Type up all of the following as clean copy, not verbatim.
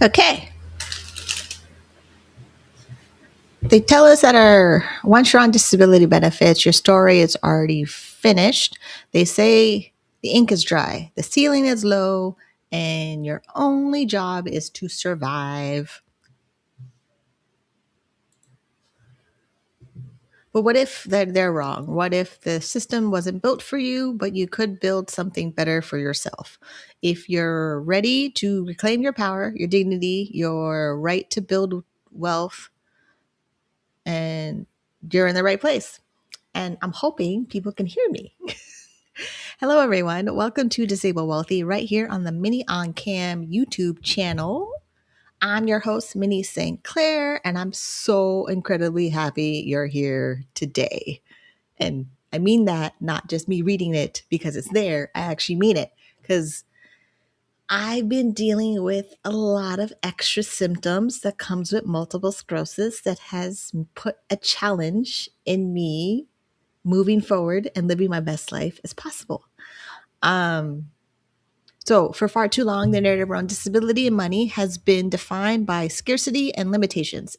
Okay. They tell us that once you're on disability benefits, your story is already finished. They say the ink is dry, the ceiling is low, and your only job is to survive. But what if they're wrong? What if the system wasn't built for you, but you could build something better for yourself? If you're ready to reclaim your power, your dignity, your right to build wealth, and you're in the right place. And I'm hoping people can hear me. Hello, everyone. Welcome to Disabled Wealthy right here on the Minnie on Cam YouTube channel. I'm your host, Minnie St. and I'm so incredibly happy you're here today. And I mean that not just me reading it because it's there. I actually mean it because I've been dealing with a lot of extra symptoms that comes with multiple sclerosis that has put a challenge in me moving forward and living my best life as possible. Um, so, for far too long, the narrative around disability and money has been defined by scarcity and limitations.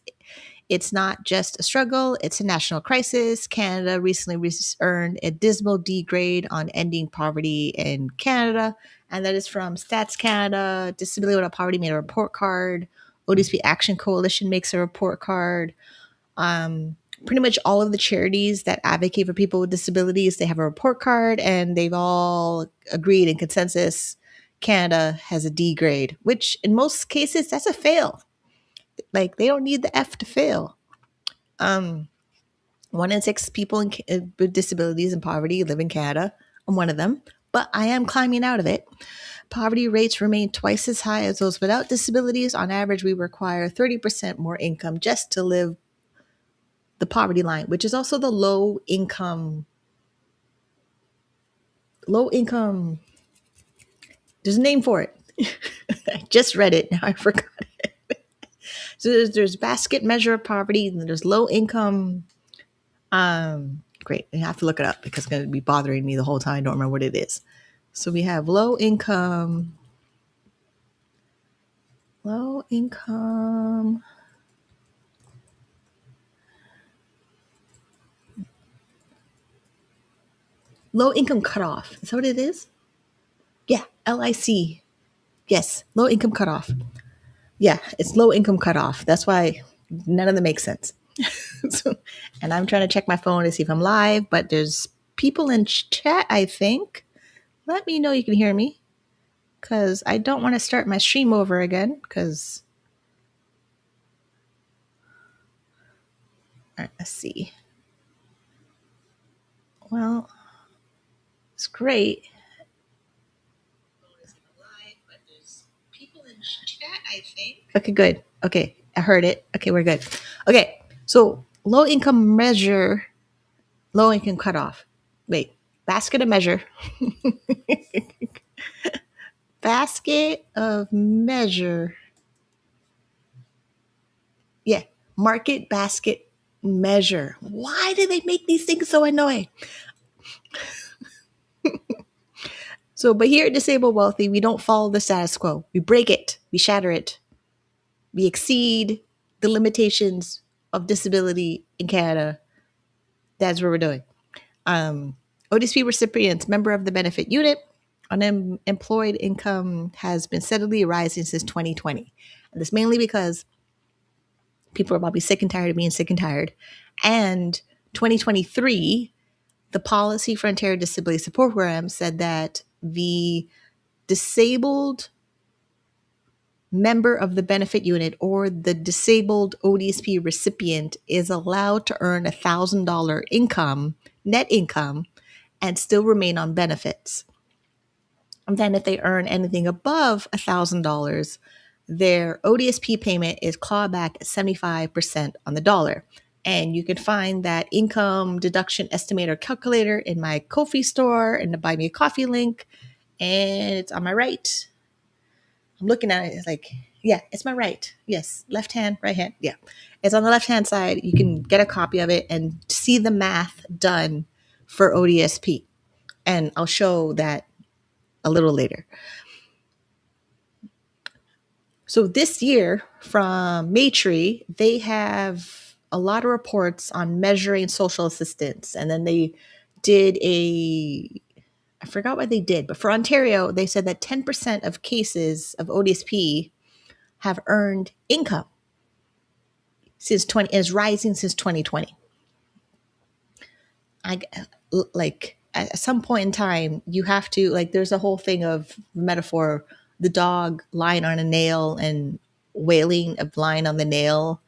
It's not just a struggle, it's a national crisis. Canada recently earned a dismal D grade on ending poverty in Canada, and that is from Stats Canada. Disability Without Poverty made a report card. ODSP Action Coalition makes a report card. Pretty much all of the charities that advocate for people with disabilities, they have a report card and they've all agreed in consensus Canada has a D grade, which in most cases that's a fail. Like they don't need the F to fail. Um, 1 in 6 people with disabilities and poverty live in Canada. I'm one of them, but I am climbing out of it. Poverty rates remain twice as high as those without disabilities. On average, we require 30% more income just to live the poverty line, which is also the low income. There's a name for it. I just read it. Now I forgot it. So there's basket measure of poverty, and there's low income. Great. I have to look it up because it's going to be bothering me the whole time. I don't remember what it is. So we have low income, low income cutoff. Is that what it is? Yeah. LIC. Yes. Low income cutoff. Yeah. It's low income cutoff. That's why none of them make sense. So, and I'm trying to check my phone to see if I'm live, but there's people in chat, I think. Let me know you can hear me because I don't want to start my stream over again because, all right, let's see. Well, it's great. Okay, good. Okay, I heard it. Okay, we're good. Okay, so low income cutoff. Wait, basket of measure. Basket of measure. Yeah, market basket measure. Why do they make these things so annoying? So, but here at Disabled Wealthy, we don't follow the status quo. We break it, we shatter it, we exceed the limitations of disability in Canada. That's what we're doing. ODSP recipients, member of the benefit unit, unemployed income has been steadily rising since 2020. And this mainly because people are probably sick and tired of being sick and tired. And 2023, the Policy for Ontario Disability Support Program said that the disabled member of the benefit unit or the disabled ODSP recipient is allowed to earn $1,000 income, net income, and still remain on benefits. And then if they earn anything above $1,000, their ODSP payment is clawed back at 75% on the dollar. And you can find that income deduction estimator calculator in my Ko-fi store in the Buy Me a Coffee link. And it's on my right. I'm looking at it. It's like, yeah, it's my right. Yes. Left hand, right hand. Yeah. It's on the left hand side. You can get a copy of it and see the math done for ODSP. And I'll show that a little later. So this year from Maytree, they have a lot of reports on measuring social assistance. And then they did I forgot what they did, but for Ontario, they said that 10% of cases of ODSP have earned income since 20 is rising since 2020. I like at some point in time, you have to like. There's a whole thing of metaphor: the dog lying on a nail and wailing of lying on the nail,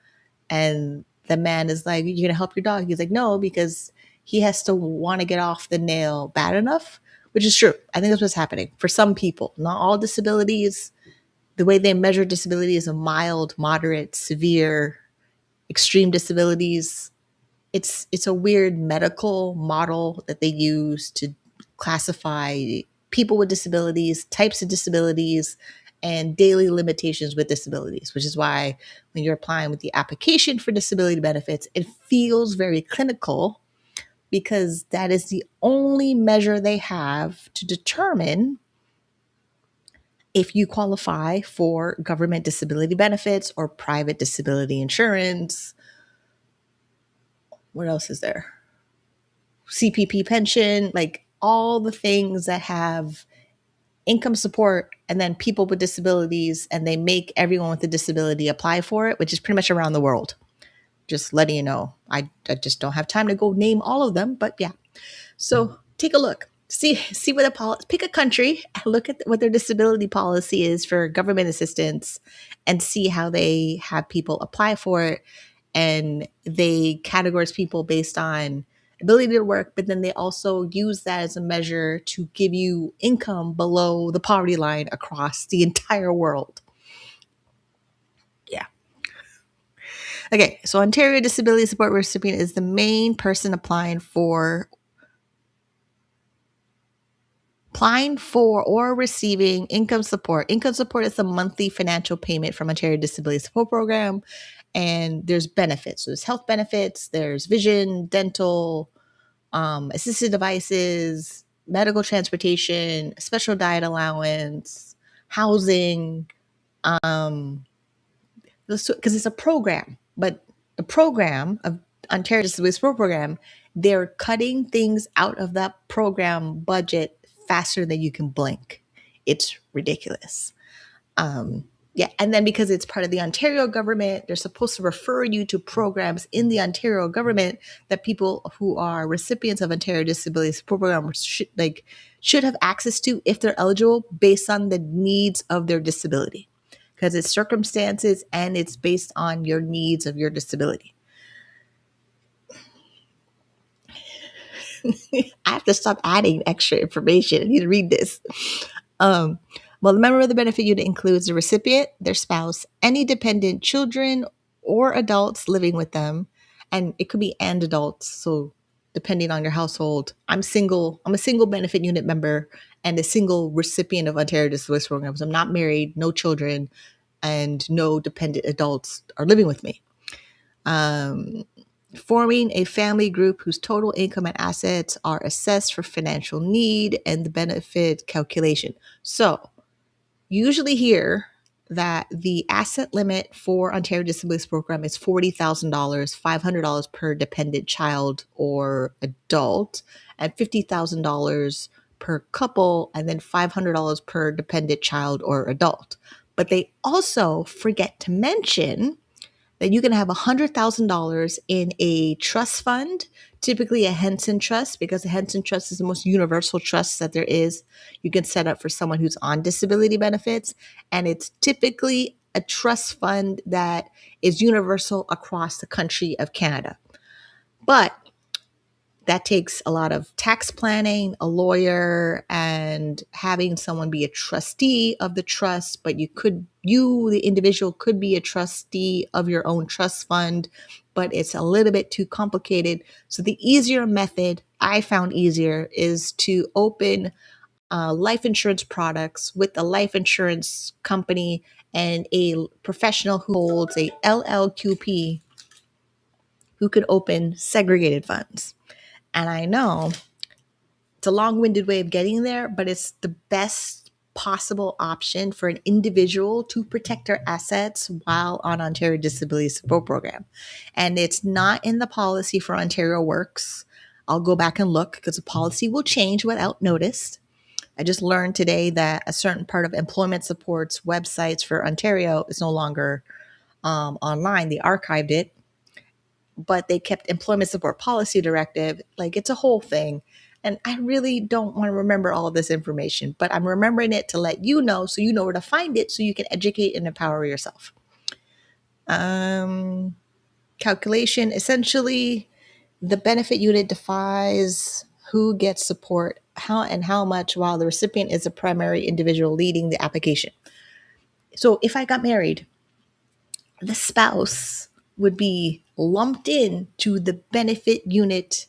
and the man is like, "You're gonna help your dog?" He's like, "No," because he has to want to get off the nail bad enough, which is true. I think that's what's happening for some people. Not all disabilities. The way they measure disability is a mild, moderate, severe, extreme disabilities. It's a weird medical model that they use to classify people with disabilities, types of disabilities, and daily limitations with disabilities, which is why when you're applying with the application for disability benefits, it feels very clinical because that is the only measure they have to determine if you qualify for government disability benefits or private disability insurance. What else is there? CPP pension, like all the things that have income support and then people with disabilities, and they make everyone with a disability apply for it, which is pretty much around the world. Just letting you know. I just don't have time to go name all of them, but yeah. So take a look. See what the policy, pick a country, look at what their disability policy is for government assistance and see how they have people apply for it. And they categorize people based on ability to work, but then they also use that as a measure to give you income below the poverty line across the entire world. Yeah. Okay, so Ontario Disability Support Recipient is the main person applying for or receiving income support. Income support is a monthly financial payment from Ontario Disability Support Program, and there's benefits. So there's health benefits, there's vision, dental, assisted devices, medical transportation, special diet allowance, housing, because it's a program. But the program of Ontario Disability Support Program, they're cutting things out of that program budget faster than you can blink. It's ridiculous. Yeah, and then because it's part of the Ontario government, they're supposed to refer you to programs in the Ontario government that people who are recipients of Ontario Disability Support Program should have access to if they're eligible based on the needs of their disability, because it's circumstances and it's based on your needs of your disability. I have to stop adding extra information. I need to read this. Well, the member of the benefit unit includes the recipient, their spouse, any dependent children or adults living with them, and it could be and adults. So depending on your household, I'm single. I'm a single benefit unit member and a single recipient of Ontario Disability Programs. I'm not married, no children, and no dependent adults are living with me. Forming a family group whose total income and assets are assessed for financial need and the benefit calculation. So usually hear that the asset limit for Ontario Disabilities Program is $40,000, $500 per dependent child or adult, and $50,000 per couple, and then $500 per dependent child or adult. But they also forget to mention that you can have $100,000 in a trust fund, typically a Henson Trust, because a Henson Trust is the most universal trust that there is. You can set up for someone who's on disability benefits, and it's typically a trust fund that is universal across the country of Canada. But that takes a lot of tax planning, a lawyer, and having someone be a trustee of the trust. But the individual could be a trustee of your own trust fund, but it's a little bit too complicated. So the easier method I found easier is to open life insurance products with a life insurance company and a professional who holds a LLQP who could open segregated funds. And I know it's a long-winded way of getting there, but it's the best possible option for an individual to protect their assets while on Ontario Disability Support Program. And it's not in the policy for Ontario Works. I'll go back and look because the policy will change without notice. I just learned today that a certain part of employment supports websites for Ontario is no longer online. They archived it, but they kept employment support policy directive. Like, it's a whole thing. And I really don't want to remember all of this information, but I'm remembering it to let you know so you know where to find it so you can educate and empower yourself. Calculation, essentially, the benefit unit defines who gets support, how and how much, while the recipient is a primary individual leading the application. So if I got married, the spouse would be lumped in to the benefit unit,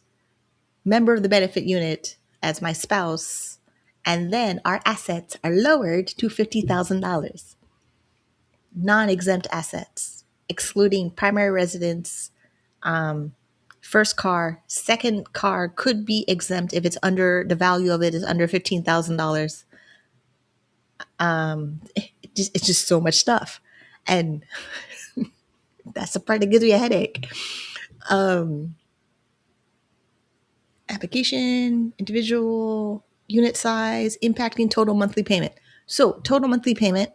member of the benefit unit as my spouse, and then our assets are lowered to $50,000. Non-exempt assets, excluding primary residence, first car, second car could be exempt if it's under, the value of it is under $15,000. It's just so much stuff. And that's the part that gives me a headache. Application, individual, unit size, impacting total monthly payment. So total monthly payment,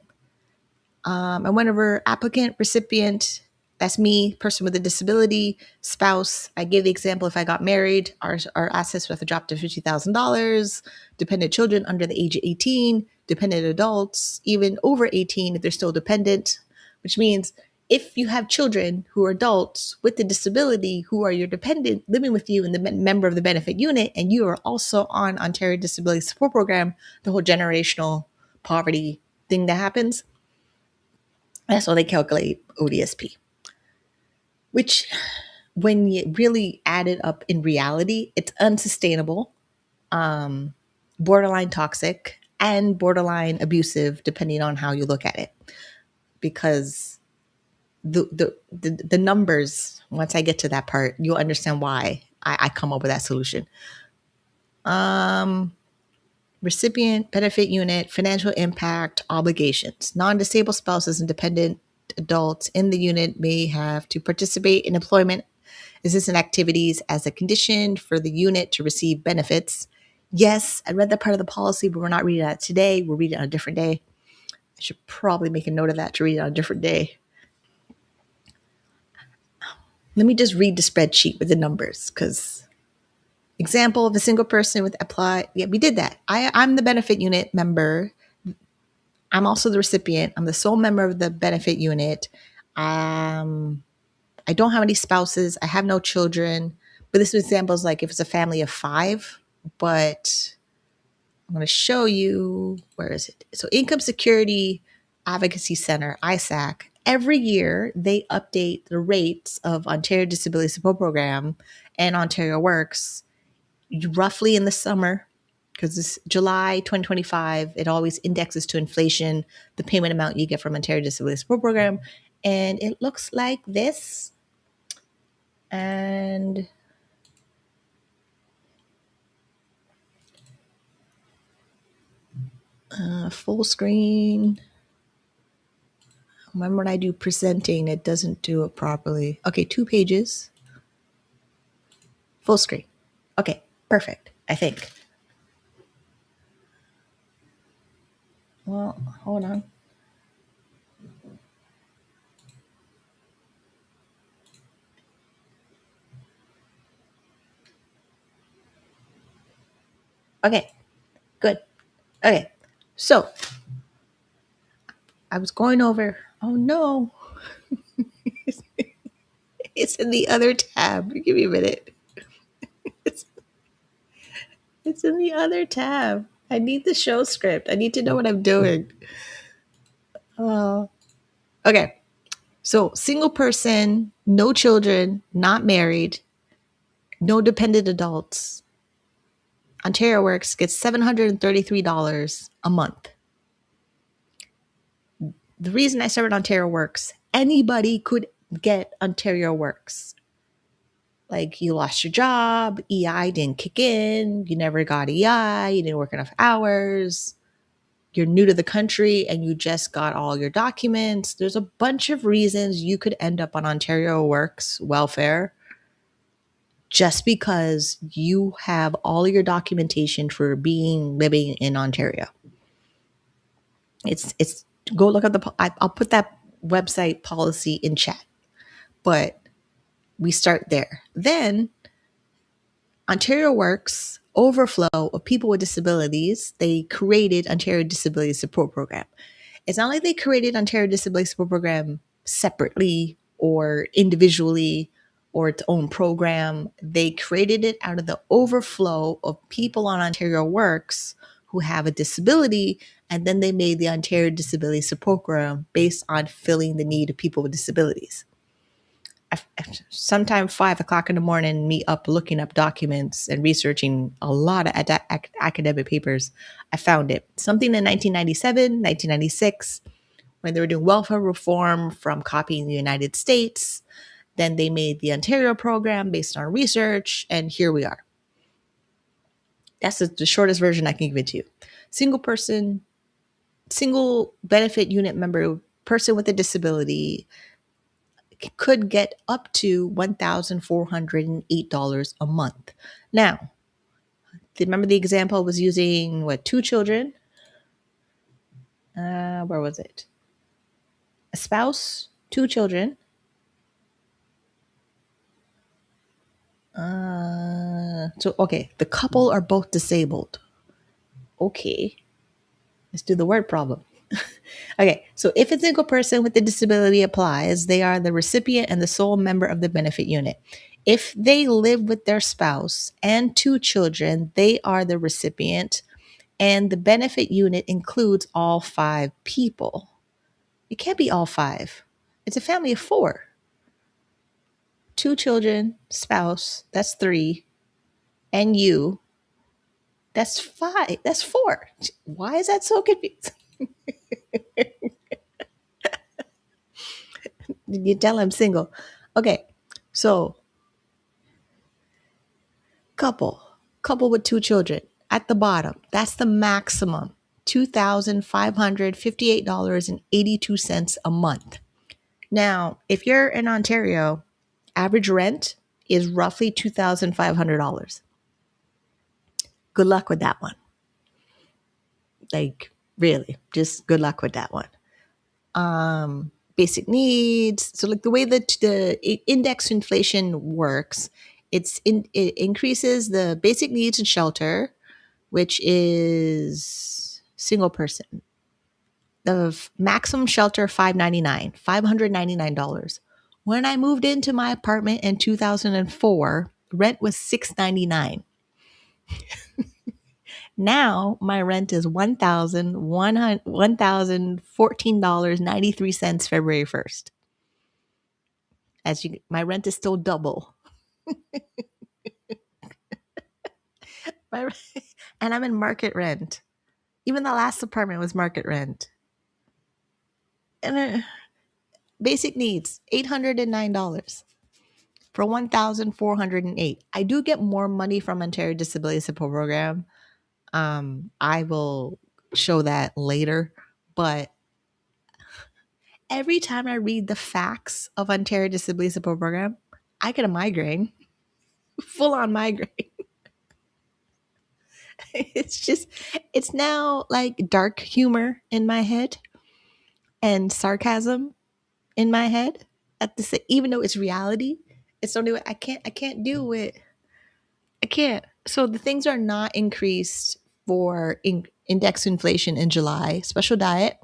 and whenever applicant, recipient, that's me, person with a disability, spouse. I gave the example, if I got married, our assets would have to drop to $50,000. Dependent children under the age of 18, dependent adults, even over 18 if they're still dependent, which means if you have children who are adults with the disability who are your dependent living with you and the member of the benefit unit, and you are also on Ontario Disability Support Program, the whole generational poverty thing that happens, that's how they calculate ODSP, which when you really add it up in reality, it's unsustainable, borderline toxic, and borderline abusive, depending on how you look at it. Because the numbers, once I get to that part, you'll understand why I come up with that solution. Recipient, benefit unit, financial impact, obligations. Non-disabled spouses and dependent adults in the unit may have to participate in employment assistance activities as a condition for the unit to receive benefits. Yes, I read that part of the policy, but we're not reading that today. We're reading it on a different day. I should probably make a note of that to read it on a different day. Let me just read the spreadsheet with the numbers, because example of a single person with apply. Yeah, we did that. I'm the benefit unit member. I'm also the recipient. I'm the sole member of the benefit unit. I don't have any spouses. I have no children. But this example is like if it's a family of 5. But I'm going to show you, where is it? So Income Security Advocacy Center, ISAC, every year they update the rates of Ontario Disability Support Program and Ontario Works roughly in the summer, because this July 2025, it always indexes to inflation, the payment amount you get from Ontario Disability Support Program. And it looks like this. And full screen. Remember, when I do presenting, it doesn't do it properly. Okay, 2 pages. Full screen. Okay, perfect, I think. Well, hold on. Okay, good. Okay, so I was going over. Oh no, it's in the other tab. Give me a minute. It's, it's in the other tab. I need the show script. I need to know what I'm doing. Okay, so single person, no children, not married, no dependent adults. Ontario Works gets $733 a month. The reason I started Ontario Works, anybody could get Ontario Works. Like, you lost your job, EI didn't kick in, you never got EI, you didn't work enough hours, you're new to the country and you just got all your documents. There's a bunch of reasons you could end up on Ontario Works welfare just because you have all your documentation for living in Ontario. It's go look at I'll put that website policy in chat, but we start there. Then Ontario Works overflow of people with disabilities. They created Ontario Disability Support Program. It's not like they created Ontario Disability Support Program separately or individually or its own program. They created it out of the overflow of people on Ontario Works who have a disability, and then they made the Ontario Disability Support Program based on filling the need of people with disabilities. Sometime 5 o'clock in the morning, me up looking up documents and researching a lot of academic papers. I found it. Something in 1997, 1996, when they were doing welfare reform from copying the United States. Then they made the Ontario program based on research, and here we are. That's the shortest version I can give it to you. Single person, single benefit unit member, person with a disability could get up to $1,408 a month. Now, remember the example was using two children? Where was it? A spouse, two children. Okay, the couple are both disabled. Okay, let's do the word problem. Okay, so if a single person with a disability applies, they are the recipient and the sole member of the benefit unit. If they live with their spouse and two children, they are the recipient, and the benefit unit includes all 5 people. It can't be all 5. It's a family of 4. 2 children, spouse, that's 3, and you, that's 5. That's 4. Why is that so confusing? You tell I'm single. Okay, so couple with 2 children at the bottom. That's the maximum, $2,558.82 a month. Now, if you're in Ontario, average rent is roughly $2,500. Good luck with that one. Like, really, just good luck with that one. Basic needs. So, like the way that the index inflation works, it increases the basic needs and shelter, which is single person. The maximum shelter $599. When I moved into my apartment in 2004, rent was $699. Now my rent is $1,014.93 February 1st. My rent is still double. And I'm in market rent. Even the last apartment was market rent. And basic needs, $809 for $1,408. I do get more money from Ontario Disability Support Program. I will show that later, but every time I read the facts of Ontario Disability Support Program, I get a migraine, full on migraine. It's now like dark humor in my head and sarcasm in my head even though it's reality. It's the only way I can't do it. I can't. So the things are not increased for index inflation in July. Special diet,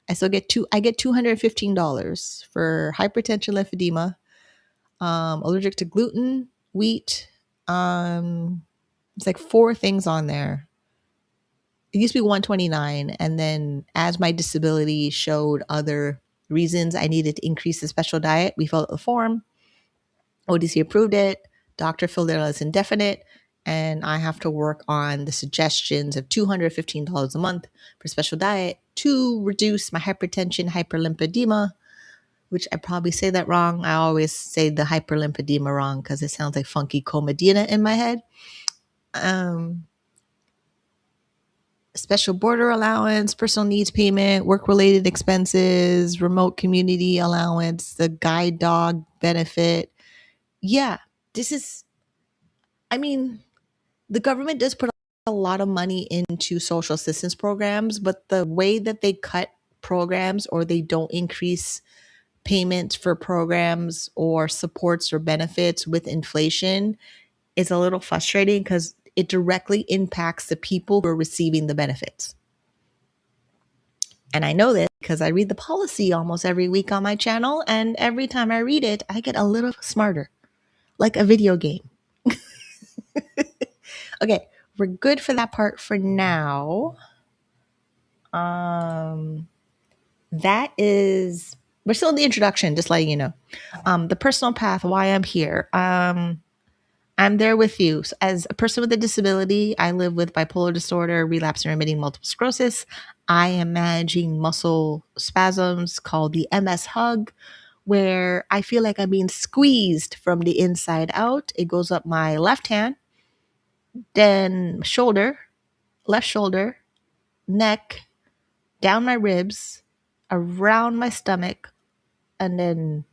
I get $215 for hypertension, lymphedema, allergic to gluten, wheat. It's like 4 things on there. It used to be 129, and then as my disability showed other reasons I needed to increase the special diet, we filled out the form. ODC approved it. Doctor filled it out as indefinite, and I have to work on the suggestions of $215 a month for special diet to reduce my hypertension, hyperlipidemia, which I probably say that wrong. I always say the hyperlipidemia wrong because it sounds like funky comedina in my head. special border allowance, personal needs payment, work-related expenses, remote community allowance, the guide dog benefit. Yeah, this is, I mean, the government does put a lot of money into social assistance programs, but the way that they cut programs or they don't increase payments for programs or supports or benefits with inflation is a little frustrating because it directly impacts the people who are receiving the benefits. And I know this because I read the policy almost every week on my channel. And every time I read it, I get a little smarter, like a video game. Okay, we're good for that part for now. That is, we're still in the introduction, just letting you know. The personal path, why I'm here. I'm there with you. So as a person with a disability, I live with bipolar disorder, relapse and remitting multiple sclerosis. I am managing muscle spasms called the MS hug, where I feel like I'm being squeezed from the inside out. It goes up my left hand, then shoulder, left shoulder, neck, down my ribs, around my stomach, and then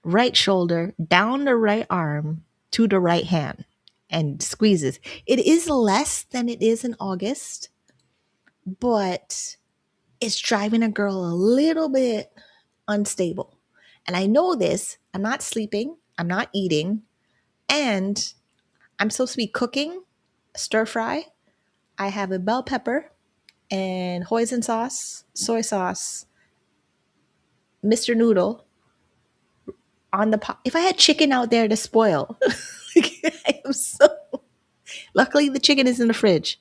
right shoulder, down the right arm to the right hand and squeezes. It is less than it is in August, but it's driving a girl a little bit unstable. And I know this. I'm not sleeping, I'm not eating, and I'm supposed to be cooking stir fry. I have a bell pepper and hoisin sauce, soy sauce, Mr. Noodle on the pot. If I had chicken out there to spoil, I am so. Luckily, the chicken is in the fridge.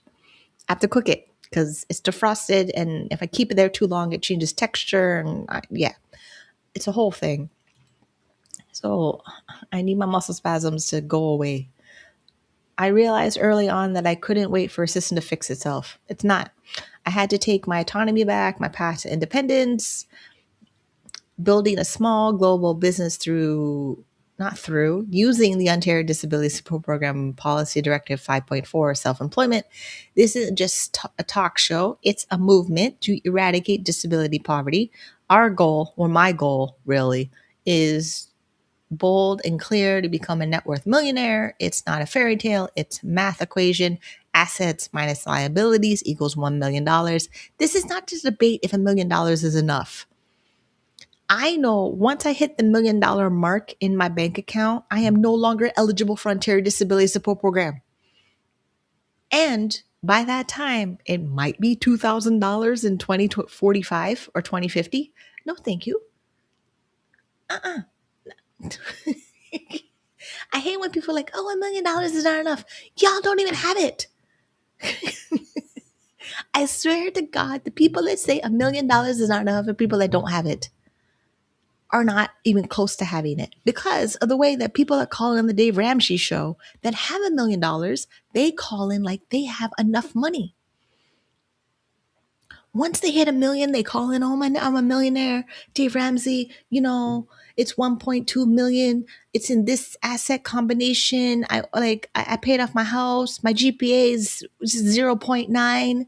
I have to cook it because it's defrosted, and if I keep it there too long, it changes texture. And yeah, it's a whole thing. So I need my muscle spasms to go away. I realized early on that I couldn't wait for a system to fix itself. It's not. I had to take my autonomy back, my path to independence, building a small global business using the Ontario Disability Support Program Policy Directive 5.4 self-employment. This isn't just a talk show. It's a movement to eradicate disability poverty. Our goal, or my goal really, is bold and clear to become a net worth millionaire. It's not a fairy tale. It's math equation. Assets minus liabilities equals $1 million. This is not just a debate if $1 million is enough. I know once I hit the $1 million mark in my bank account, I am no longer eligible for Ontario Disability Support Program. And by that time, it might be $2,000 in 2045 or 2050. No, thank you. I hate when people are like, oh, $1 million is not enough. Y'all don't even have it. I swear to God, the people that say $1 million is not enough are people that don't have it. Are not even close to having it because of the way that people that call in the Dave Ramsey show that have $1 million, they call in like they have enough money. Once they hit $1 million, they call in, oh, I'm a millionaire. Dave Ramsey, it's 1.2 million. It's in this asset combination. I paid off my house. My GPA is 0.9.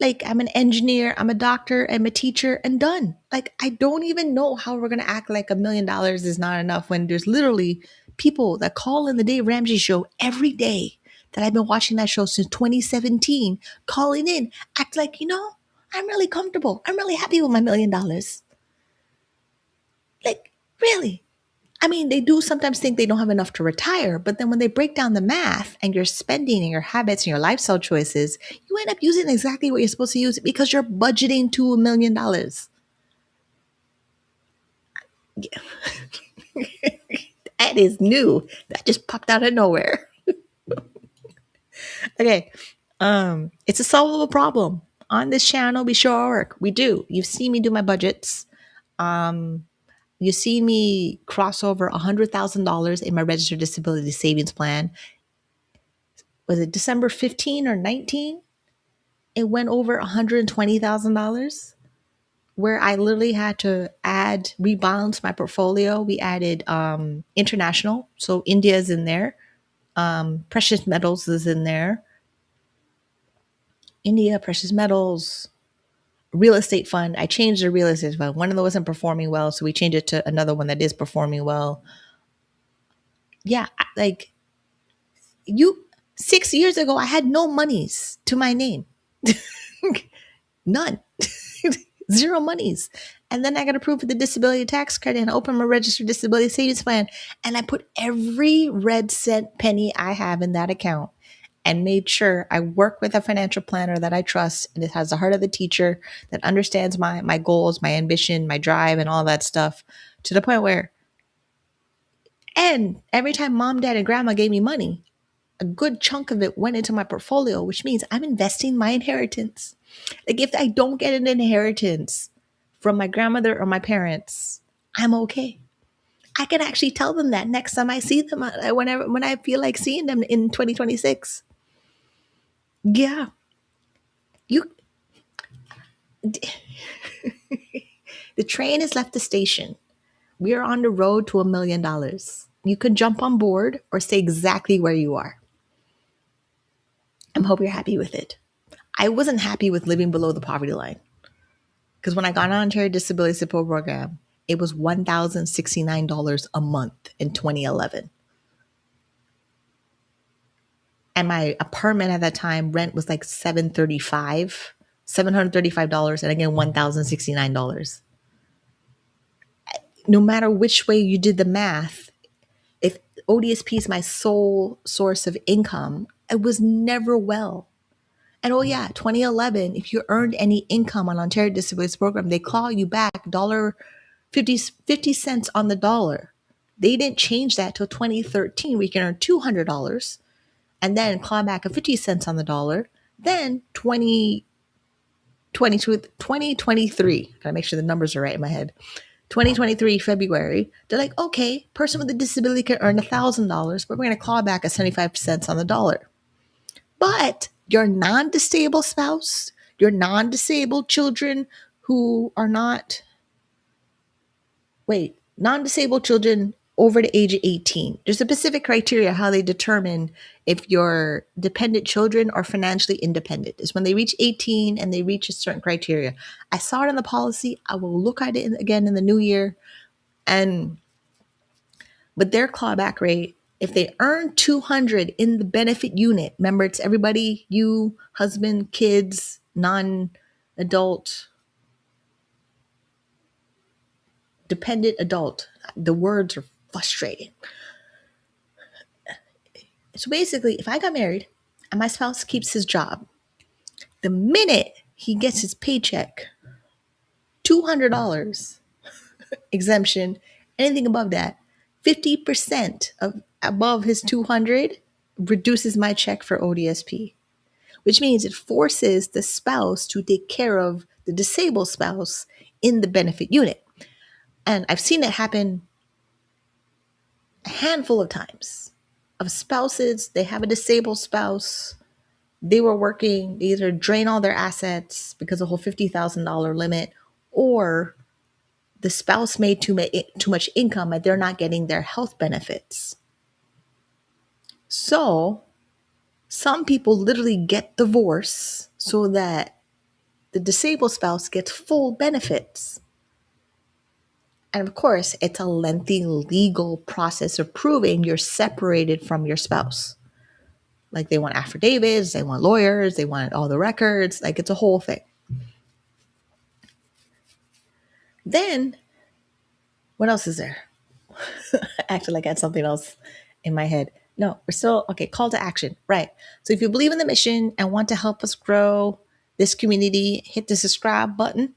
Like, I'm an engineer, I'm a doctor, I'm a teacher, and done. Like, I don't even know how we're going to act like $1 million is not enough when there's literally people that call in the Dave Ramsey show every day that I've been watching that show since 2017, calling in, act like, I'm really comfortable. I'm really happy with my $1 million. Like, really? I mean, they do sometimes think they don't have enough to retire, but then when they break down the math and your spending and your habits and your lifestyle choices, you end up using exactly what you're supposed to use because you're budgeting to $1 million. That is new. That just popped out of nowhere. Okay. It's a solvable problem. On this channel, we show our work. We do. You've seen me do my budgets. You see me cross over $100,000 in my registered disability savings plan. Was it December 15 or 19? It went over $120,000 where I literally had to rebalance my portfolio. We added international. So India is in there. Precious metals is in there. India, precious metals, real estate fund. I changed the real estate fund. One of them wasn't performing well, so we changed it to another one that is performing well. Yeah, like you 6 years ago, I had no monies to my name. None. Zero monies. And then I got approved for the disability tax credit and opened my registered disability savings plan. And I put every red cent penny I have in that account and made sure I work with a financial planner that I trust and it has the heart of the teacher that understands my goals, my ambition, my drive, and all that stuff, to the point where, and every time mom, dad, and grandma gave me money, a good chunk of it went into my portfolio, which means I'm investing my inheritance. Like if I don't get an inheritance from my grandmother or my parents, I'm okay. I can actually tell them that next time I see them, when I feel like seeing them in 2026. Yeah, you. The train has left the station. We are on the road to $1 million. You can jump on board or stay exactly where you are. I hope you're happy with it. I wasn't happy with living below the poverty line because when I got on Ontario Disability Support Program, it was $1,069 a month in 2011. And my apartment at that time, rent was like $735, and again, $1,069. No matter which way you did the math, if ODSP is my sole source of income, I was never well. And oh yeah, 2011, if you earned any income on Ontario Disabilities Program, they claw you back $50 cents on the dollar. They didn't change that till 2013. We can earn $200 and then claw back a 50 cents on the dollar. Then 2023, gotta make sure the numbers are right in my head. 2023 February, they're like, okay, person with a disability can earn $1,000, but we're going to claw back a 75 cents on the dollar. But your non-disabled spouse, your non-disabled children who are not, non-disabled children over the age of 18. There's a specific criteria how they determine if your dependent children are financially independent. Is when they reach 18 and they reach a certain criteria. I saw it in the policy. I will look at it again in the new year. But their clawback rate, if they earn 200 in the benefit unit, remember it's everybody, you, husband, kids, non-adult, dependent adult. The words are frustrating. So basically, if I got married and my spouse keeps his job, the minute he gets his paycheck, $200 exemption, anything above that, 50% of above his 200 reduces my check for ODSP, which means it forces the spouse to take care of the disabled spouse in the benefit unit. And I've seen it happen a handful of times of spouses, they have a disabled spouse, they were working, they either drain all their assets because of the whole $50,000 limit, or the spouse made too much income and they're not getting their health benefits. So some people literally get divorced so that the disabled spouse gets full benefits. And of course, it's a lengthy legal process of proving you're separated from your spouse. Like they want affidavits, they want lawyers, they want all the records. Like it's a whole thing. Then, what else is there? Actually, like I had something else in my head. No, we're still, okay, call to action. Right. So if you believe in the mission and want to help us grow this community, hit the subscribe button.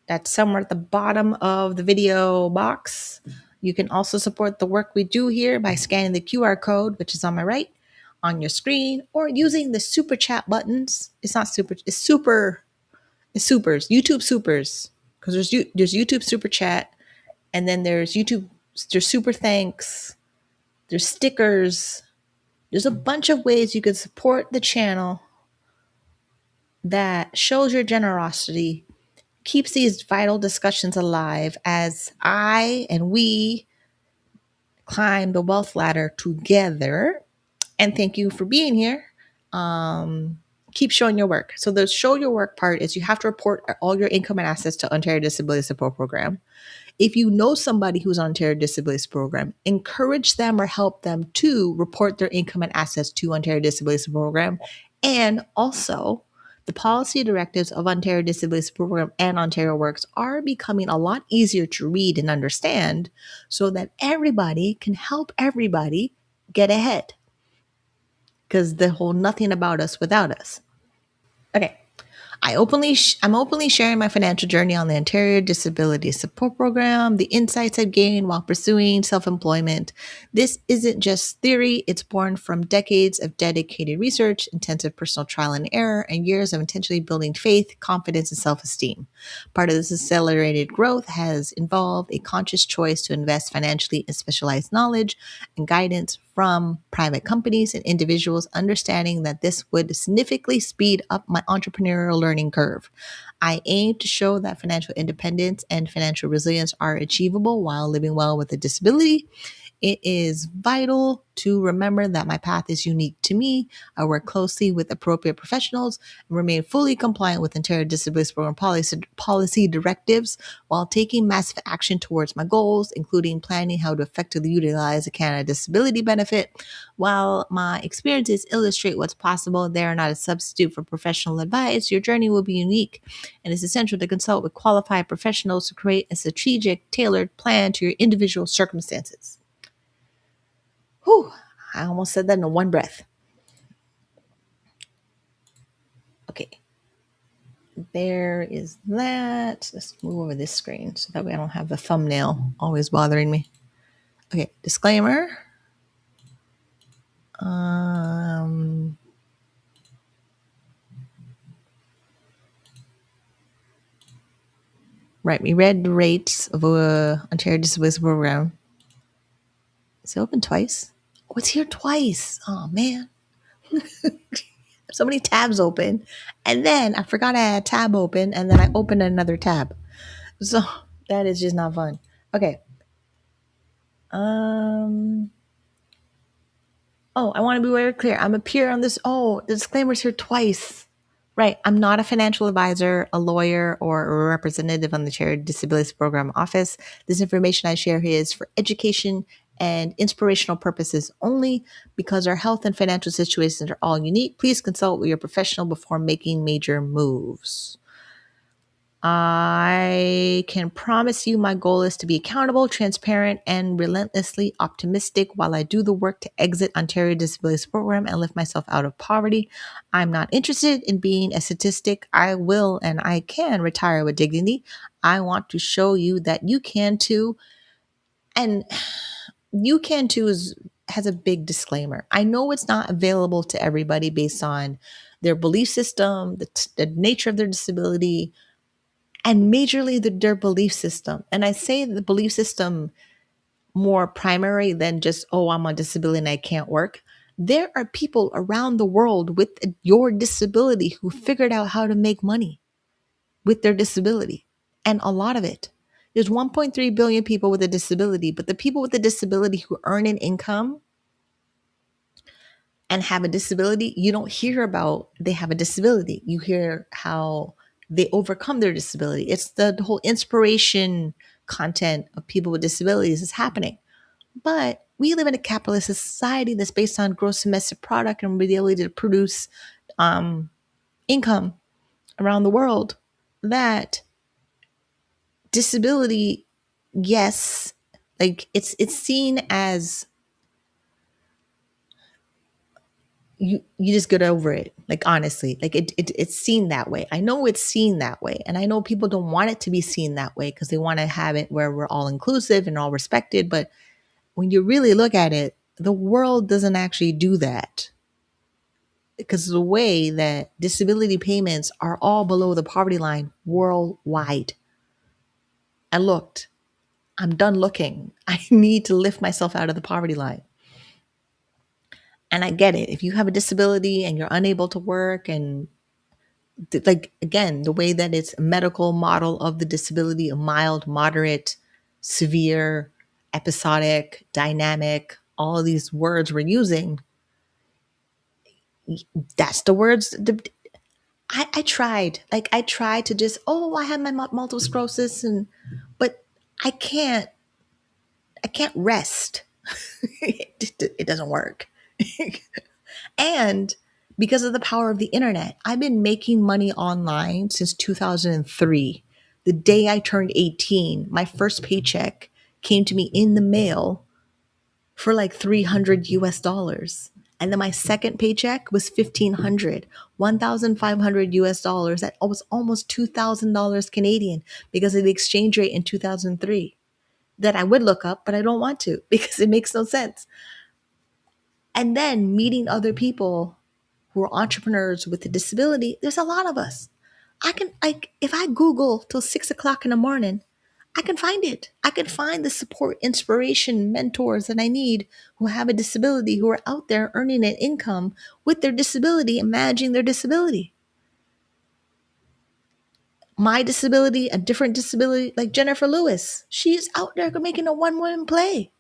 That's somewhere at the bottom of the video box. You can also support the work we do here by scanning the QR code, which is on my right, on your screen, or using the super chat buttons. It's not super, it's super, it's supers, YouTube supers. Because there's YouTube super chat, and then there's super thanks, there's stickers. There's a bunch of ways you can support the channel that shows your generosity, keeps these vital discussions alive as I and we climb the wealth ladder together. And thank you for being here. keep showing your work. So the show your work part is you have to report all your income and assets to Ontario Disability Support Program. If you know somebody who's on Ontario Disability Program, encourage them or help them to report their income and assets to Ontario Disability Program. And also, the policy directives of Ontario Disability Program and Ontario Works are becoming a lot easier to read and understand so that everybody can help everybody get ahead. Because the whole nothing about us without us. Okay. I'm openly sharing my financial journey on the Ontario Disability Support Program, the insights I've gained while pursuing self-employment. This isn't just theory, it's born from decades of dedicated research, intensive personal trial and error, and years of intentionally building faith, confidence, and self-esteem. Part of this accelerated growth has involved a conscious choice to invest financially in specialized knowledge and guidance from private companies and individuals, understanding that this would significantly speed up my entrepreneurial learning curve. I aim to show that financial independence and financial resilience are achievable while living well with a disability. It is vital to remember that my path is unique to me. I work closely with appropriate professionals and remain fully compliant with Ontario Disability Program policy directives while taking massive action towards my goals, including planning how to effectively utilize a Canada Disability benefit. While my experiences illustrate what's possible, they are not a substitute for professional advice. Your journey will be unique, and it's essential to consult with qualified professionals to create a strategic, tailored plan to your individual circumstances. Whew, I almost said that in one breath. Okay, there is that. Let's move over this screen so that way I don't have the thumbnail always bothering me. Okay, disclaimer. Right, we read the rates of Ontario Disability Program. Is it open twice? Oh, it's here twice. Oh, man. So many tabs open. And then I forgot I had a tab open, and then I opened another tab. So that is just not fun. Okay. Oh, I want to be very clear. I'm a peer on this. Oh, the disclaimer's here twice. Right. I'm not a financial advisor, a lawyer, or a representative on the Charity Disabilities Program office. This information I share here is for education and inspirational purposes only. Because our health and financial situations are all unique, please consult with your professional before making major moves. I can promise you my goal is to be accountable, transparent, and relentlessly optimistic while I do the work to exit Ontario Disabilities Program and lift myself out of poverty. I'm not interested in being a statistic. I will and I can retire with dignity. I want to show you that you can too. And you can too has a big disclaimer. I know it's not available to everybody based on their belief system, the nature of their disability, and majorly their belief system. And I say the belief system more primary than just, oh, I'm on disability and I can't work. There are people around the world with your disability who figured out how to make money with their disability. And a lot of it. There's 1.3 billion people with a disability, but the people with a disability who earn an income and have a disability, you don't hear about they have a disability. You hear how they overcome their disability. It's the whole inspiration content of people with disabilities is happening. But we live in a capitalist society that's based on gross domestic product and the ability to produce income around the world. That disability, yes, like it's seen as you just get over it. Like honestly, like it's seen that way. I know it's seen that way, and I know people don't want it to be seen that way because they want to have it where we're all inclusive and all respected. But when you really look at it, the world doesn't actually do that, because the way that disability payments are all below the poverty line worldwide. I looked. I'm done looking. I need to lift myself out of the poverty line. And I get it. If you have a disability and you're unable to work, and like, again, the way that it's a medical model of the disability, a mild, moderate, severe, episodic, dynamic, all of these words we're using, that's the words. I tried. Like I tried to just, oh, I have my multiple sclerosis, but I can't. I can't rest. It doesn't work. And because of the power of the internet, I've been making money online since 2003. The day I turned 18, my first paycheck came to me in the mail for like 300 US dollars. And then my second paycheck was 1,500, 1,500 US dollars. That was almost $2,000 Canadian because of the exchange rate in 2003 that I would look up, but I don't want to because it makes no sense. And then meeting other people who are entrepreneurs with a disability, there's a lot of us. If I Google till 6 o'clock in the morning, I can find it. I can find the support, inspiration, mentors that I need who have a disability, who are out there earning an income with their disability and managing their disability. My disability, a different disability, like Jennifer Lewis, she's out there making a one-woman play.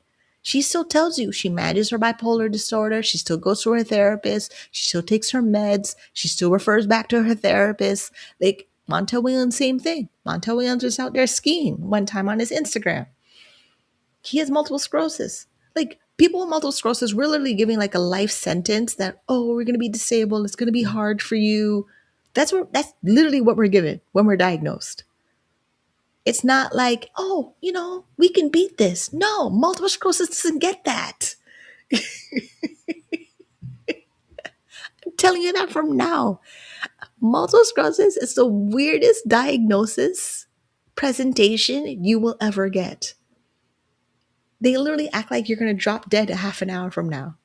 She still tells you she manages her bipolar disorder. She still goes to her therapist. She still takes her meds. She still refers back to her therapist. Like Montel Williams, same thing. Montel Williams was out there skiing one time on his Instagram. He has multiple sclerosis. Like people with multiple sclerosis, we're literally giving like a life sentence that, oh, we're going to be disabled. It's going to be hard for you. That's literally what we're given when we're diagnosed. It's not like, oh, we can beat this. No, multiple sclerosis doesn't get that. I'm telling you that from now. Multiple sclerosis is the weirdest diagnosis presentation you will ever get. They literally act like you're going to drop dead a half an hour from now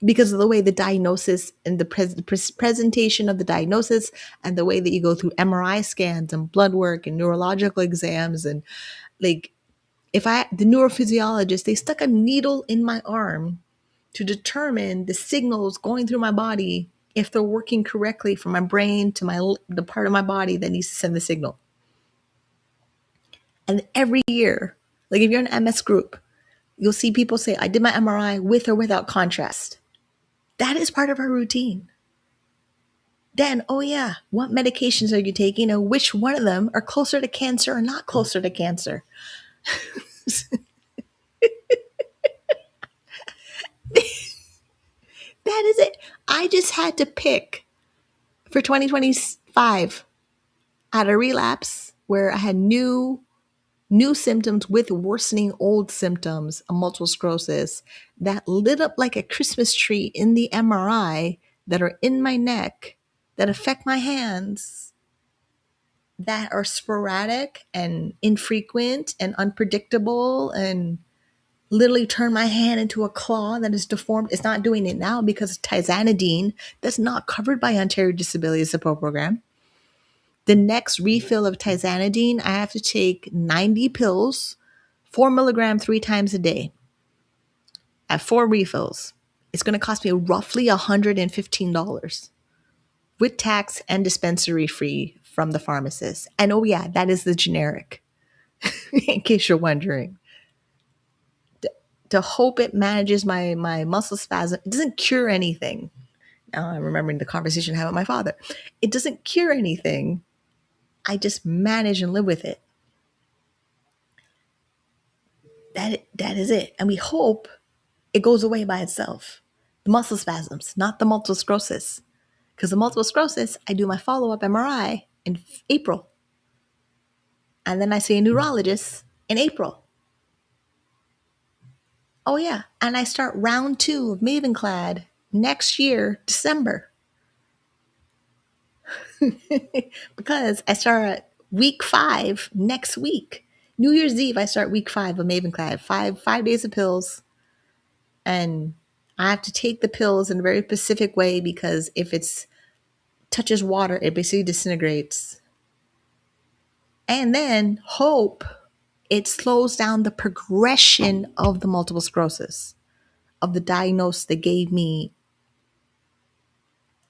because of the way the diagnosis and the presentation of the diagnosis and the way that you go through MRI scans and blood work and neurological exams. And like, the neurophysiologist, they stuck a needle in my arm to determine the signals going through my body, if they're working correctly from my brain to the part of my body that needs to send the signal. And every year, like if you're in an MS group, you'll see people say, I did my MRI with or without contrast. That is part of our routine. Then, oh yeah, what medications are you taking and which one of them are closer to cancer or not closer to cancer? That is it. I just had to pick for 2025. I had a relapse where I had new symptoms with worsening old symptoms of multiple sclerosis that lit up like a Christmas tree in the MRI, that are in my neck, that affect my hands, that are sporadic and infrequent and unpredictable, and literally turn my hand into a claw that is deformed. It's not doing it now because of tizanidine that's not covered by Ontario Disability Support Program. The next refill of tizanidine, I have to take 90 pills, 4 milligrams 3 times a day. I have 4 refills. It's going to cost me roughly $115 with tax and dispensary free from the pharmacist. And oh yeah, that is the generic, in case you're wondering. To hope it manages my muscle spasm. It doesn't cure anything. Now I'm remembering the conversation I had with my father. It doesn't cure anything. I just manage and live with it. That is it. And we hope it goes away by itself. The muscle spasms, not the multiple sclerosis. Because the multiple sclerosis, I do my follow-up MRI in April. And then I see a neurologist in April. Oh yeah. And I start round 2 of Mavenclad next year, December. Because I start week 5 next week. New Year's Eve, I start week 5 of Mavenclad. 5 days of pills. And I have to take the pills in a very specific way because if it touches water, it basically disintegrates. And then hope it slows down the progression of the multiple sclerosis, of the diagnosis they gave me.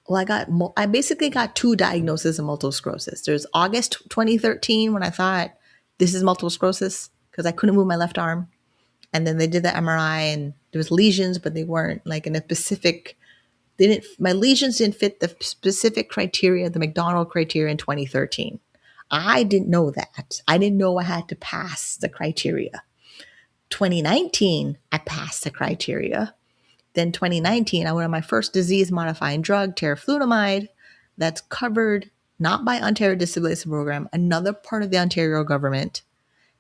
Well, I basically got 2 diagnoses of multiple sclerosis. There's August 2013 when I thought this is multiple sclerosis because I couldn't move my left arm. And then they did the MRI and there was lesions, but they weren't like in a specific My lesions didn't fit the specific criteria, the McDonald criteria in 2013. I didn't know that. I didn't know I had to pass the criteria. 2019, I passed the criteria. Then 2019, I went on my first disease-modifying drug, teriflunomide, that's covered not by Ontario Disabilities Program, another part of the Ontario government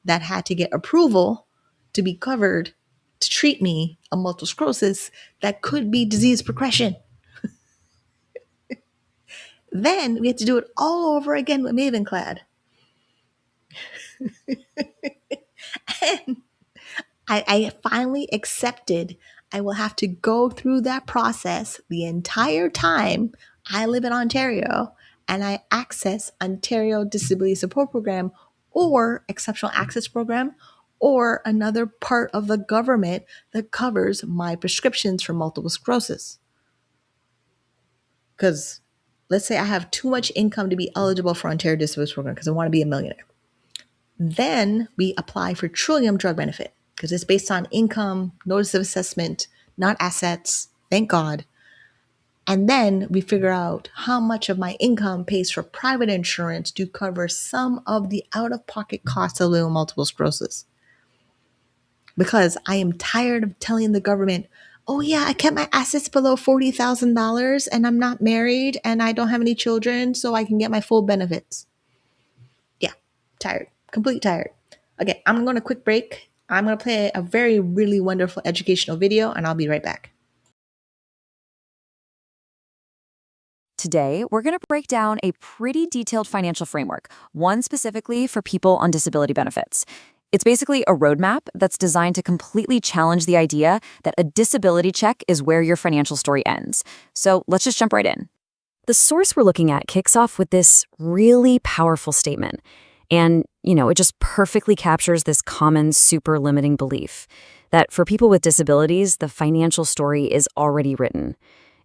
that had to get approval to be covered to treat me a multiple sclerosis that could be disease progression. Then we had to do it all over again with Mavenclad. And I finally accepted I will have to go through that process the entire time I live in Ontario and I access Ontario Disability Support Program or Exceptional Access Program or another part of the government that covers my prescriptions for multiple sclerosis. Because let's say I have too much income to be eligible for Ontario Disability Program because I want to be a millionaire. Then we apply for Trillium drug benefit because it's based on income, notice of assessment, not assets. Thank God. And then we figure out how much of my income pays for private insurance to cover some of the out-of-pocket costs of living with multiple sclerosis. Because I am tired of telling the government, oh yeah, I kept my assets below $40,000 and I'm not married and I don't have any children, so I can get my full benefits. Yeah, tired, completely tired. Okay, I'm going to quick break. I'm going to play a very, really wonderful educational video and I'll be right back. Today, we're going to break down a pretty detailed financial framework, one specifically for people on disability benefits. It's basically a roadmap that's designed to completely challenge the idea that a disability check is where your financial story ends. So let's just jump right in. The source we're looking at kicks off with this really powerful statement. And, it just perfectly captures this common super limiting belief that for people with disabilities, the financial story is already written.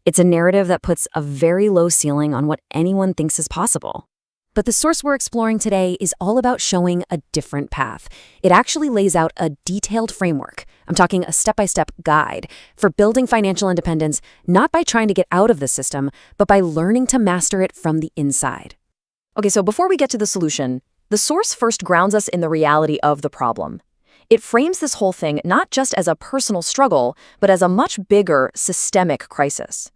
It's a narrative that puts a very low ceiling on what anyone thinks is possible. But the source we're exploring today is all about showing a different path. It actually lays out a detailed framework. I'm talking a step-by-step guide for building financial independence, not by trying to get out of the system, but by learning to master it from the inside. Okay, so before we get to the solution, the source first grounds us in the reality of the problem. It frames this whole thing not just as a personal struggle, but as a much bigger systemic crisis.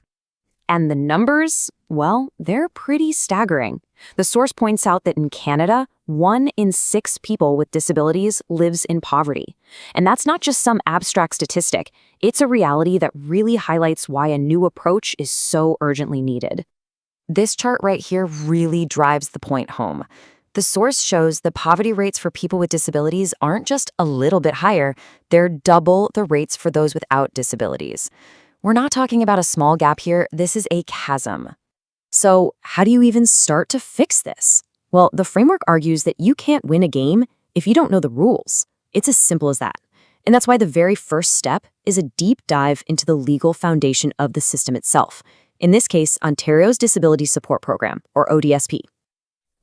And the numbers, well, they're pretty staggering. The source points out that in Canada, 1 in 6 people with disabilities lives in poverty. And that's not just some abstract statistic. It's a reality that really highlights why a new approach is so urgently needed. This chart right here really drives the point home. The source shows the poverty rates for people with disabilities aren't just a little bit higher, they're double the rates for those without disabilities. We're not talking about a small gap here, this is a chasm. So how do you even start to fix this? Well, the framework argues that you can't win a game if you don't know the rules. It's as simple as that. And that's why the very first step is a deep dive into the legal foundation of the system itself. In this case, Ontario's Disability Support Program, or ODSP.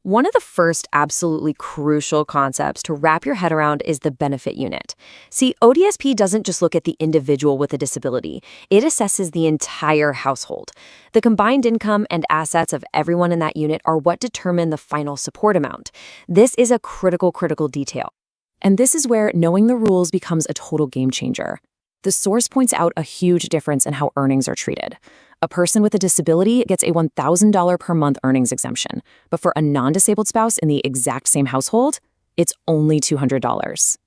One of the first absolutely crucial concepts to wrap your head around is the benefit unit. See, ODSP doesn't just look at the individual with a disability. It assesses the entire household. The combined income and assets of everyone in that unit are what determine the final support amount. This is a critical detail. And this is where knowing the rules becomes a total game changer. The source points out a huge difference in how earnings are treated. A person with a disability gets a $1,000 per month earnings exemption, but for a non-disabled spouse in the exact same household, it's only $200.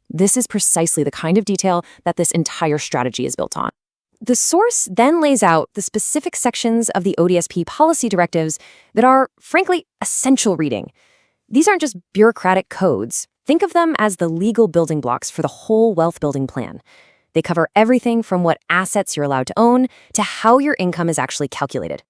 This is precisely the kind of detail that this entire strategy is built on. The source then lays out the specific sections of the ODSP policy directives that are, frankly, essential reading. These aren't just bureaucratic codes. Think of them as the legal building blocks for the whole wealth building plan. They cover everything from what assets you're allowed to own to how your income is actually calculated.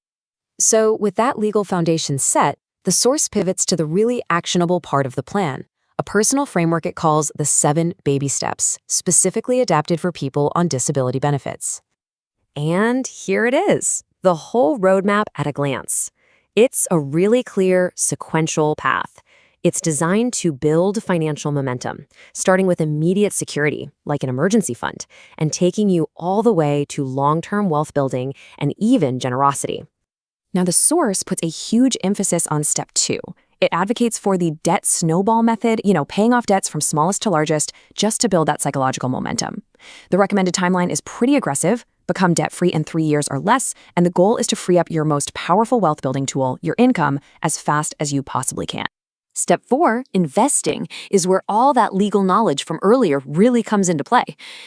So with that legal foundation set, the source pivots to the really actionable part of the plan, a personal framework it calls the 7 baby steps, specifically adapted for people on disability benefits. And here it is, the whole roadmap at a glance. It's a really clear, sequential path. It's designed to build financial momentum, starting with immediate security, like an emergency fund, and taking you all the way to long-term wealth building and even generosity. Now, the source puts a huge emphasis on step 2. It advocates for the debt snowball method, paying off debts from smallest to largest just to build that psychological momentum. The recommended timeline is pretty aggressive: become debt-free in 3 years or less, and the goal is to free up your most powerful wealth building tool, your income, as fast as you possibly can. Step 4, investing, is where all that legal knowledge from earlier really comes into play.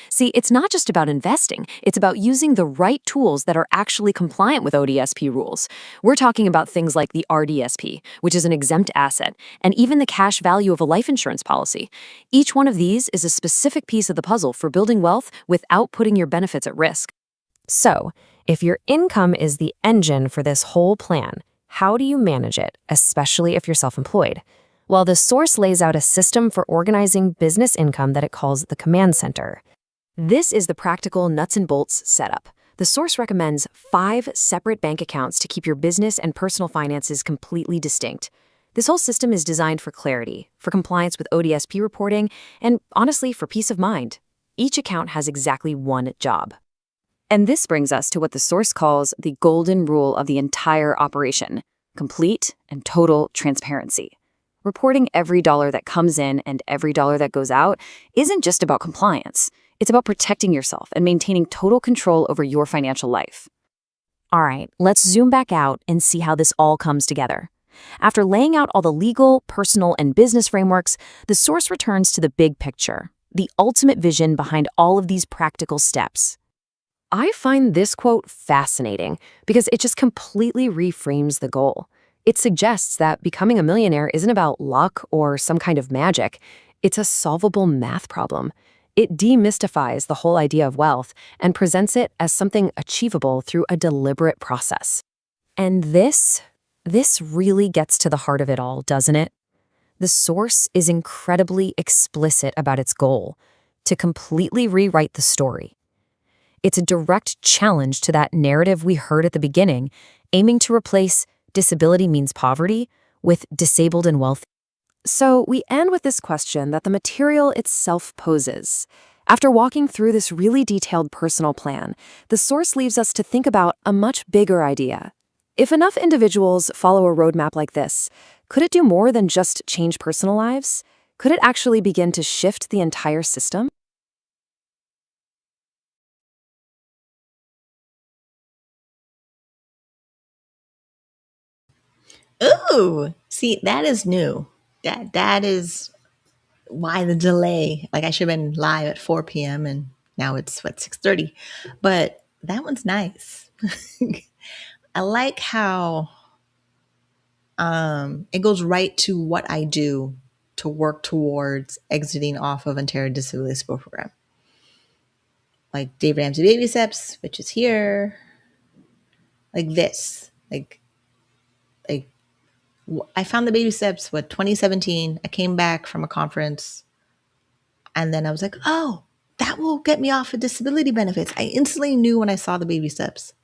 See, it's not just about investing, it's about using the right tools that are actually compliant with ODSP rules. We're talking about things like the RDSP, which is an exempt asset, and even the cash value of a life insurance policy. Each one of these is a specific piece of the puzzle for building wealth without putting your benefits at risk. So, if your income is the engine for this whole plan, how do you manage it, especially if you're self-employed? Well, the source lays out a system for organizing business income that it calls the command center. This is the practical nuts and bolts setup. The source recommends 5 separate bank accounts to keep your business and personal finances completely distinct. This whole system is designed for clarity, for compliance with ODSP reporting, and honestly, for peace of mind. Each account has exactly one job. And this brings us to what the source calls the golden rule of the entire operation: complete and total transparency. Reporting every dollar that comes in and every dollar that goes out isn't just about compliance. It's about protecting yourself and maintaining total control over your financial life. All right, let's zoom back out and see how this all comes together. After laying out all the legal, personal, and business frameworks, the source returns to the big picture, the ultimate vision behind all of these practical steps. I find this quote fascinating because it just completely reframes the goal. It suggests that becoming a millionaire isn't about luck or some kind of magic. It's a solvable math problem. It demystifies the whole idea of wealth and presents it as something achievable through a deliberate process. And this really gets to the heart of it all, doesn't it? The source is incredibly explicit about its goal: to completely rewrite the story. It's a direct challenge to that narrative we heard at the beginning, aiming to replace disability means poverty with disabled and wealthy. So we end with this question that the material itself poses. After walking through this really detailed personal plan, the source leaves us to think about a much bigger idea. If enough individuals follow a roadmap like this, could it do more than just change personal lives? Could it actually begin to shift the entire system? Ooh, see, that is new. That is why the delay. Like I should have been live at 4 p.m. and now it's 6:30. But that one's nice. I like how it goes right to what I do to work towards exiting off of Ontario Disability Support Program. Like Dave Ramsey Baby Steps, which is here. Like this. Like I found the baby steps, 2017. I came back from a conference and then I was like, oh, that will get me off of disability benefits. I instantly knew when I saw the baby steps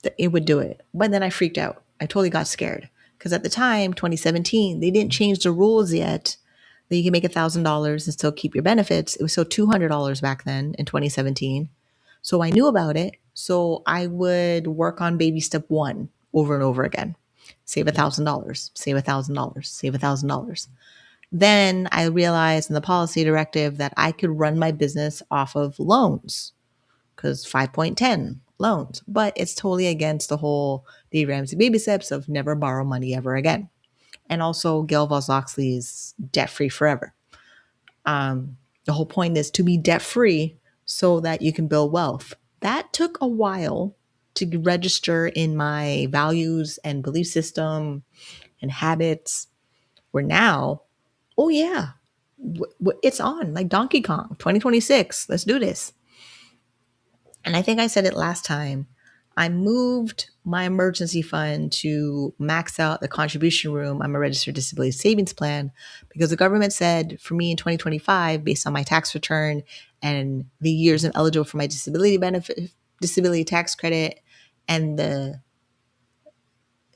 that it would do it. But then I freaked out. I totally got scared because at the time, 2017, they didn't change the rules yet that you can make $1,000 and still keep your benefits. It was still $200 back then in 2017. So I knew about it. So I would work on baby step 1 over and over again. Save $1,000, save $1,000, save $1,000. Then I realized in the policy directive that I could run my business off of loans because 5.10 loans, but it's totally against the whole Dave Ramsey baby steps of never borrow money ever again. And also Gail Voss-Loxley's debt free forever. The whole point is to be debt free so that you can build wealth. That took a while to register in my values and belief system and habits. Where now, oh yeah, it's on like Donkey Kong 2026. Let's do this. And I think I said it last time. I moved my emergency fund to max out the contribution room. I'm a registered disability savings plan because the government said for me in 2025, based on my tax return and the years I'm eligible for my disability benefit, disability tax credit, and the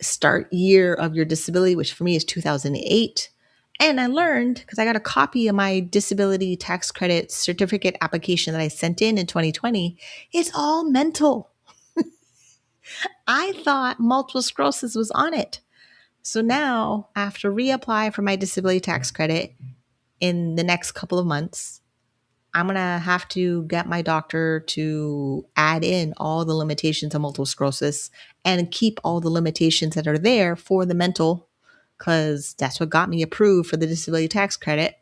start year of your disability, which for me is 2008. And I learned because I got a copy of my disability tax credit certificate application that I sent in 2020. It's all mental. I thought multiple sclerosis was on it. So now I have to reapply for my disability tax credit in the next couple of months. I'm going to have to get my doctor to add in all the limitations of multiple sclerosis and keep all the limitations that are there for the mental, because that's what got me approved for the disability tax credit.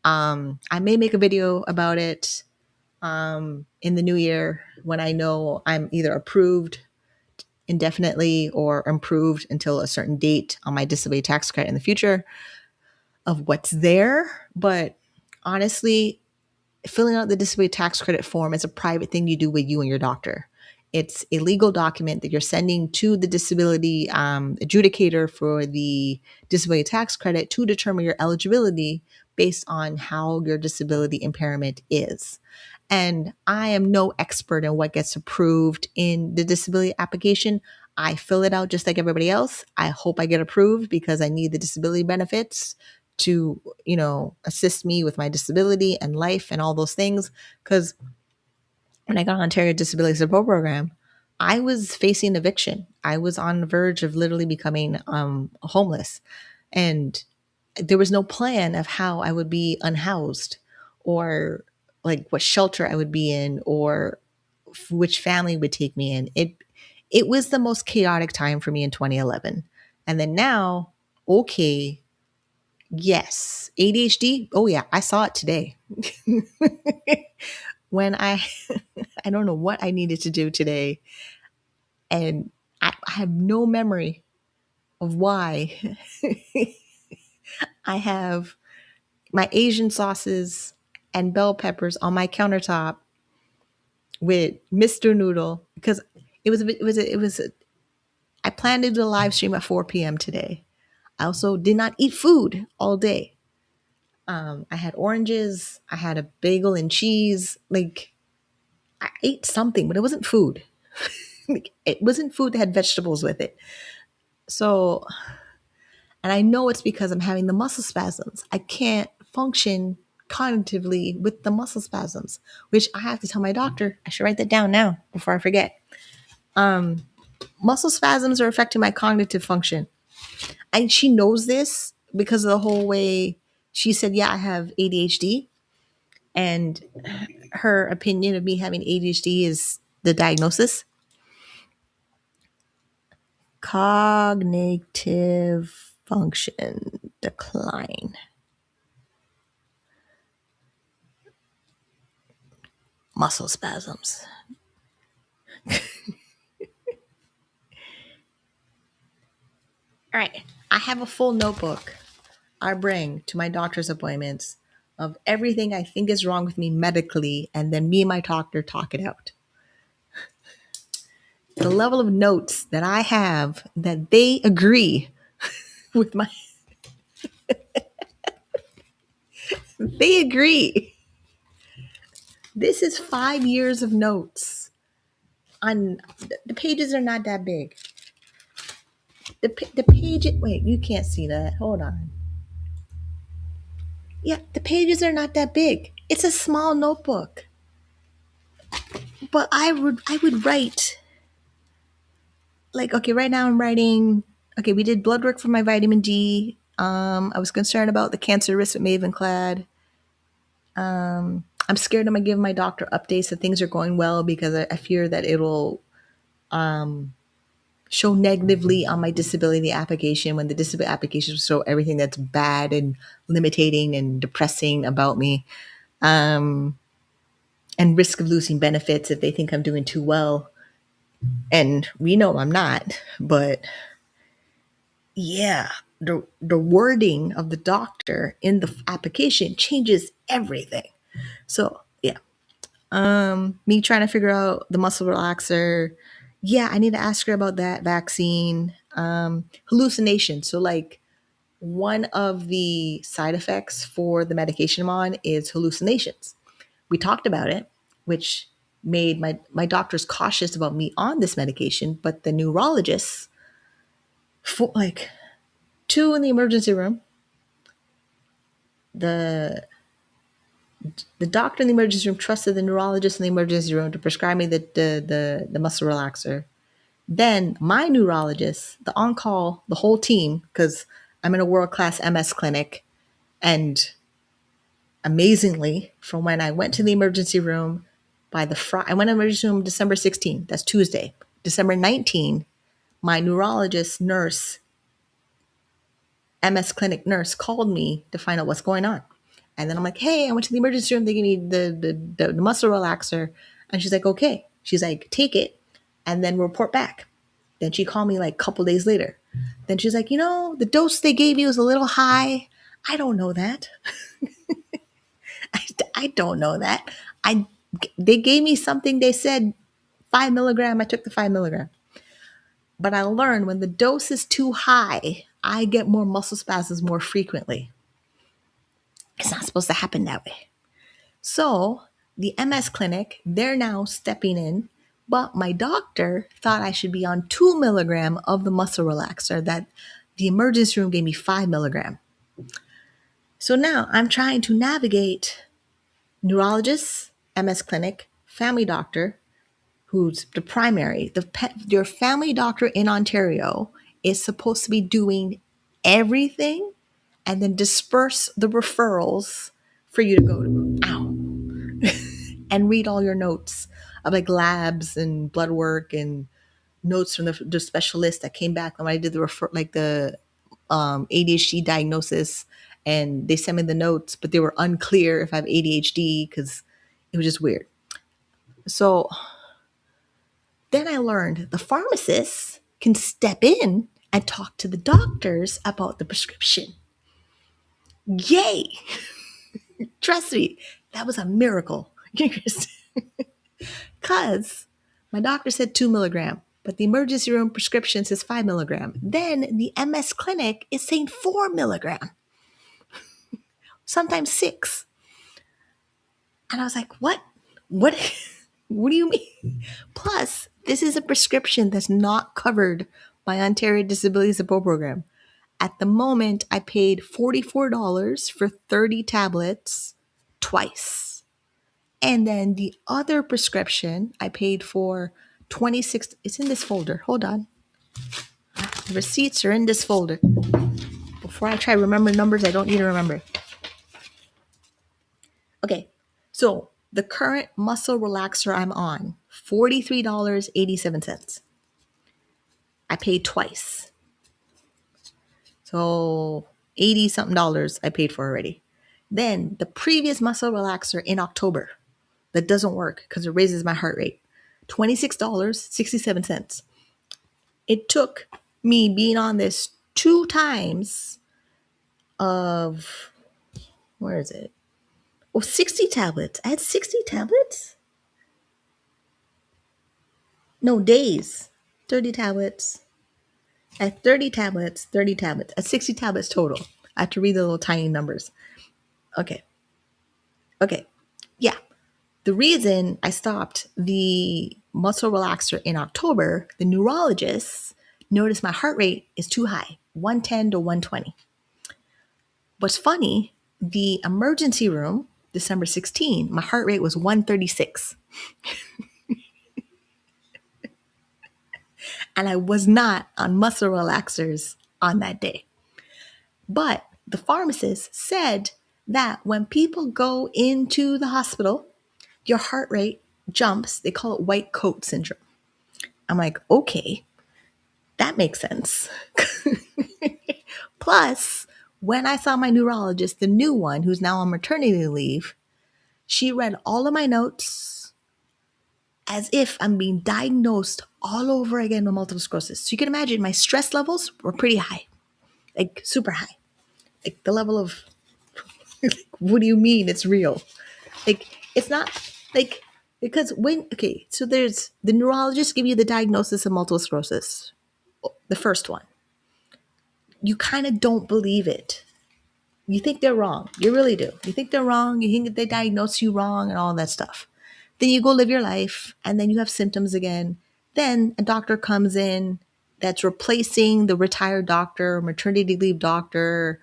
I may make a video about it in the new year when I know I'm either approved indefinitely or improved until a certain date on my disability tax credit in the future of what's there. But honestly, filling out the disability tax credit form is a private thing you do with you and your doctor. It's a legal document that you're sending to the disability adjudicator for the disability tax credit to determine your eligibility based on how your disability impairment is. And I am no expert in what gets approved in the disability application. I fill it out just like everybody else. I hope I get approved because I need the disability benefits to, assist me with my disability and life and all those things. Because when I got on Ontario Disability Support Program, I was facing eviction. I was on the verge of literally becoming homeless. And there was no plan of how I would be unhoused or like what shelter I would be in or which family would take me in. It was the most chaotic time for me in 2011. And then now, okay, yes, ADHD. Oh yeah, I saw it today. When I don't know what I needed to do today, and I have no memory of why I have my Asian sauces and bell peppers on my countertop with Mr. Noodle because I planned to do a live stream at 4 p.m. today. I also did not eat food all day. I had oranges, I had a bagel and cheese. Like I ate something, but it wasn't food. Like, it wasn't food that had vegetables with it. So, and I know it's because I'm having the muscle spasms. I can't function cognitively with the muscle spasms, which I have to tell my doctor. I should write that down now before I forget. Muscle spasms are affecting my cognitive function. And she knows this because of the whole way she said, yeah, I have ADHD. And her opinion of me having ADHD is the diagnosis. Cognitive function decline. Muscle spasms. All right. I have a full notebook I bring to my doctor's appointments of everything I think is wrong with me medically, and then me and my doctor talk it out. The level of notes that I have that they agree with my, they agree. This is 5 years of notes. On the pages are not that big. The page, wait, you can't see that. Hold on. Yeah, the pages are not that big. It's a small notebook. But I would write like, okay, right now I'm writing, okay, we did blood work for my vitamin D. I was concerned about the cancer risk with Mavenclad. I'm scared I'm gonna give my doctor updates that things are going well because I fear that it'll show negatively on my disability application when the disability application will show everything that's bad and limiting and depressing about me. And risk of losing benefits if they think I'm doing too well. And we know I'm not, but yeah, the wording of the doctor in the application changes everything. So yeah, me trying to figure out the muscle relaxer. Yeah, I need to ask her about that vaccine. Hallucination. So like one of the side effects for the medication I'm on is hallucinations. We talked about it, which made my doctors cautious about me on this medication, but the neurologists like 2 in the emergency room. The doctor in the emergency room trusted the neurologist in the emergency room to prescribe me the muscle relaxer. Then my neurologist, the on-call, the whole team, because I'm in a world-class MS clinic, and amazingly, from when I went to the emergency room I went to the emergency room December 16th, that's Tuesday. December 19th, my neurologist nurse, MS clinic nurse, called me to find out what's going on. And then I'm like, hey, I went to the emergency room. They gave me the muscle relaxer. And she's like, okay. She's like, take it and then report back. Then she called me like a couple days later. Then she's like, the dose they gave you was a little high. I don't know that. I don't know that. They gave me something. They said 5 milligram. I took the 5 milligram. But I learned when the dose is too high, I get more muscle spasms more frequently. It's not supposed to happen that way. So the MS clinic, they're now stepping in, but my doctor thought I should be on 2 milligram of the muscle relaxer that the emergency room gave me 5 milligram. So now I'm trying to navigate neurologist, MS clinic, family doctor, who's the primary. Your family doctor in Ontario is supposed to be doing everything and then disperse the referrals for you to go to. Ow. And read all your notes of like labs and blood work and notes from the specialist that came back when I did the ADHD diagnosis, and they sent me the notes, but they were unclear if I have ADHD because it was just weird. So then I learned the pharmacists can step in and talk to the doctors about the prescription. Yay! Trust me, that was a miracle. Because my doctor said 2 milligram, but the emergency room prescription says 5 milligram. Then the MS clinic is saying 4 milligram, sometimes 6. And I was like, what? What? What do you mean? Plus, this is a prescription that's not covered by Ontario Disability Support Program. At the moment, I paid $44 for 30 tablets twice. And then the other prescription I paid for 26. It's in this folder. Hold on. The receipts are in this folder. Before I try to remember numbers I don't need to remember. Okay. So the current muscle relaxer I'm on, $43.87. I paid twice. So 80 something dollars I paid for already. Then the previous muscle relaxer in October that doesn't work because it raises my heart rate, $26.67. It took me being on this 2 times of, where is it? Oh, 60 tablets. I had 60 tablets? No, days. 30 tablets. At 30 tablets, 30 tablets. At 60 tablets total. I have to read the little tiny numbers. Okay. Yeah. The reason I stopped the muscle relaxer in October, the neurologist noticed my heart rate is too high, 110 to 120. What's funny, the emergency room, December 16, my heart rate was 136. And I was not on muscle relaxers on that day. But the pharmacist said that when people go into the hospital, your heart rate jumps. They call it white coat syndrome. I'm like, okay, that makes sense. Plus, when I saw my neurologist, the new one who's now on maternity leave, she read all of my notes as if I'm being diagnosed all over again with multiple sclerosis. So you can imagine my stress levels were pretty high, like super high. Like the level of, like, what do you mean it's real? Like, it's not like, because so there's the neurologist give you the diagnosis of multiple sclerosis, the first one. You kind of don't believe it. You think they're wrong. You really do. You think they're wrong. You think they diagnose you wrong and all that stuff. Then you go live your life and then you have symptoms again. Then a doctor comes in that's replacing the retired doctor, maternity leave doctor,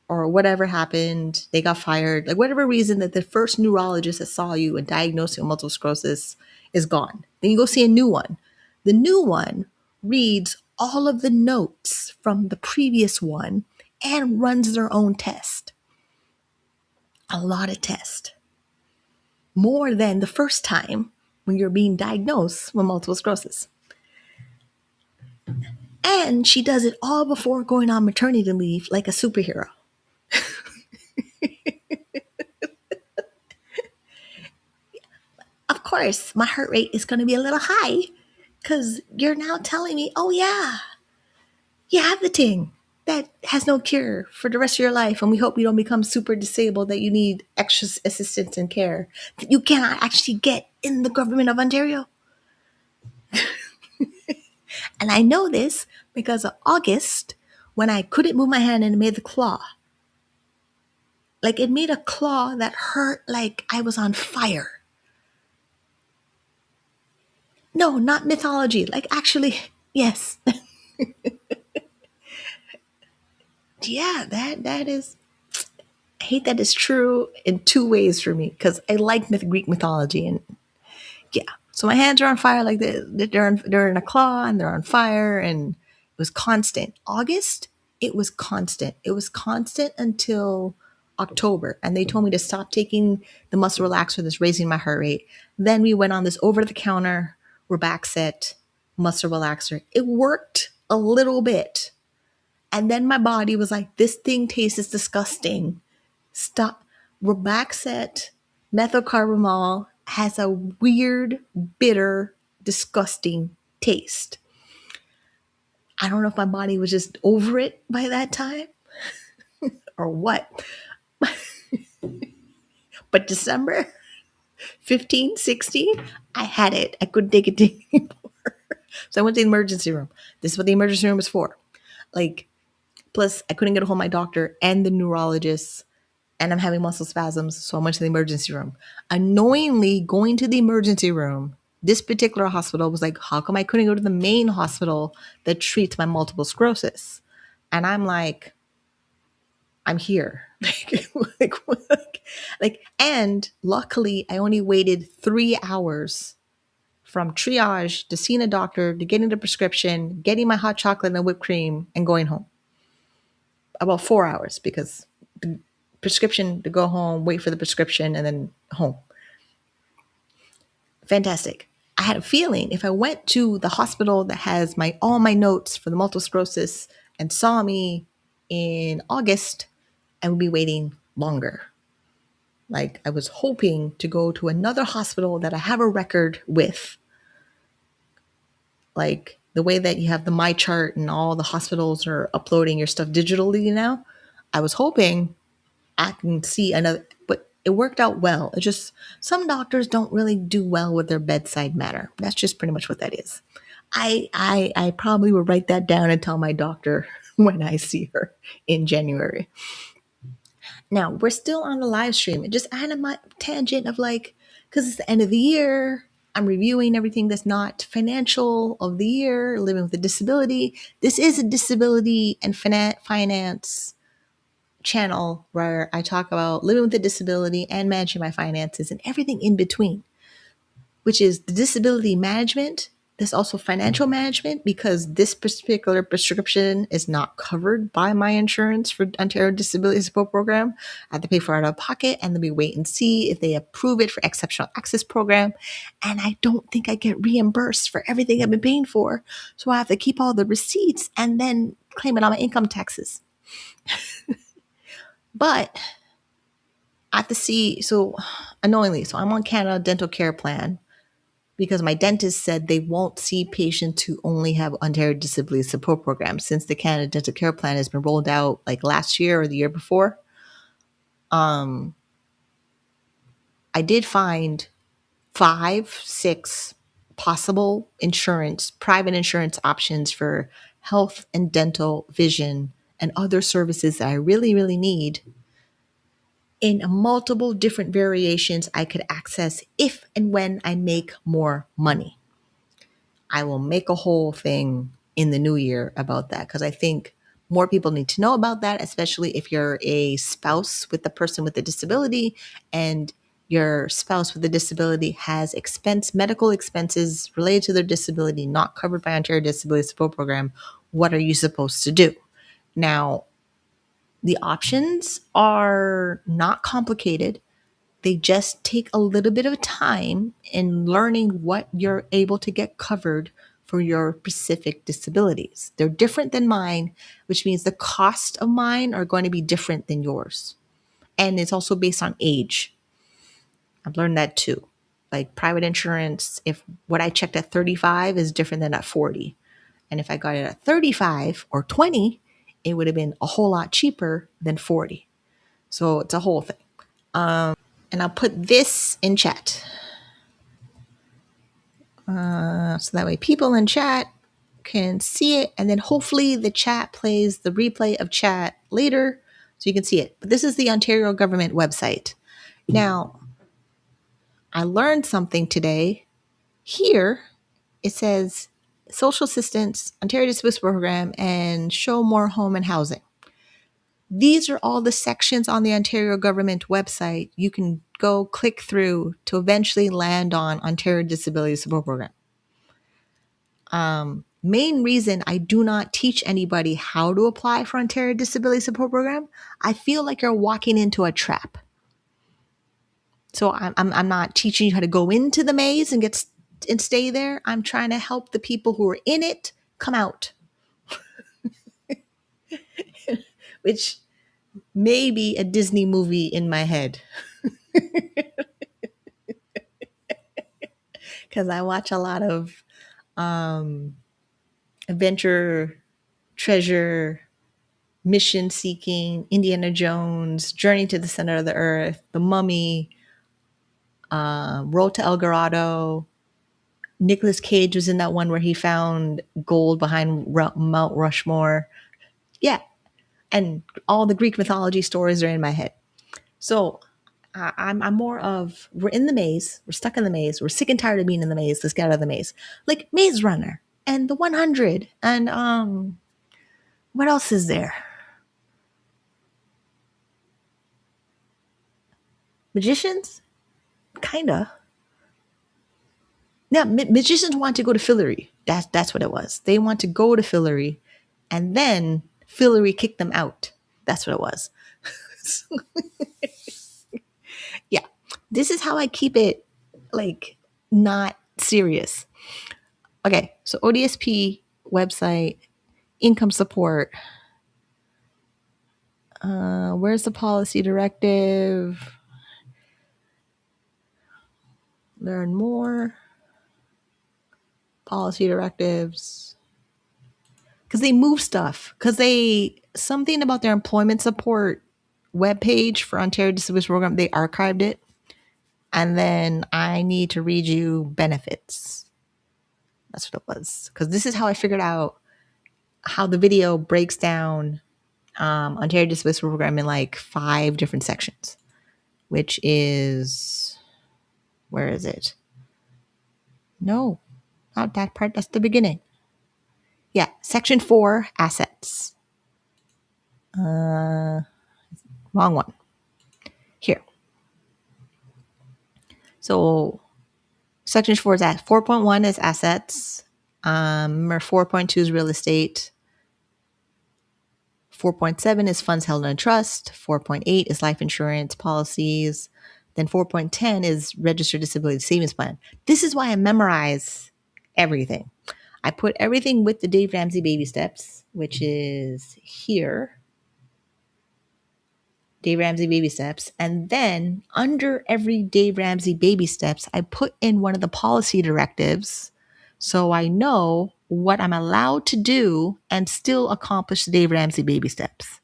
or whatever happened, they got fired, like whatever reason that the first neurologist that saw you and diagnosed you with multiple sclerosis is gone. Then you go see a new one. The new one reads all of the notes from the previous one and runs their own test. A lot of tests. More than the first time when you're being diagnosed with multiple sclerosis. And she does it all before going on maternity leave like a superhero. Of course, my heart rate is going to be a little high because you're now telling me, oh, yeah, you have the thing that has no cure for the rest of your life. And we hope you don't become super disabled, that you need extra assistance and care that you cannot actually get in the government of Ontario. And I know this because of August, when I couldn't move my hand and it made the claw. Like it made a claw that hurt like I was on fire. No, not mythology. Like actually, yes. Yeah, that is. I hate that it's true in two ways for me because I like Greek mythology, and yeah. So my hands are on fire, like they're in a claw and they're on fire, and it was constant. August, it was constant. It was constant until October, and they told me to stop taking the muscle relaxer that's raising my heart rate. Then we went on this over the counter Rebaxet muscle relaxer. It worked a little bit. And then my body was like, this thing tastes disgusting. Stop. Rebaxet methocarbamol has a weird, bitter, disgusting taste. I don't know if my body was just over it by that time or what. But December 15, 16, I had it. I couldn't take it anymore. So I went to the emergency room. This is what the emergency room is for. Like, plus I couldn't get a hold of my doctor and the neurologist, and I'm having muscle spasms, so I went to the emergency room. Annoyingly, going to the emergency room, this particular hospital was like, how come I couldn't go to the main hospital that treats my multiple sclerosis? And I'm like, I'm here. And luckily, I only waited 3 hours from triage to seeing a doctor to getting the prescription, getting my hot chocolate and whipped cream, and going home. About 4 hours because the prescription to go home, wait for the prescription, and then home. Fantastic. I had a feeling if I went to the hospital that has all my notes for the multiple sclerosis and saw me in August, I would be waiting longer. Like I was hoping to go to another hospital that I have a record with. Like the way that you have the My Chart and all the hospitals are uploading your stuff digitally now. I was hoping I can see another, but it worked out well. It just, some doctors don't really do well with their bedside manner. That's just pretty much what that is. I probably will write that down and tell my doctor when I see her in January. Now we're still on the live stream. It just added my tangent of like, because it's the end of the year, I'm reviewing everything that's not financial of the year, living with a disability. This is a disability and finance channel where I talk about living with a disability and managing my finances and everything in between, which is the disability management. There's also financial management because this particular prescription is not covered by my insurance for Ontario Disability Support Program. I have to pay for it out of pocket, and then we wait and see if they approve it for Exceptional Access Program. And I don't think I get reimbursed for everything I've been paying for. So I have to keep all the receipts and then claim it on my income taxes. But I have to see, so annoyingly, so I'm on Canada Dental Care Plan because my dentist said they won't see patients who only have Ontario Disability Support Program since the Canada Dental Care Plan has been rolled out like last year or the year before. I did find 5-6 possible private insurance options for health and dental, vision, and other services that I really, really need in multiple different variations I could access if and when I make more money. I will make a whole thing in the new year about that, because I think more people need to know about that, especially if you're a spouse with the person with the disability and your spouse with a disability has medical expenses related to their disability not covered by Ontario Disability Support Program. What are you supposed to do? Now, the options are not complicated. They just take a little bit of time in learning what you're able to get covered for your specific disabilities. They're different than mine, which means the cost of mine are going to be different than yours. And it's also based on age. I've learned that too. Like private insurance, if what I checked at 35 is different than at 40. And if I got it at 35 or 20, it would have been a whole lot cheaper than 40. So it's a whole thing. And I'll put this in chat. So that way people in chat can see it. And then hopefully the chat plays the replay of chat later so you can see it. But this is the Ontario government website. Now, I learned something today. Here, it says social assistance, Ontario Disability Program, and show more home and housing. These are all the sections on the Ontario government website you can go click through to eventually land on Ontario Disability Support Program. Main reason I do not teach anybody how to apply for Ontario Disability Support Program, I feel like you're walking into a trap. So I'm not teaching you how to go into the maze and stay there. I'm trying to help the people who are in it come out, which may be a Disney movie in my head. Because I watch a lot of adventure, treasure, mission seeking, Indiana Jones, Journey to the Center of the Earth, The Mummy, Road to El Dorado. Nicolas Cage was in that one where he found gold behind Mount Rushmore. Yeah. And all the Greek mythology stories are in my head. So I'm more of, we're in the maze. We're stuck in the maze. We're sick and tired of being in the maze. Let's get out of the maze. Like Maze Runner and the 100. And what else is there? Magicians? Kinda. Yeah, magicians want to go to Fillory. That's what it was. They want to go to Fillory, and then Fillory kicked them out. That's what it was. Yeah, this is how I keep it like not serious. Okay, so ODSP website, income support. Where's the policy directive? Learn more. Policy directives. Because they move stuff. Because something about their employment support webpage for Ontario Disability Program, they archived it. And then I need to read you benefits. That's what it was. Because this is how I figured out how the video breaks down Ontario Disability Program in like 5 different sections, which is, where is it? No, not that part. That's the beginning. Yeah, section 4, assets. Wrong one. Here. So section 4 is at 4.1 is assets. Or 4.2 is real estate. 4.7 is funds held in trust. 4.8 is life insurance policies. Then 4.10 is registered disability savings plan. This is why I memorize everything. I put everything with the Dave Ramsey baby steps, which is here. Dave Ramsey baby steps. And then under every Dave Ramsey baby steps, I put in one of the policy directives so I know what I'm allowed to do and still accomplish the Dave Ramsey baby steps.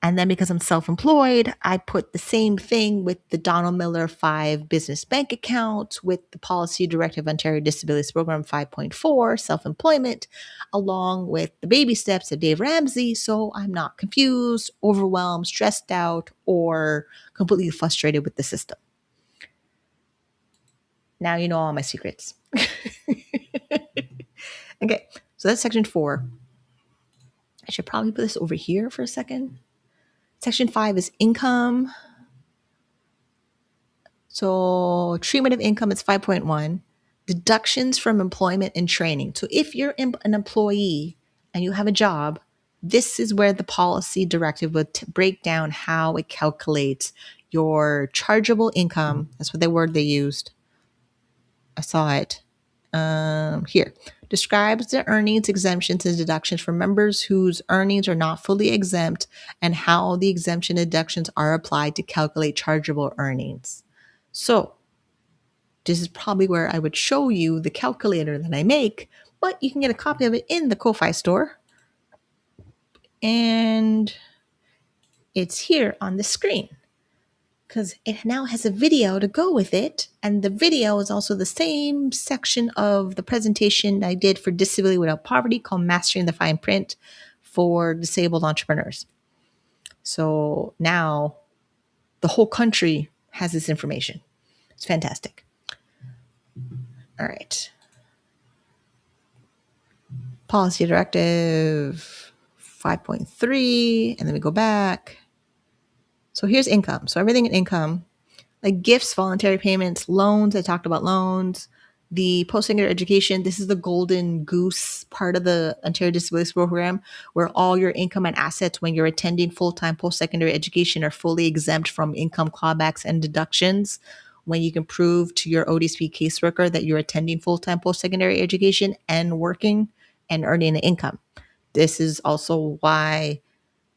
And then because I'm self-employed, I put the same thing with the Donald Miller 5 business bank account, with the policy directive Ontario Disabilities Program 5.4, self-employment, along with the baby steps of Dave Ramsey. So I'm not confused, overwhelmed, stressed out, or completely frustrated with the system. Now you know all my secrets. Okay. So that's section 4. I should probably put this over here for a second. Section 5 is income. So treatment of income is 5.1. Deductions from employment and training. So if you're an employee and you have a job, this is where the policy directive would break down how it calculates your chargeable income. That's what the word they used. I saw it here. Describes the earnings exemptions and deductions for members whose earnings are not fully exempt and how the exemption deductions are applied to calculate chargeable earnings. So this is probably where I would show you the calculator that I make, but you can get a copy of it in the Ko-Fi store. And it's here on the screen because it now has a video to go with it. And the video is also the same section of the presentation I did for Disability Without Poverty called Mastering the Fine Print for Disabled Entrepreneurs. So now the whole country has this information. It's fantastic. All right. Policy Directive 5.3, and then we go back. So here's income. So everything in income, like gifts, voluntary payments, loans. I talked about loans. The post-secondary education, this is the golden goose part of the Ontario Disabilities Program, where all your income and assets when you're attending full-time post-secondary education are fully exempt from income clawbacks and deductions when you can prove to your ODSP caseworker that you're attending full-time post-secondary education and working and earning an income. This is also why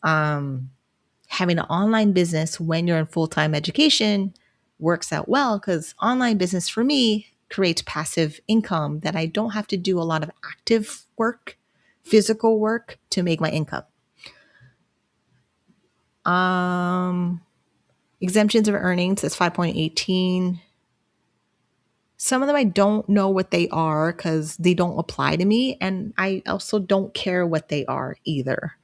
having an online business when you're in full-time education works out well, because online business for me creates passive income that I don't have to do a lot of active work, physical work to make my income. Exemptions of earnings, that's 5.18. Some of them I don't know what they are because they don't apply to me, and I also don't care what they are either.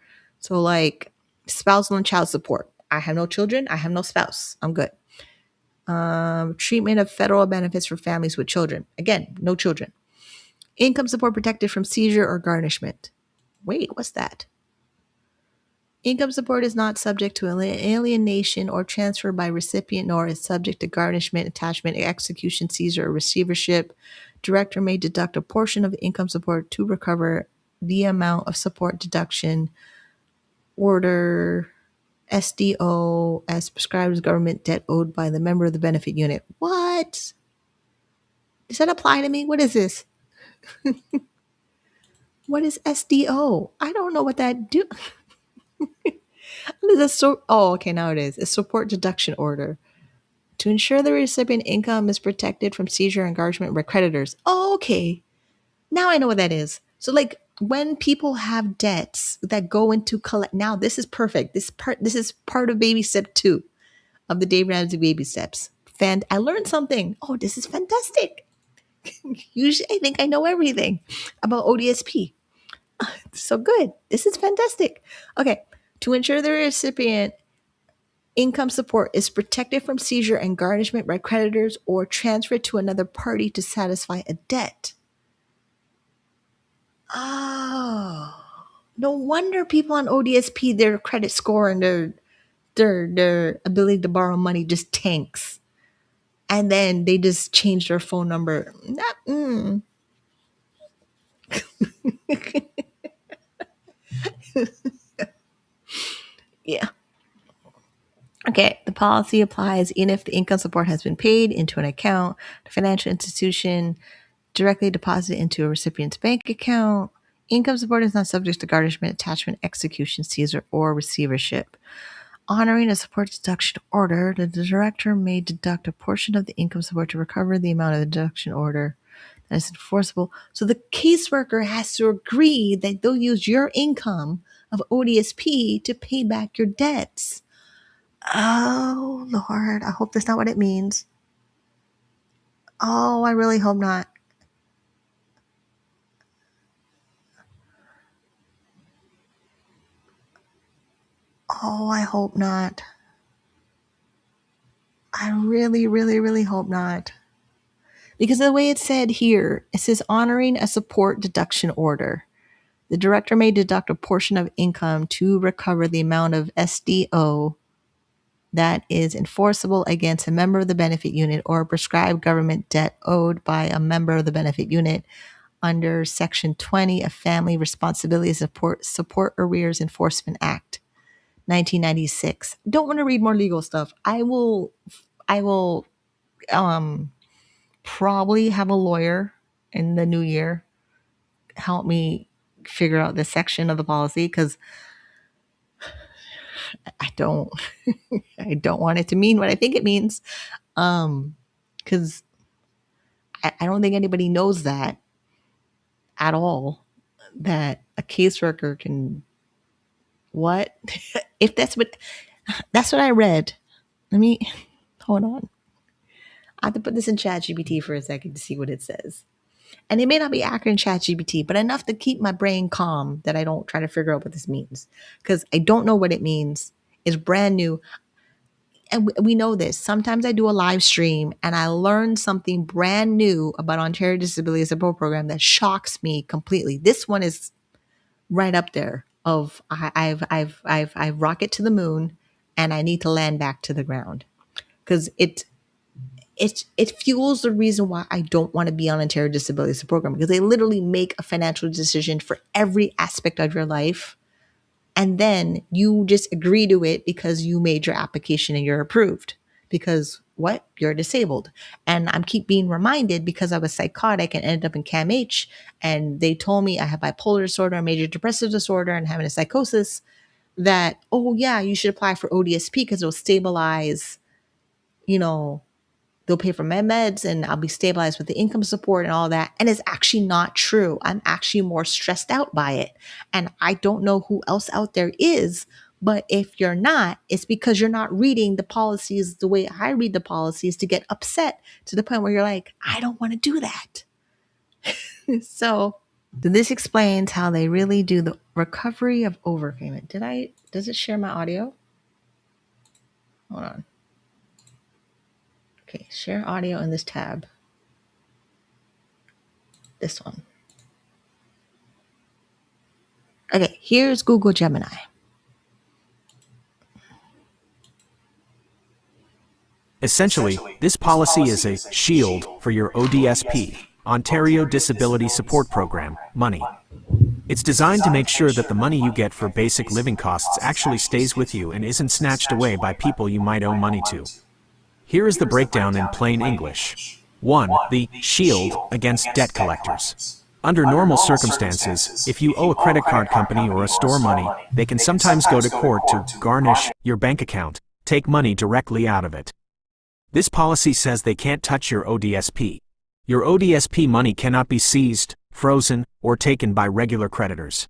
So like spousal and child support. I have no children. I have no spouse. I'm good. Treatment of federal benefits for families with children. Again, no children. Income support protected from seizure or garnishment. Wait, what's that? Income support is not subject to alienation or transfer by recipient, nor is subject to garnishment, attachment, execution, seizure, or receivership. Director may deduct a portion of the income support to recover the amount of support deduction order SDO as prescribed as government debt owed by the member of the benefit unit. What? Does that apply to me? What is this? What is SDO? I don't know what that do. What is this? Oh, okay, now it is. A support deduction order. To ensure the recipient income is protected from seizure and garnishment by creditors. Oh, okay. Now I know what that is. So like when people have debts that go into collect, now this is perfect. This is part of baby step 2 of the Dave Ramsey baby steps. I learned something. Oh, this is fantastic. Usually I think I know everything about ODSP. So good. This is fantastic. Okay. To ensure the recipient income support is protected from seizure and garnishment by creditors or transferred to another party to satisfy a debt. Oh, no wonder people on ODSP, their credit score and their ability to borrow money just tanks. And then they just change their phone number. Yeah. Okay, the policy applies even if the income support has been paid into an account, the financial institution directly deposited into a recipient's bank account. Income support is not subject to garnishment, attachment, execution, seizure, or receivership. Honoring a support deduction order, the director may deduct a portion of the income support to recover the amount of the deduction order that is enforceable. So the caseworker has to agree that they'll use your income of ODSP to pay back your debts. Oh, Lord, I hope that's not what it means. Oh, I really hope not. Oh, I hope not. I really, really, really hope not. Because of the way it's said here, it says honoring a support deduction order. The director may deduct a portion of income to recover the amount of SDO that is enforceable against a member of the benefit unit or prescribed government debt owed by a member of the benefit unit under Section 20 of Family Responsibility Support Arrears Enforcement Act, 1996. Don't want to read more legal stuff. I will probably have a lawyer in the new year help me figure out this section of the policy, because I don't I don't want it to mean what I think it means. Because I don't think anybody knows that at all, that a caseworker can what if that's what I read. Let me hold on. I have to put this in ChatGPT for a second to see what it says. And it may not be accurate in ChatGPT, but enough to keep my brain calm that I don't try to figure out what this means, because I don't know what it means. It's brand new. And we know this. Sometimes I do a live stream and I learn something brand new about Ontario Disability Support Program that shocks me completely. This one is right up there of I've rocket to the moon and I need to land back to the ground, because it fuels the reason why I don't want to be on Ontario Disability Support Program, because they literally make a financial decision for every aspect of your life. And then you just agree to it because you made your application and you're approved. Because what? You're disabled. And I'm keep being reminded, because I was psychotic and ended up in CAMH, and they told me I have bipolar disorder, a major depressive disorder, and having a psychosis, that, oh yeah, you should apply for ODSP because it'll stabilize, they'll pay for my meds and I'll be stabilized with the income support and all that. And it's actually not true. I'm actually more stressed out by it. And I don't know who else out there is, but if you're not, it's because you're not reading the policies the way I read the policies, to get upset to the point where you're like, I don't want to do that. So this explains how they really do the recovery of overpayment. Does it share my audio? Hold on. Okay, share audio in this tab. This one. Okay, here's Google Gemini. Essentially, this policy is a shield for your ODSP, Ontario Disability Support Program, money. It's designed to make sure that the money you get for basic living costs actually stays with you and isn't snatched away by people you might owe money to. Here is the breakdown in plain English. 1. The shield against debt collectors. Under normal circumstances, if you owe a credit card company or a store money, they can sometimes go to court to garnish your bank account, take money directly out of it. This policy says they can't touch your ODSP. Your ODSP money cannot be seized, frozen, or taken by regular creditors.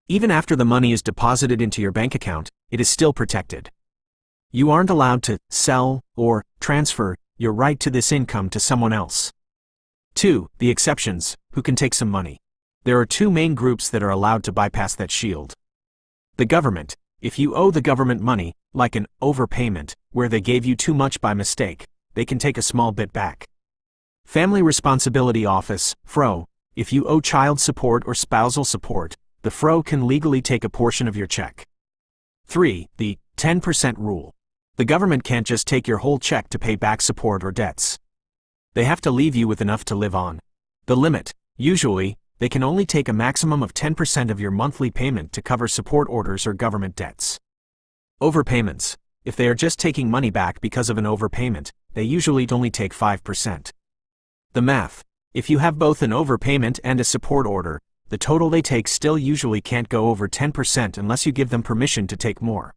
Even after the money is deposited into your bank account, it is still protected. You aren't allowed to sell or transfer your right to this income to someone else. 2. The exceptions, who can take some money. There are two main groups that are allowed to bypass that shield. The government. If you owe the government money, like an overpayment, where they gave you too much by mistake, they can take a small bit back. Family Responsibility Office, FRO. If you owe child support or spousal support, the FRO can legally take a portion of your check. 3. The 10% rule. The government can't just take your whole check to pay back support or debts. They have to leave you with enough to live on. The limit, usually, they can only take a maximum of 10% of your monthly payment to cover support orders or government debts. Overpayments. If they are just taking money back because of an overpayment, they usually only take 5%. The math. If you have both an overpayment and a support order, the total they take still usually can't go over 10% unless you give them permission to take more.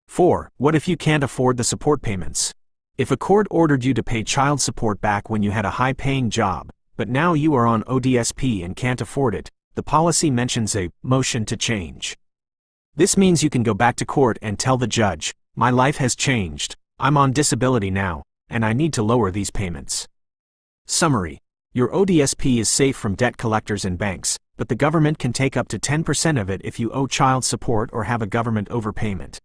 4. What if you can't afford the support payments? If a court ordered you to pay child support back when you had a high-paying job, but now you are on ODSP and can't afford it, the policy mentions a motion to change. This means you can go back to court and tell the judge, my life has changed, I'm on disability now, and I need to lower these payments. Summary. Your ODSP is safe from debt collectors and banks, but the government can take up to 10% of it if you owe child support or have a government overpayment.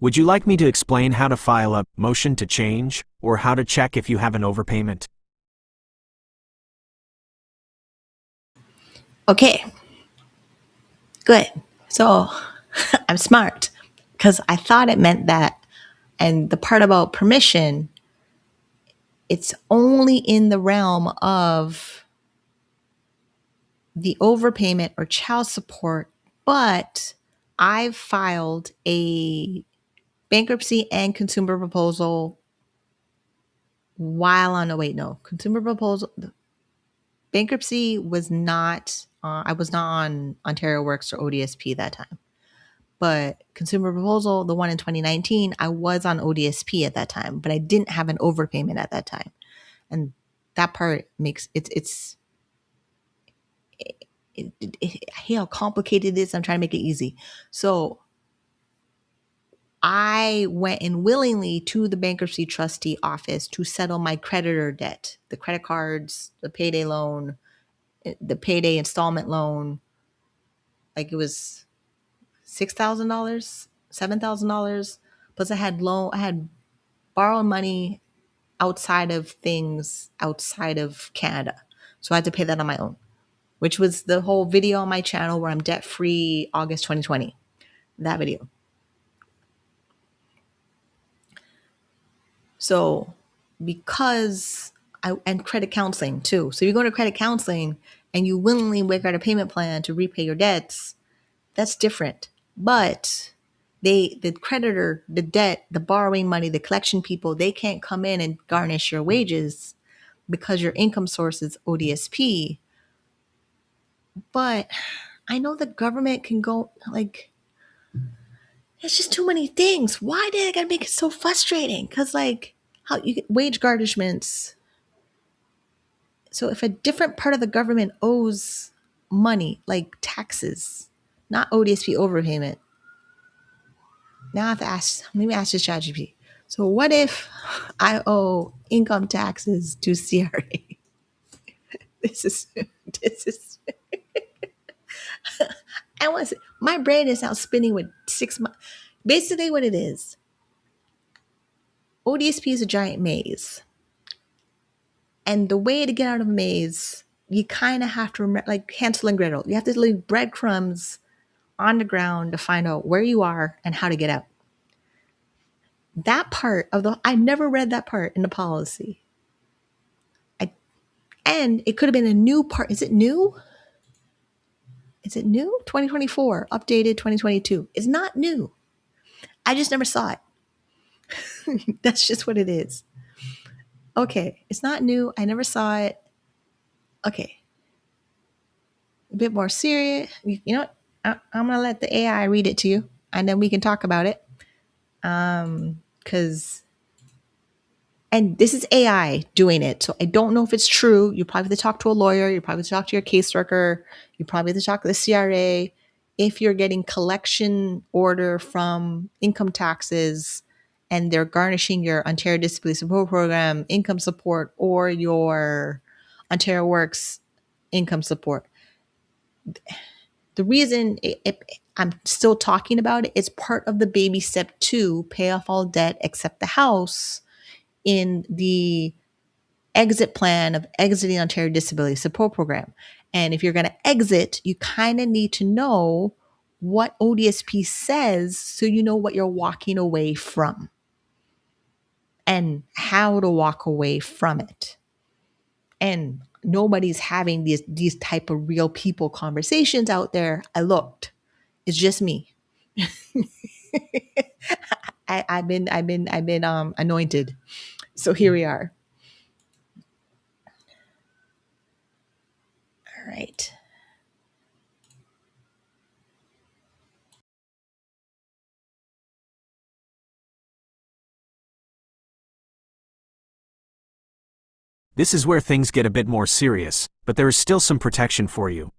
Would you like me to explain how to file a motion to change, or how to check if you have an overpayment? Okay. Good. So I'm smart because I thought it meant that. And the part about permission, it's only in the realm of the overpayment or child support, but I've filed a bankruptcy and consumer proposal while on, consumer proposal, bankruptcy was not, I was not on Ontario Works or ODSP that time. But consumer proposal, the one in 2019, I was on ODSP at that time, but I didn't have an overpayment at that time. And that part makes I hate how complicated it is. I'm trying to make it easy. So I went in willingly to the bankruptcy trustee office to settle my creditor debt, the credit cards, the payday loan, the payday installment loan. Like it was $6,000, $7,000. Plus I had borrowed money outside of Canada. So I had to pay that on my own, which was the whole video on my channel where I'm debt free August 2020. That video. So and credit counseling too. So you go to credit counseling and you willingly work out a payment plan to repay your debts, that's different. But the creditor, the debt, the borrowing money, the collection people, they can't come in and garnish your wages because your income source is ODSP. But I know the government can go like, it's just too many things. Why did I gotta make it so frustrating? Because like how you get wage garnishments. So if a different part of the government owes money, like taxes, not ODSP overpayment. Now I have to ask, let me ask this ChatGPT. So what if I owe income taxes to CRA? This is my brain is now spinning with 6 months. Basically what it is, ODSP is a giant maze. And the way to get out of a maze, you kind of have to remember, like Hansel and Gretel. You have to leave breadcrumbs on the ground to find out where you are and how to get out. That part of I never read that part in the policy. And it could have been a new part. Is it new? 2024, updated 2022. It's not new. I just never saw it. That's just what it is. Okay, it's not new. I never saw it. Okay. A bit more serious. You know what? I'm going to let the AI read it to you, and then we can talk about it. And this is AI doing it. So I don't know if it's true. You probably have to talk to a lawyer. You probably have to talk to your caseworker. You probably have to talk to the CRA. If you're getting collection order from income taxes and they're garnishing your Ontario Disability Support Program income support or your Ontario Works income support. The reason I'm still talking about it is part of the baby step 2, pay off all debt except the house, in the exit plan of exiting Ontario Disability Support Program. And if you're going to exit, you kind of need to know what ODSP says so you know what you're walking away from and how to walk away from it. And nobody's having these type of real people conversations out there. I looked. It's just me. I've been anointed. So here we are. All right. This is where things get a bit more serious, but there is still some protection for you.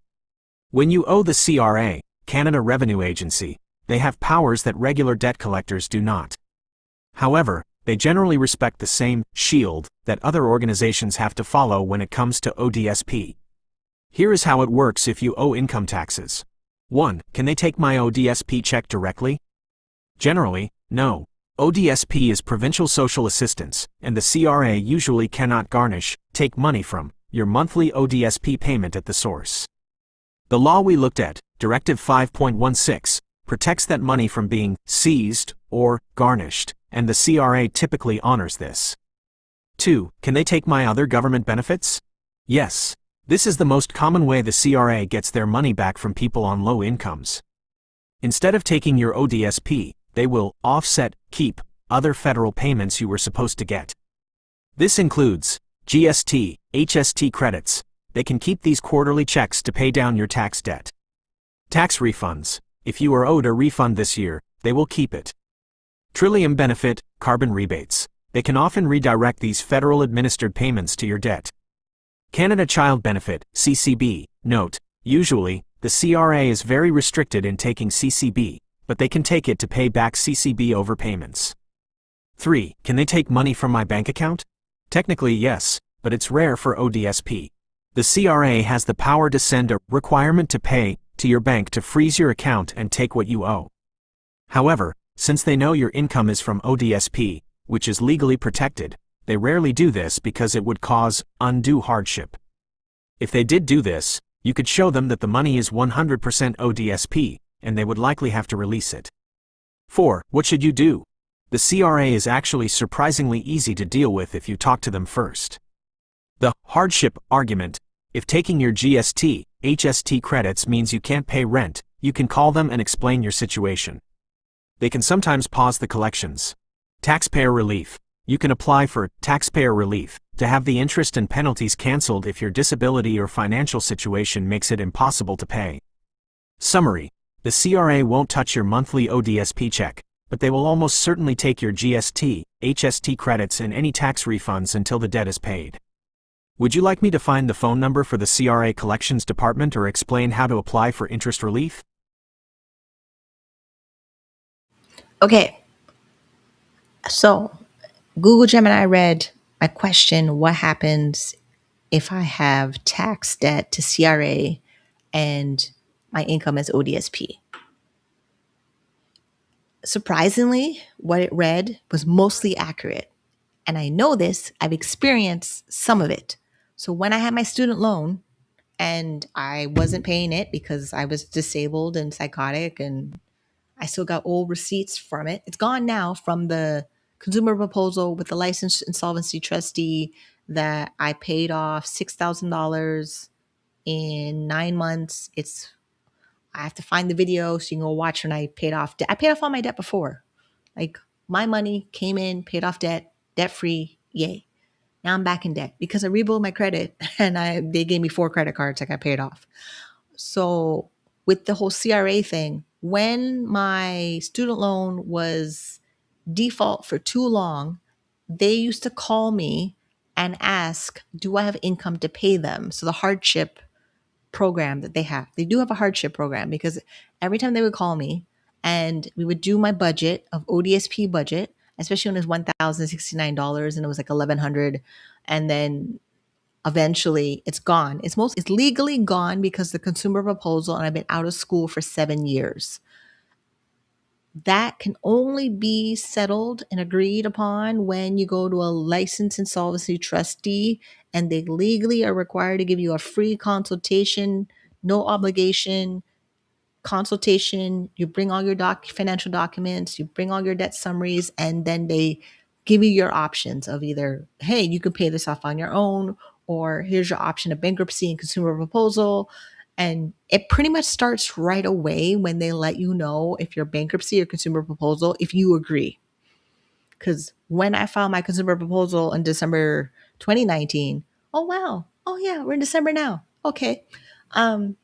When you owe the CRA, Canada Revenue Agency, they have powers that regular debt collectors do not. However, they generally respect the same shield that other organizations have to follow when it comes to ODSP. Here is how it works if you owe income taxes. 1. Can they take my ODSP check directly? Generally, no. ODSP is provincial social assistance, and the CRA usually cannot garnish, take money from, your monthly ODSP payment at the source. The law we looked at, Directive 5.16, protects that money from being seized or garnished, and the CRA typically honors this. 2. Can they take my other government benefits? Yes. This is the most common way the CRA gets their money back from people on low incomes. Instead of taking your ODSP, they will offset, keep, other federal payments you were supposed to get. This includes GST, HST credits. They can keep these quarterly checks to pay down your tax debt. Tax refunds. If you are owed a refund this year, they will keep it. Trillium benefit, carbon rebates. They can often redirect these federal administered payments to your debt. Canada Child Benefit, CCB. Note, usually, the CRA is very restricted in taking CCB, but they can take it to pay back CCB overpayments. 3. Can they take money from my bank account? Technically yes, but it's rare for ODSP. The CRA has the power to send a requirement to pay to your bank to freeze your account and take what you owe. However, since they know your income is from ODSP, which is legally protected, they rarely do this because it would cause undue hardship. If they did do this, you could show them that the money is 100% ODSP, and they would likely have to release it. 4. What should you do? The CRA is actually surprisingly easy to deal with if you talk to them first. The hardship argument. If taking your GST, HST credits means you can't pay rent, you can call them and explain your situation. They can sometimes pause the collections. Taxpayer relief. You can apply for taxpayer relief to have the interest and penalties canceled if your disability or financial situation makes it impossible to pay. Summary. The CRA won't touch your monthly ODSP check, but they will almost certainly take your GST, HST credits and any tax refunds until the debt is paid. Would you like me to find the phone number for the CRA Collections Department or explain how to apply for interest relief? Okay. So Google Gemini read my question, what happens if I have tax debt to CRA and my income is ODSP? Surprisingly, what it read was mostly accurate. And I know this, I've experienced some of it. So when I had my student loan and I wasn't paying it because I was disabled and psychotic and I still got old receipts from it. It's gone now from the consumer proposal with the licensed insolvency trustee that I paid off $6,000 in 9 months. I have to find the video so you can go watch when I paid off debt. I paid off all my debt before. Like my money came in, paid off debt, debt free. Yay. Now I'm back in debt because I rebuilt my credit and they gave me 4 credit cards I got paid off. So with the whole CRA thing, when my student loan was default for too long, they used to call me and ask, do I have income to pay them? So the hardship program that they have, they do have a hardship program because every time they would call me and we would do my budget of ODSP budget, especially when it was $1,069 and it was like $1,100. And then eventually it's gone. It's legally gone because the consumer proposal, and I've been out of school for 7 years. That can only be settled and agreed upon when you go to a licensed insolvency trustee and they legally are required to give you a free consultation, no obligation consultation. You bring all your financial documents, you bring all your debt summaries, and then they give you your options of either, hey, you can pay this off on your own, or here's your option of bankruptcy and consumer proposal. And it pretty much starts right away when they let you know if you're bankruptcy or consumer proposal, if you agree. Because when I filed my consumer proposal in December 2019, oh, wow. Oh, yeah, we're in December now. Okay. Oh,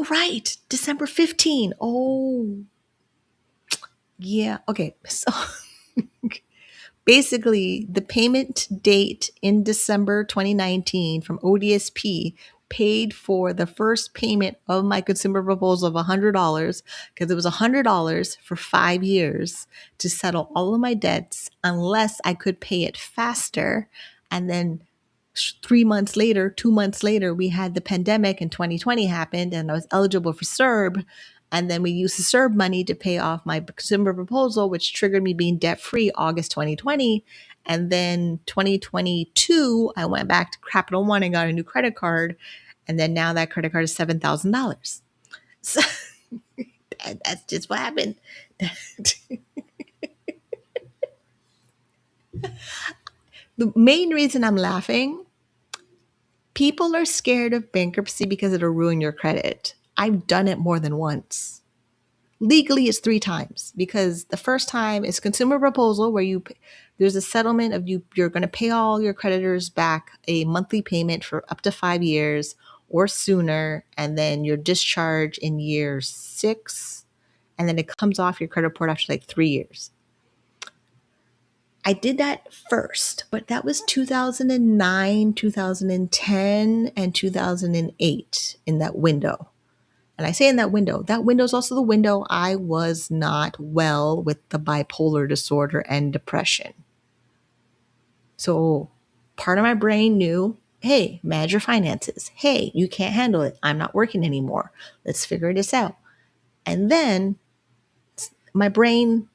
right, December 15. Oh, yeah. Okay. So basically, the payment date in December 2019 from ODSP paid for the first payment of my consumer proposal of $100 because it was $100 for 5 years to settle all of my debts unless I could pay it faster. And then 3 months later, 2 months later, we had the pandemic and 2020 happened and I was eligible for CERB. And then we used the CERB money to pay off my consumer proposal, which triggered me being debt free August 2020. And then 2022, I went back to Capital One and got a new credit card. And then now that credit card is $7,000. So that's just what happened. The main reason I'm laughing, people are scared of bankruptcy because it'll ruin your credit. I've done it more than once. Legally, it's 3 times, because the first time is consumer proposal, where there's a settlement of you're going to pay all your creditors back a monthly payment for up to 5 years or sooner, and then your discharge in year 6, and then it comes off your credit report after like 3 years. I did that first, but that was 2009, 2010, and 2008, in that window. And I say in that window is also the window I was not well with the bipolar disorder and depression. So part of my brain knew, hey, manage your finances. Hey, you can't handle it. I'm not working anymore. Let's figure this out. And then my brain,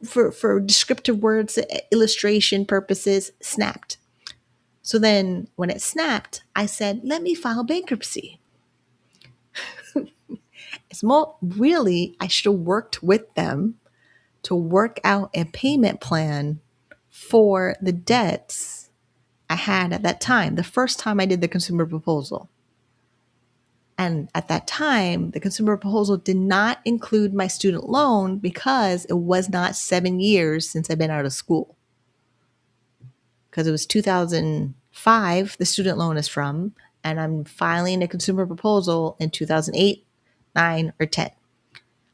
for descriptive words, illustration purposes, snapped. So then when it snapped, I said, let me file bankruptcy. Really, I should have worked with them to work out a payment plan for the debts I had at that time, the first time I did the consumer proposal. And at that time, the consumer proposal did not include my student loan because it was not 7 years since I've been out of school. Because it was 2005, the student loan is from, and I'm filing a consumer proposal in 2008, 9, or 10.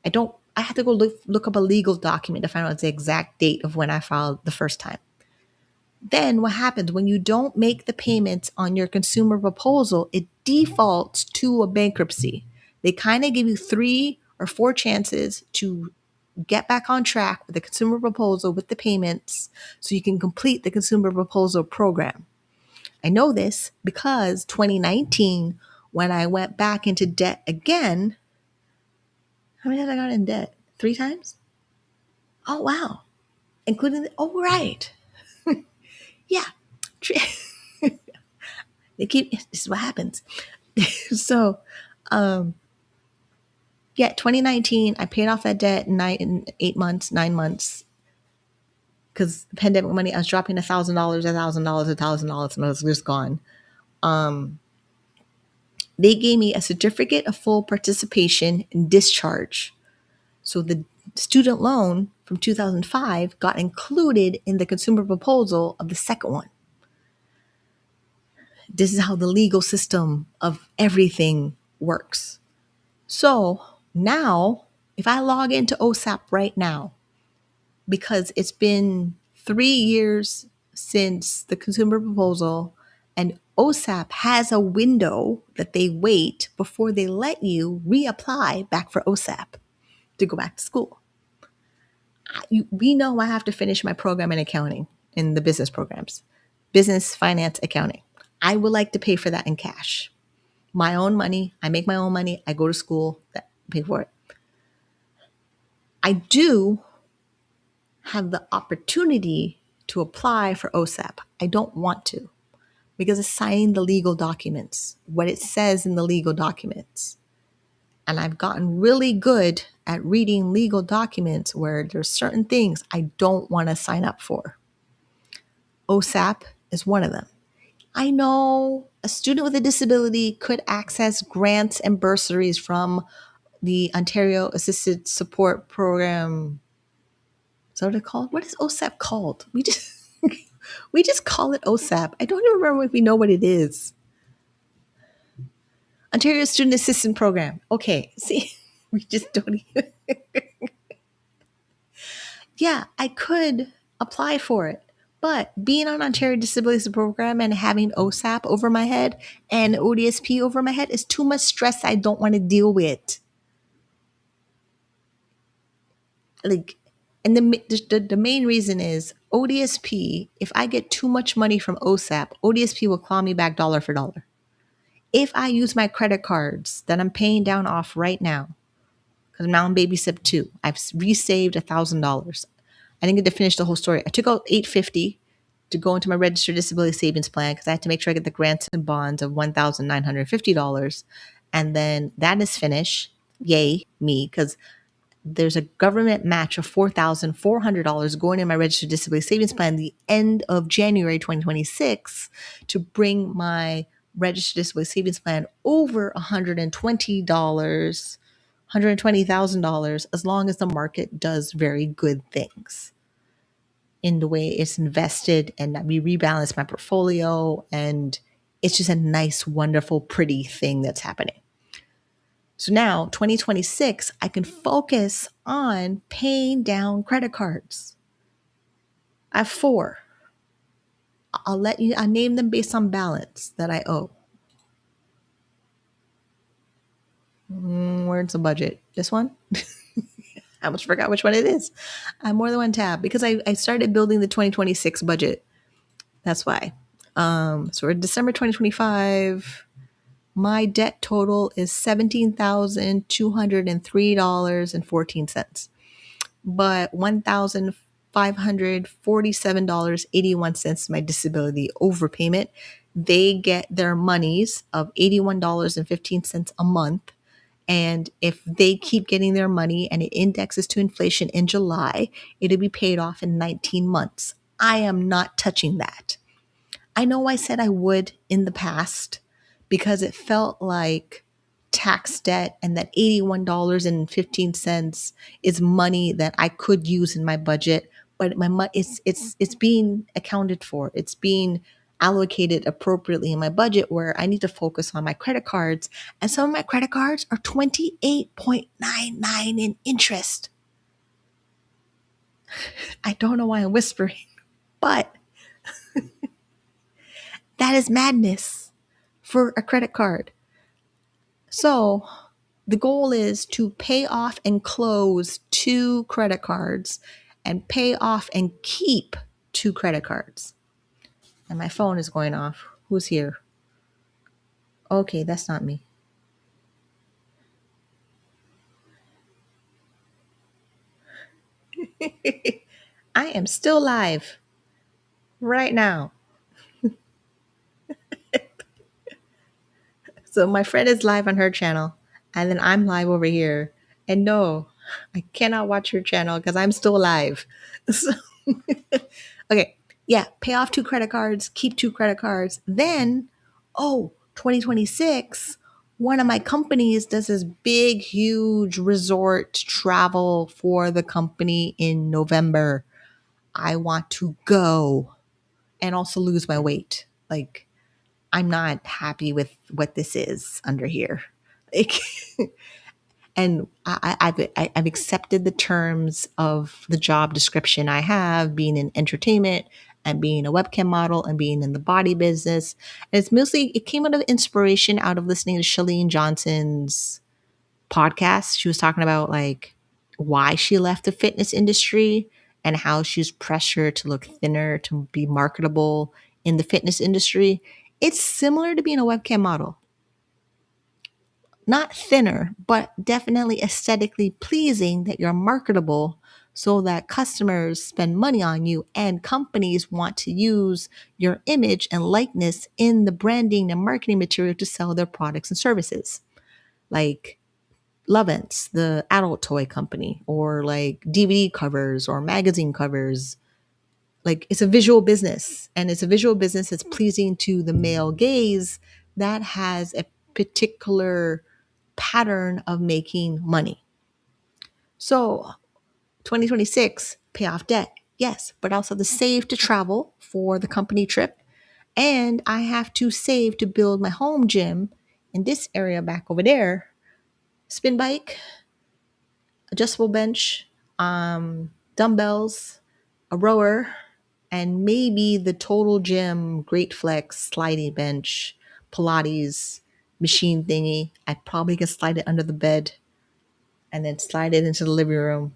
I had to go look up a legal document to find out the exact date of when I filed the first time. Then what happens when you don't make the payments on your consumer proposal? It defaults to a bankruptcy. They kind of give you 3 or 4 chances to get back on track with the consumer proposal with the payments so you can complete the consumer proposal program. I know this because 2019, when I went back into debt again, how many times I got in debt? 3 times? Oh, wow. Including right. Yeah. This is what happens. So, 2019, I paid off that debt in 8 months, 9 months. Because the pandemic money, I was dropping $1,000, $1,000, $1,000, and I was just gone. They gave me a certificate of full participation and discharge. So the student loan from 2005 got included in the consumer proposal of the second one. This is how the legal system of everything works. So now, if I log into OSAP right now, because it's been 3 years since the consumer proposal, and OSAP has a window that they wait before they let you reapply back for OSAP to go back to school. We know I have to finish my program in accounting in the business programs, business, finance, accounting. I would like to pay for that in cash. My own money. I make my own money. I go to school, pay for it. I do have the opportunity to apply for OSAP. I don't want to because it's signing the legal documents, what it says in the legal documents. And I've gotten really good at reading legal documents where there's certain things I don't want to sign up for. OSAP is one of them. I know a student with a disability could access grants and bursaries from the Ontario Assisted Support Program. Is that what it's called? What is OSAP called? We just call it OSAP. I don't even remember if we know what it is. Ontario Student Assistance Program. Okay, see, we just don't even. Yeah, I could apply for it. But being on Ontario Disabilities Program and having OSAP over my head and ODSP over my head is too much stress I don't want to deal with. And the main reason is ODSP, if I get too much money from OSAP, ODSP will claw me back dollar for dollar. If I use my credit cards that I'm paying down off right now, because now I'm baby step 2, I've resaved $1,000. I didn't get to finish the whole story. I took out $850 to go into my registered disability savings plan because I had to make sure I get the grants and bonds of $1,950. And then that is finished. Yay, me, because there's a government match of $4,400 going in my registered disability savings plan the end of January 2026 to bring my registered disability savings plan over $120,000 as long as the market does very good things in the way it's invested, and that we rebalance my portfolio, and it's just a nice, wonderful, pretty thing that's happening. So now 2026, I can focus on paying down credit cards. I have 4. I'll name them based on balance that I owe. Where's the budget? This one? I almost forgot which one it is. I have more than one tab because I started building the 2026 budget. That's why. So we're December 2025. My debt total is $17,203.14, but $1,547.81 is my disability overpayment. They get their monies of $81.15 a month. And if they keep getting their money and it indexes to inflation in July, it'll be paid off in 19 months. I am not touching that. I know I said I would in the past because it felt like tax debt, and that $81.15 is money that I could use in my budget, but it's being accounted for. It's being allocated appropriately in my budget, where I need to focus on my credit cards, and some of my credit cards are 28.99 in interest. I don't know why I'm whispering, but that is madness for a credit card. So the goal is to pay off and close 2 credit cards and pay off and keep 2 credit cards. And my phone is going off. Who's here? Okay, that's not me. I am still live right now. So my friend is live on her channel, and then I'm live over here. And no, I cannot watch your channel because I'm still live. So, okay, yeah, pay off 2 credit cards, keep 2 credit cards. Then, 2026, one of my companies does this big, huge resort travel for the company in November. I want to go and also lose my weight. Like, I'm not happy with what this is under here. Like, and I've accepted the terms of the job description I have, being in entertainment and being a webcam model and being in the body business. And it came out of inspiration out of listening to Chalene Johnson's podcast. She was talking about like why she left the fitness industry and how she's pressured to look thinner to be marketable in the fitness industry. It's similar to being a webcam model. Not thinner, but definitely aesthetically pleasing, that you're marketable so that customers spend money on you and companies want to use your image and likeness in the branding and marketing material to sell their products and services. Like Lovense, the adult toy company, or like DVD covers or magazine covers. Like, it's a visual business, and it's a visual business that's pleasing to the male gaze that has a particular pattern of making money. So 2026, pay off debt. Yes, but also to save to travel for the company trip. And I have to save to build my home gym in this area back over there. Spin bike, adjustable bench, dumbbells, a rower, and maybe the total gym, great flex, sliding bench, Pilates machine thingy. I probably can slide it under the bed and then slide it into the living room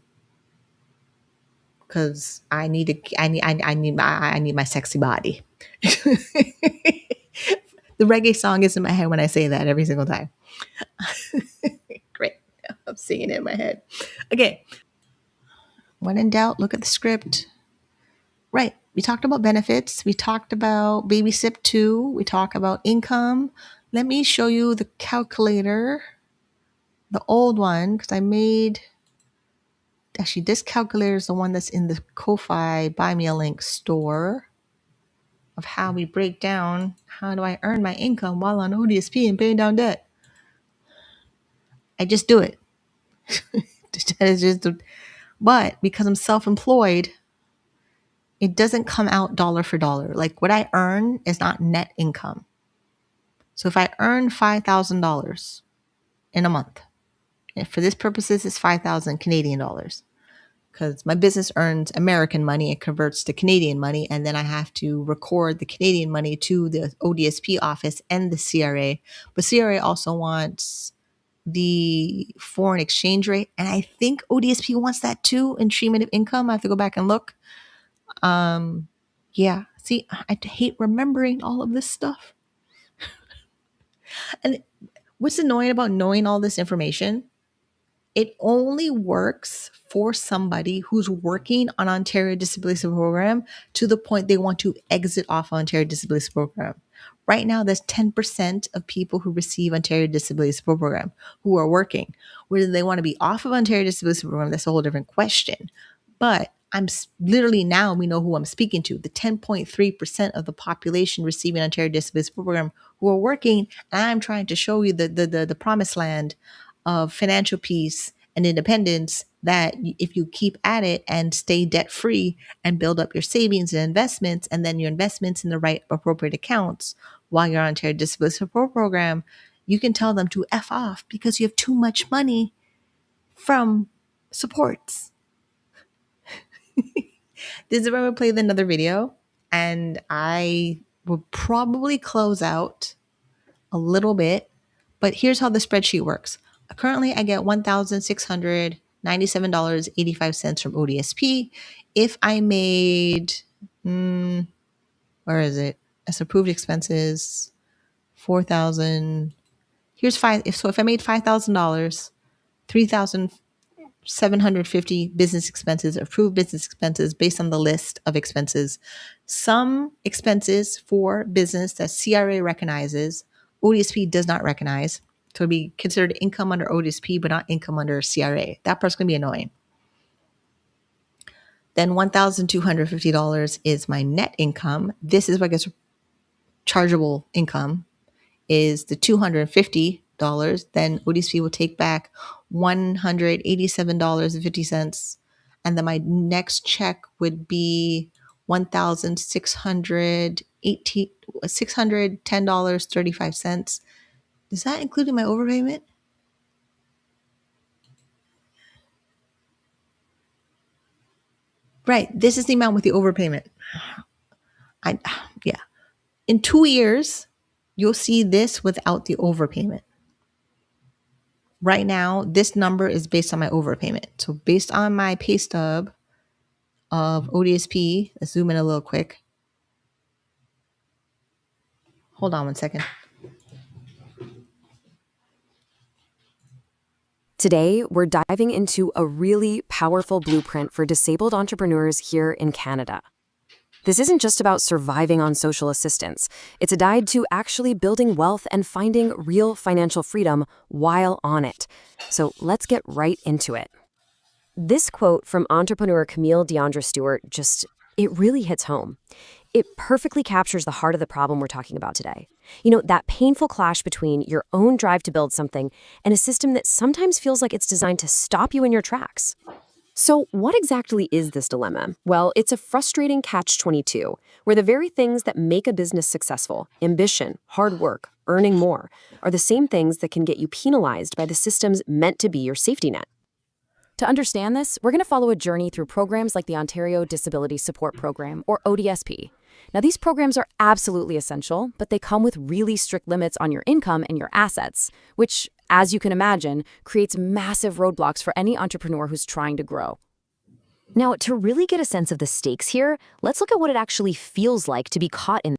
because I need my sexy body. The reggae song is in my head when I say that every single time. Great. I'm singing it in my head. Okay. When in doubt, look at the script. Right. we talked about benefits. We talked about baby step 2. We talked about income. Let me show you the calculator, the old one, because I made, actually this calculator is the one that's in the Ko-Fi Buy Me a Link store, of how we break down how do I earn my income while on ODSP and paying down debt. I just do it. But because I'm self-employed, it doesn't come out dollar for dollar. Like what I earn is not net income. So if I earn $5,000 in a month, and for this purposes, it's 5,000 Canadian dollars, because my business earns American money, it converts to Canadian money, and then I have to record the Canadian money to the ODSP office and the CRA. But CRA also wants the foreign exchange rate, and I think ODSP wants that too in treatment of income. I have to go back and look. Yeah, see, I hate remembering all of this stuff. And what's annoying about knowing all this information? It only works for somebody who's working on Ontario Disability Support Program to the point they want to exit off Ontario Disability Support Program. Right now, there's 10% of people who receive Ontario Disability Support Program who are working. Whether they want to be off of Ontario Disability Support Program, that's a whole different question. But literally now we know who I'm speaking to, the 10.3% of the population receiving Ontario Disability Support Program who are working. And I'm trying to show you the promised land of financial peace and independence, that if you keep at it and stay debt free and build up your savings and investments, and then your investments in the right appropriate accounts while you're on Ontario Disability Support Program, you can tell them to F off because you have too much money from supports. This is where we'll play another video, and I will probably close out a little bit, but here's how the spreadsheet works. Currently, I get $1,697.85 from ODSP. If I made, where is it? As approved expenses, 4,000. Here's five. If I made $5,000, 3,750 business expenses, approved business expenses based on the list of expenses. Some expenses for business that CRA recognizes, ODSP does not recognize. So it'd be considered income under ODSP, but not income under CRA. That part's going to be annoying. Then $1,250 is my net income. This is what gets chargeable income, is the $250. Then ODSP will take back $187.50. And then my next check would be $610.35. Is that including my overpayment? Right. This is the amount with the overpayment. Yeah. In 2 years, you'll see this without the overpayment. Right now, this number is based on my overpayment. So based on my pay stub of ODSP, let's zoom in a little quick. Hold on one second. Today, we're diving into a really powerful blueprint for disabled entrepreneurs here in Canada. This isn't just about surviving on social assistance. It's a guide to actually building wealth and finding real financial freedom while on it. So let's get right into it. This quote from entrepreneur Camille Deandra Stewart it really hits home. It perfectly captures the heart of the problem we're talking about today. You know, that painful clash between your own drive to build something and a system that sometimes feels like it's designed to stop you in your tracks. So, what exactly is this dilemma? Well, it's a frustrating catch-22, where the very things that make a business successful, ambition, hard work, earning more, are the same things that can get you penalized by the systems meant to be your safety net. To understand this, we're going to follow a journey through programs like the Ontario Disability Support Program, or ODSP. Now, these programs are absolutely essential, but they come with really strict limits on your income and your assets, which, as you can imagine, creates massive roadblocks for any entrepreneur who's trying to grow. Now, to really get a sense of the stakes here, let's look at what it actually feels like to be caught in.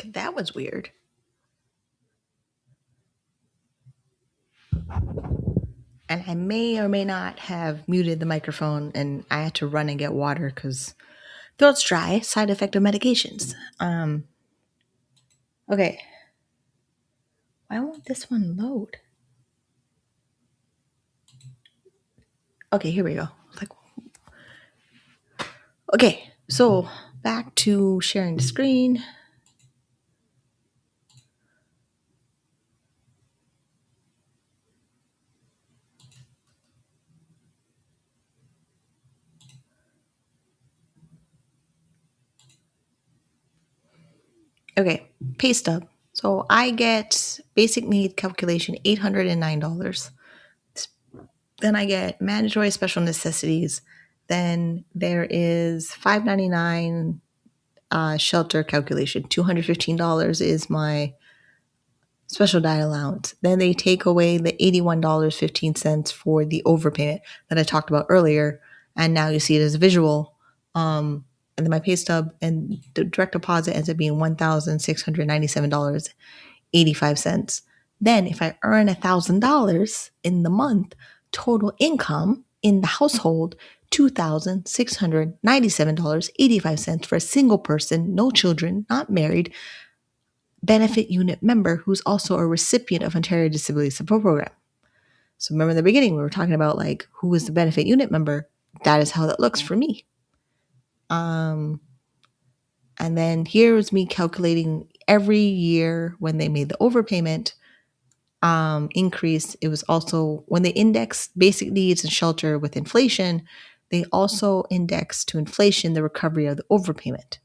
That was weird. And I may or may not have muted the microphone, and I had to run and get water because throat's dry, side effect of medications. Okay. Why won't this one load? Okay, here we go. Like, okay, so back to sharing the screen. Okay, pay stub. So I get basic need calculation $809. Then I get mandatory special necessities. Then there is $599 shelter calculation. $215 is my special diet allowance. Then they take away the $81.15 for the overpayment that I talked about earlier. And now you see it as a visual. And then my pay stub and the direct deposit ends up being $1,697.85. Then if I earn $1,000 in the month, total income in the household, $2,697.85 for a single person, no children, not married, benefit unit member who's also a recipient of Ontario Disability Support Program. So remember in the beginning, we were talking about like who is the benefit unit member. That is how that looks for me. And then here is me calculating every year when they made the overpayment increase. It was also when they indexed basic needs and shelter with inflation, they also indexed to inflation the recovery of the overpayment.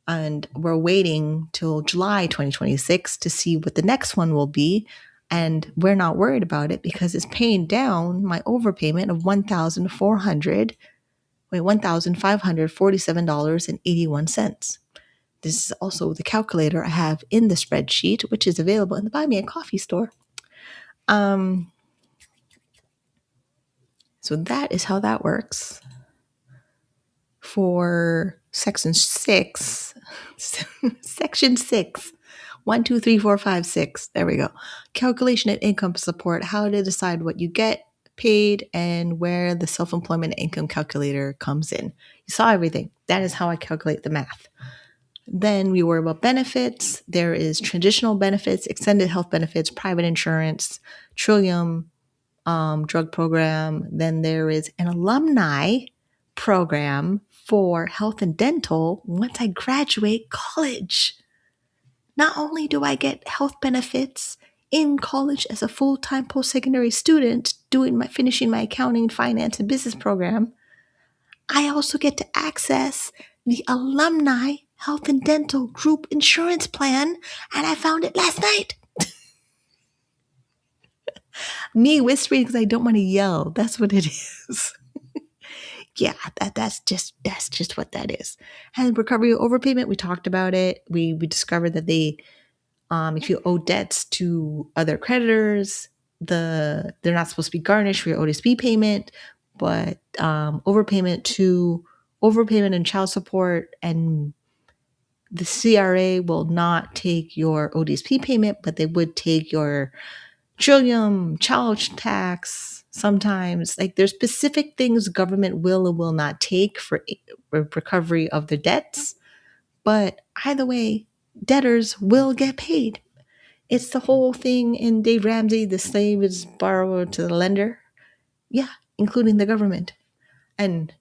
And we're waiting till July 2026 to see what the next one will be. And we're not worried about it because it's paying down my overpayment of $1,547.81. This is also the calculator I have in the spreadsheet, which is available in the Buy Me a Coffee store. So that is how that works. For section 6, section 6, 1, 2, 3, 4, 5, 6. There we go. Calculation and income support, how to decide what you get paid and where the self-employment income calculator comes in. You saw everything. That is how I calculate the math. Then we worry about benefits. There is traditional benefits, extended health benefits, private insurance, Trillium, drug program. Then there is an alumni program for health and dental once I graduate college. Not only do I get health benefits in college as a full-time post-secondary student finishing my accounting, finance, and business program, I also get to access the alumni health and dental group insurance plan, and I found it last night. Me whispering because I don't want to yell. That's what it is. Yeah, that's just what that is. And recovery of overpayment, we talked about it. We discovered that they, if you owe debts to other creditors, they're not supposed to be garnished for your ODSP payment, but overpayment and child support, and the CRA will not take your ODSP payment, but they would take your Trillium, child tax, sometimes. Like there's specific things government will or will not take for recovery of their debts. But either way, debtors will get paid. It's the whole thing in Dave Ramsey, the slave is borrowed to the lender. Yeah, including the government. And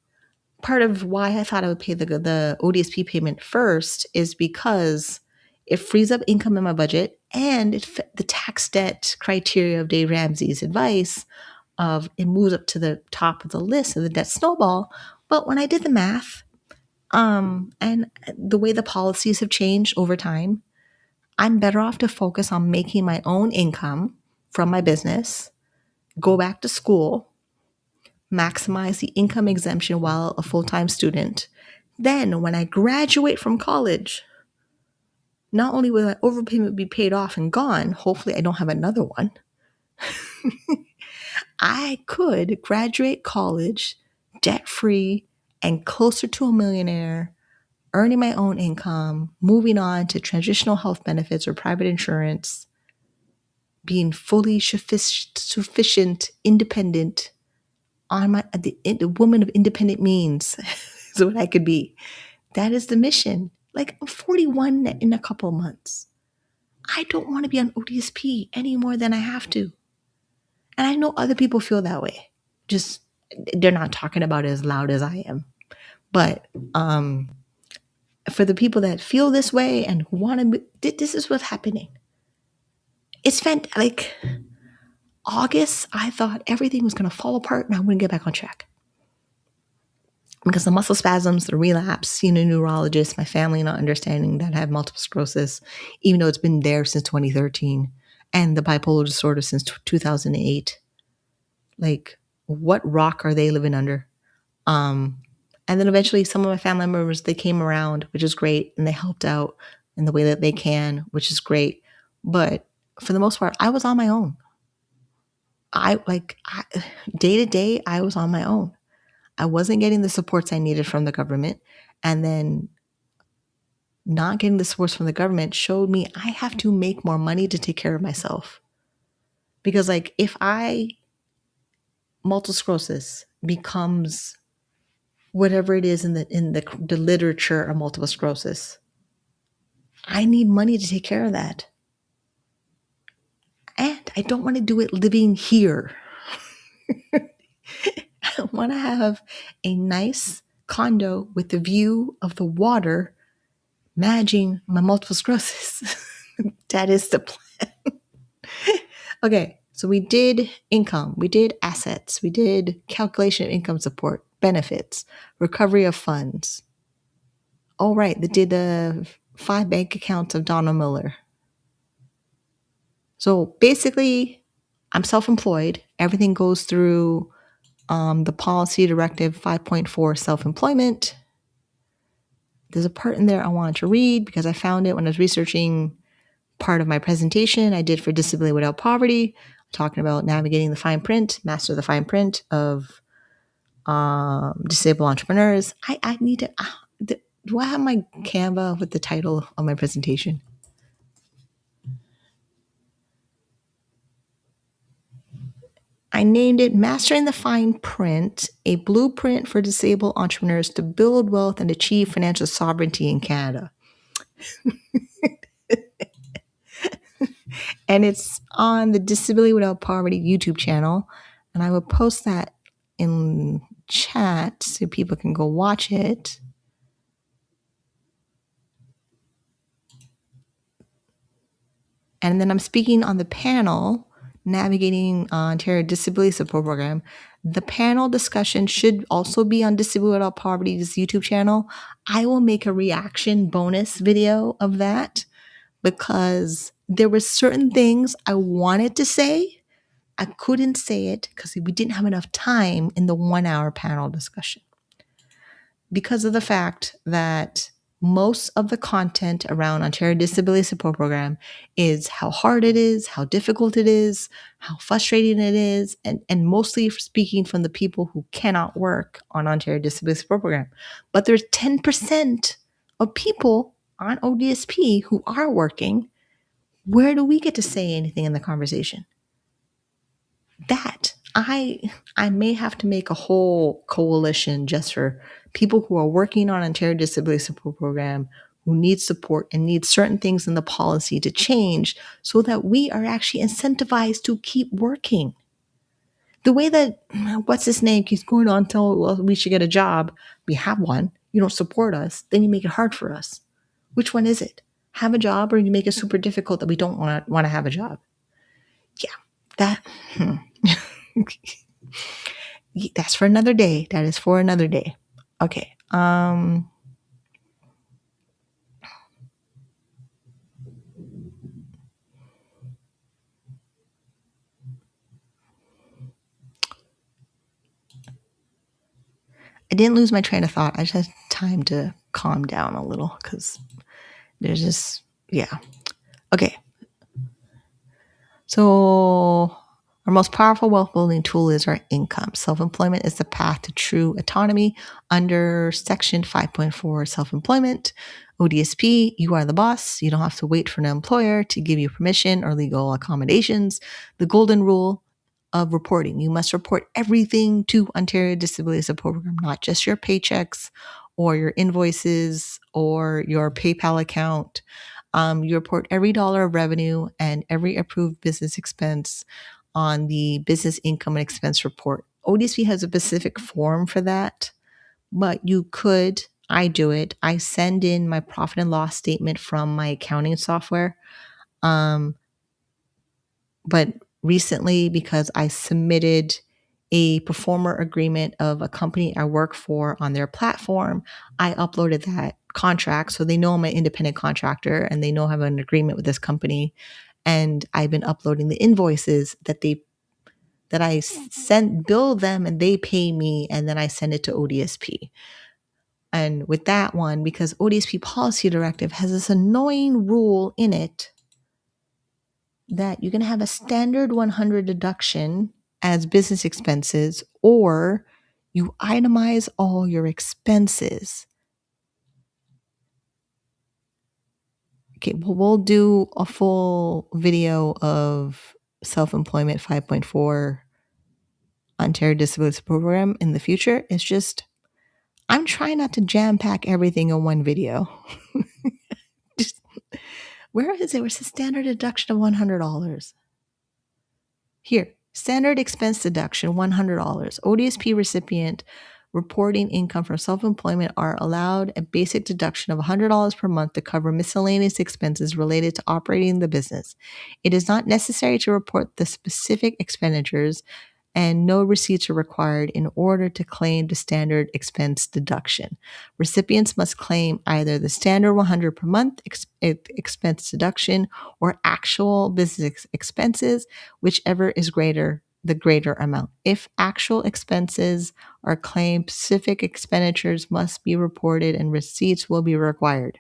part of why I thought I would pay the ODSP payment first is because it frees up income in my budget, and the tax debt criteria of Dave Ramsey's advice of it moves up to the top of the list of the debt snowball. But when I did the math, and the way the policies have changed over time, I'm better off to focus on making my own income from my business, go back to school, maximize the income exemption while a full-time student. Then when I graduate from college, not only will my overpayment be paid off and gone, hopefully I don't have another one. I could graduate college debt-free and closer to a millionaire earning my own income, moving on to transitional health benefits or private insurance, being fully sufficient, independent, the woman of independent means is what I could be. That is the mission. Like, I'm 41 in a couple of months. I don't want to be on ODSP any more than I have to. And I know other people feel that way. Just, they're not talking about it as loud as I am. But for the people that feel this way and who want to, this is what's happening. It's like August, I thought everything was going to fall apart and I wouldn't get back on track. Because the muscle spasms, the relapse, seeing a neurologist, my family not understanding that I have multiple sclerosis, even though it's been there since 2013, and the bipolar disorder since 2008. Like, what rock are they living under? And then eventually some of my family members, they came around, which is great, and they helped out in the way that they can, which is great. But for the most part, I was on my own. Day to day, I was on my own. I wasn't getting the supports I needed from the government. And then not getting the supports from the government showed me I have to make more money to take care of myself. Because like, if multiple sclerosis becomes whatever it is in the literature of multiple sclerosis, I need money to take care of that. And I don't want to do it living here. I want to have a nice condo with the view of the water managing my multiple sclerosis. That is the plan. Okay, so we did income, we did assets, we did calculation of income support, benefits, recovery of funds. All right, they did the 5 bank accounts of Donna Miller. So basically, I'm self-employed. Everything goes through the policy directive 5.4 self-employment. There's a part in there I wanted to read because I found it when I was researching part of my presentation I did for Disability Without Poverty, talking about navigating the fine print, master the fine print of disabled entrepreneurs. I need to, do I have my Canva with the title of my presentation? I named it Mastering the Fine Print, a blueprint for disabled entrepreneurs to build wealth and achieve financial sovereignty in Canada. And it's on the Disability Without Poverty YouTube channel. And I will post that in chat so people can go watch it. And then I'm speaking on the panel, Navigating Ontario Disability Support Program. The panel discussion should also be on Disability Without Poverty's YouTube channel. I will make a reaction bonus video of that because there were certain things I wanted to say. I couldn't say it because we didn't have enough time in the 1 hour panel discussion. Because of the fact that most of the content around Ontario Disability Support Program is how hard it is, how difficult it is, how frustrating it is, and mostly speaking from the people who cannot work on Ontario Disability Support Program. But there's 10% of people on ODSP who are working. Where do we get to say anything in the conversation? That I may have to make a whole coalition just for people who are working on Ontario Disability Support Program, who need support and need certain things in the policy to change so that we are actually incentivized to keep working. The way that, what's his name, keeps going on until, well, we should get a job. We have one. You don't support us. Then you make it hard for us. Which one is it? Have a job, or you make it super difficult that we don't want to have a job? Yeah, that... That's for another day. That is for another day. Okay. I didn't lose my train of thought. I just had time to calm down a little because there's just, yeah. Okay. So Our most powerful wealth building tool is our income. Self-employment is the path to true autonomy under Section 5.4 self-employment. ODSP, you are the boss. You don't have to wait for an employer to give you permission or legal accommodations. The golden rule of reporting. You must report everything to Ontario Disability Support Program, not just your paychecks or your invoices or your PayPal account. You report every dollar of revenue and every approved business expense on the business income and expense report. ODSP has a specific form for that, but you could, I do it. I send in my profit and loss statement from my accounting software. But recently, because I submitted a performer agreement of a company I work for on their platform, I uploaded that contract. So they know I'm an independent contractor and they know I have an agreement with this company. And I've been uploading the invoices that I send, bill them, and they pay me, and then I send it to ODSP. And with that one, because ODSP policy directive has this annoying rule in it that you can have a standard 100 deduction as business expenses, or you itemize all your expenses. Okay, well, we'll do a full video of self-employment 5.4 Ontario Disability Program in the future. It's just, I'm trying not to jam pack everything in one video. Just, where is it? Where's the standard deduction of $100? Here, standard expense deduction, $100. ODSP recipient reporting income from self-employment are allowed a basic deduction of $100 per month to cover miscellaneous expenses related to operating the business. It is not necessary to report the specific expenditures, and no receipts are required in order to claim the standard expense deduction. Recipients must claim either the standard 100 per month expense deduction or actual business expenses, whichever is greater, the greater amount. If actual expenses are claimed, specific expenditures must be reported and receipts will be required.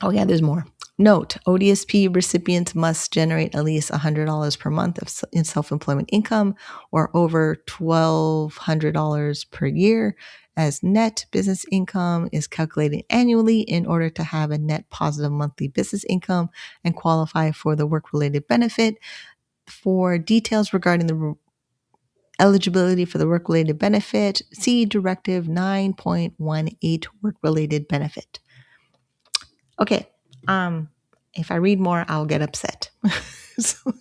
Oh yeah, there's more. Note, ODSP recipients must generate at least $100 per month in self-employment income or over $1,200 per year, as net business income is calculated annually in order to have a net positive monthly business income and qualify for the work-related benefit. For details regarding the eligibility for the work-related benefit, see Directive 9.18 Work-Related Benefit. Okay. If I read more, I'll get upset. So,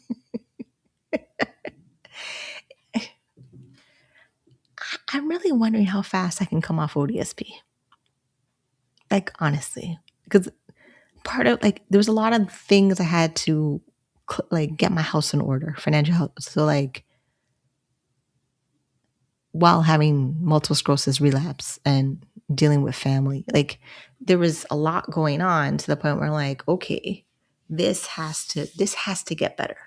I'm really wondering how fast I can come off ODSP. Like, honestly, because part of, like, there was a lot of things I had to, like, get my house in order, financial health. So, like, while having multiple sclerosis relapse and dealing with family, like, there was a lot going on to the point where, like, okay, this has to get better.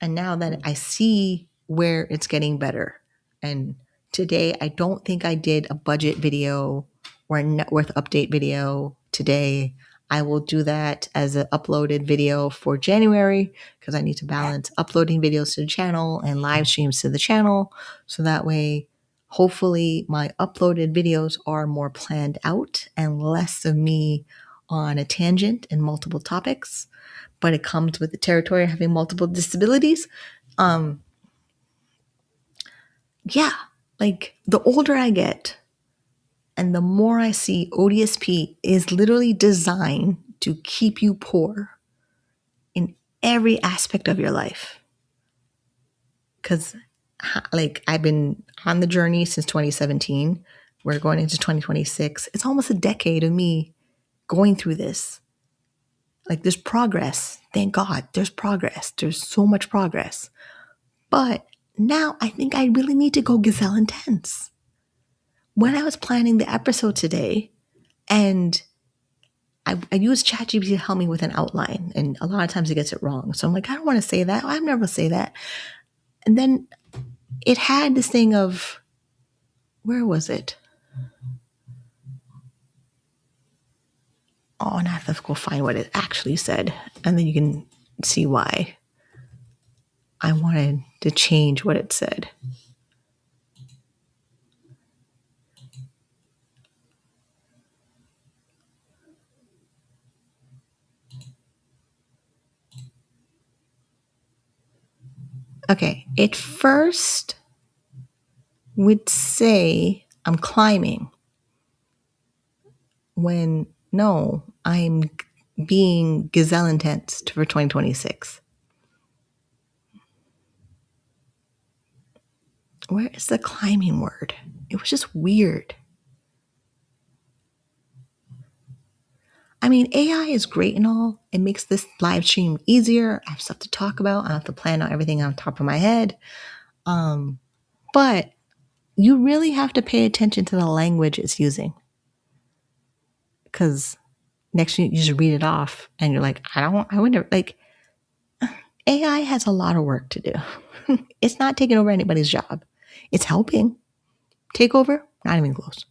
And now that I see where it's getting better, and today I don't think I did a budget video or a net worth update video today. I will do that as an uploaded video for January because I need to balance uploading videos to the channel and live streams to the channel. So that way, hopefully my uploaded videos are more planned out and less of me on a tangent in multiple topics. But it comes with the territory of having multiple disabilities. Yeah, like the older I get and the more I see ODSP is literally designed to keep you poor in every aspect of your life. Because, like, I've been on the journey since 2017. We're going into 2026. It's almost a decade of me going through this. Like, there's progress. Thank God there's progress. There's so much progress. But now I think I really need to go gazelle intense. When I was planning the episode today, and I used ChatGPT to help me with an outline, and a lot of times it gets it wrong. So I'm like, I don't want to say that. I've never say that. And then it had this thing of, where was it? Oh, and I have to go find what it actually said. And then you can see why I wanted to change what it said. Okay, it first would say I'm climbing when no, I'm being gazelle intense for 2026. Where is the climbing word? It was just weird. I mean, AI is great and all. It makes this live stream easier. I have stuff to talk about. I don't have to plan out everything on top of my head. But you really have to pay attention to the language it's using. Because next you just read it off and you're like, I wonder, like, AI has a lot of work to do. It's not taking over anybody's job. It's helping. Take over? Not even close.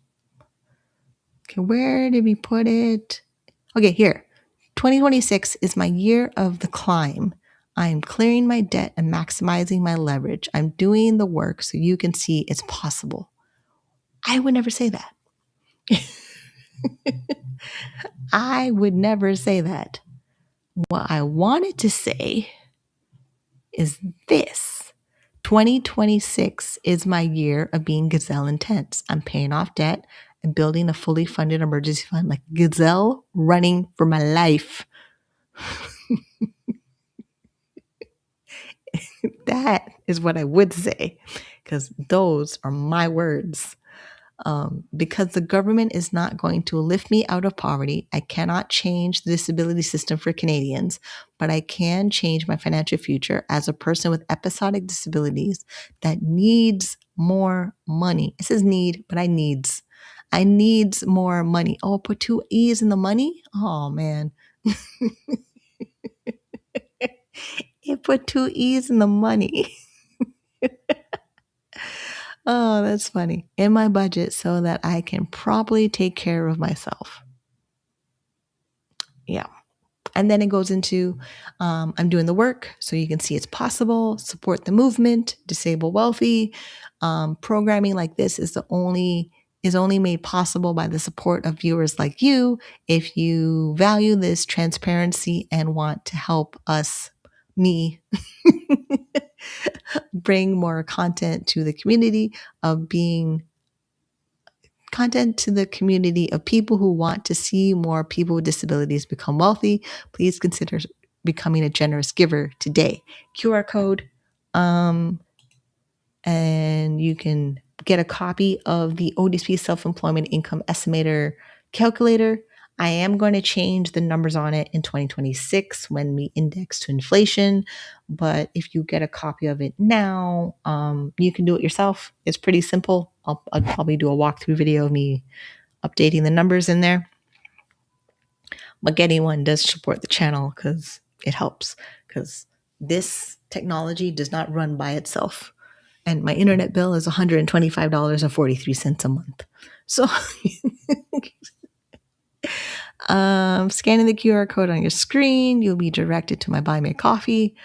Okay, where did we put it? Okay, here. 2026 is my year of the climb. I'm clearing my debt and maximizing my leverage. I'm doing the work so you can see it's possible. I would never say that. I would never say that. What I wanted to say is this. 2026 is my year of being gazelle intense. I'm paying off debt and building a fully funded emergency fund like gazelle running for my life. That is what I would say because those are my words. Because the government is not going to lift me out of poverty. I cannot change the disability system for Canadians, but I can change my financial future as a person with episodic disabilities that needs more money. It says need, but I needs. I needs more money. Oh, put two E's in the money? Oh, man. It put two E's in the money. Oh, that's funny. In my budget so that I can properly take care of myself. Yeah. And then it goes into I'm doing the work so you can see it's possible, support the movement, disable wealthy. Programming like this is only made possible by the support of viewers like you. If you value this transparency and want to help me, bring more content to the community of people who want to see more people with disabilities become wealthy, please consider becoming a generous giver today. QR code, and you can get a copy of the ODSP Self-Employment Income Estimator Calculator. I am going to change the numbers on it in 2026 when we index to inflation. But if you get a copy of it now, you can do it yourself. It's pretty simple. I'll probably do a walkthrough video of me updating the numbers in there. But getting one does support the channel because it helps. Because this technology does not run by itself. And my internet bill is $125.43 a month. So scanning the QR code on your screen, you'll be directed to my Buy Me a Coffee.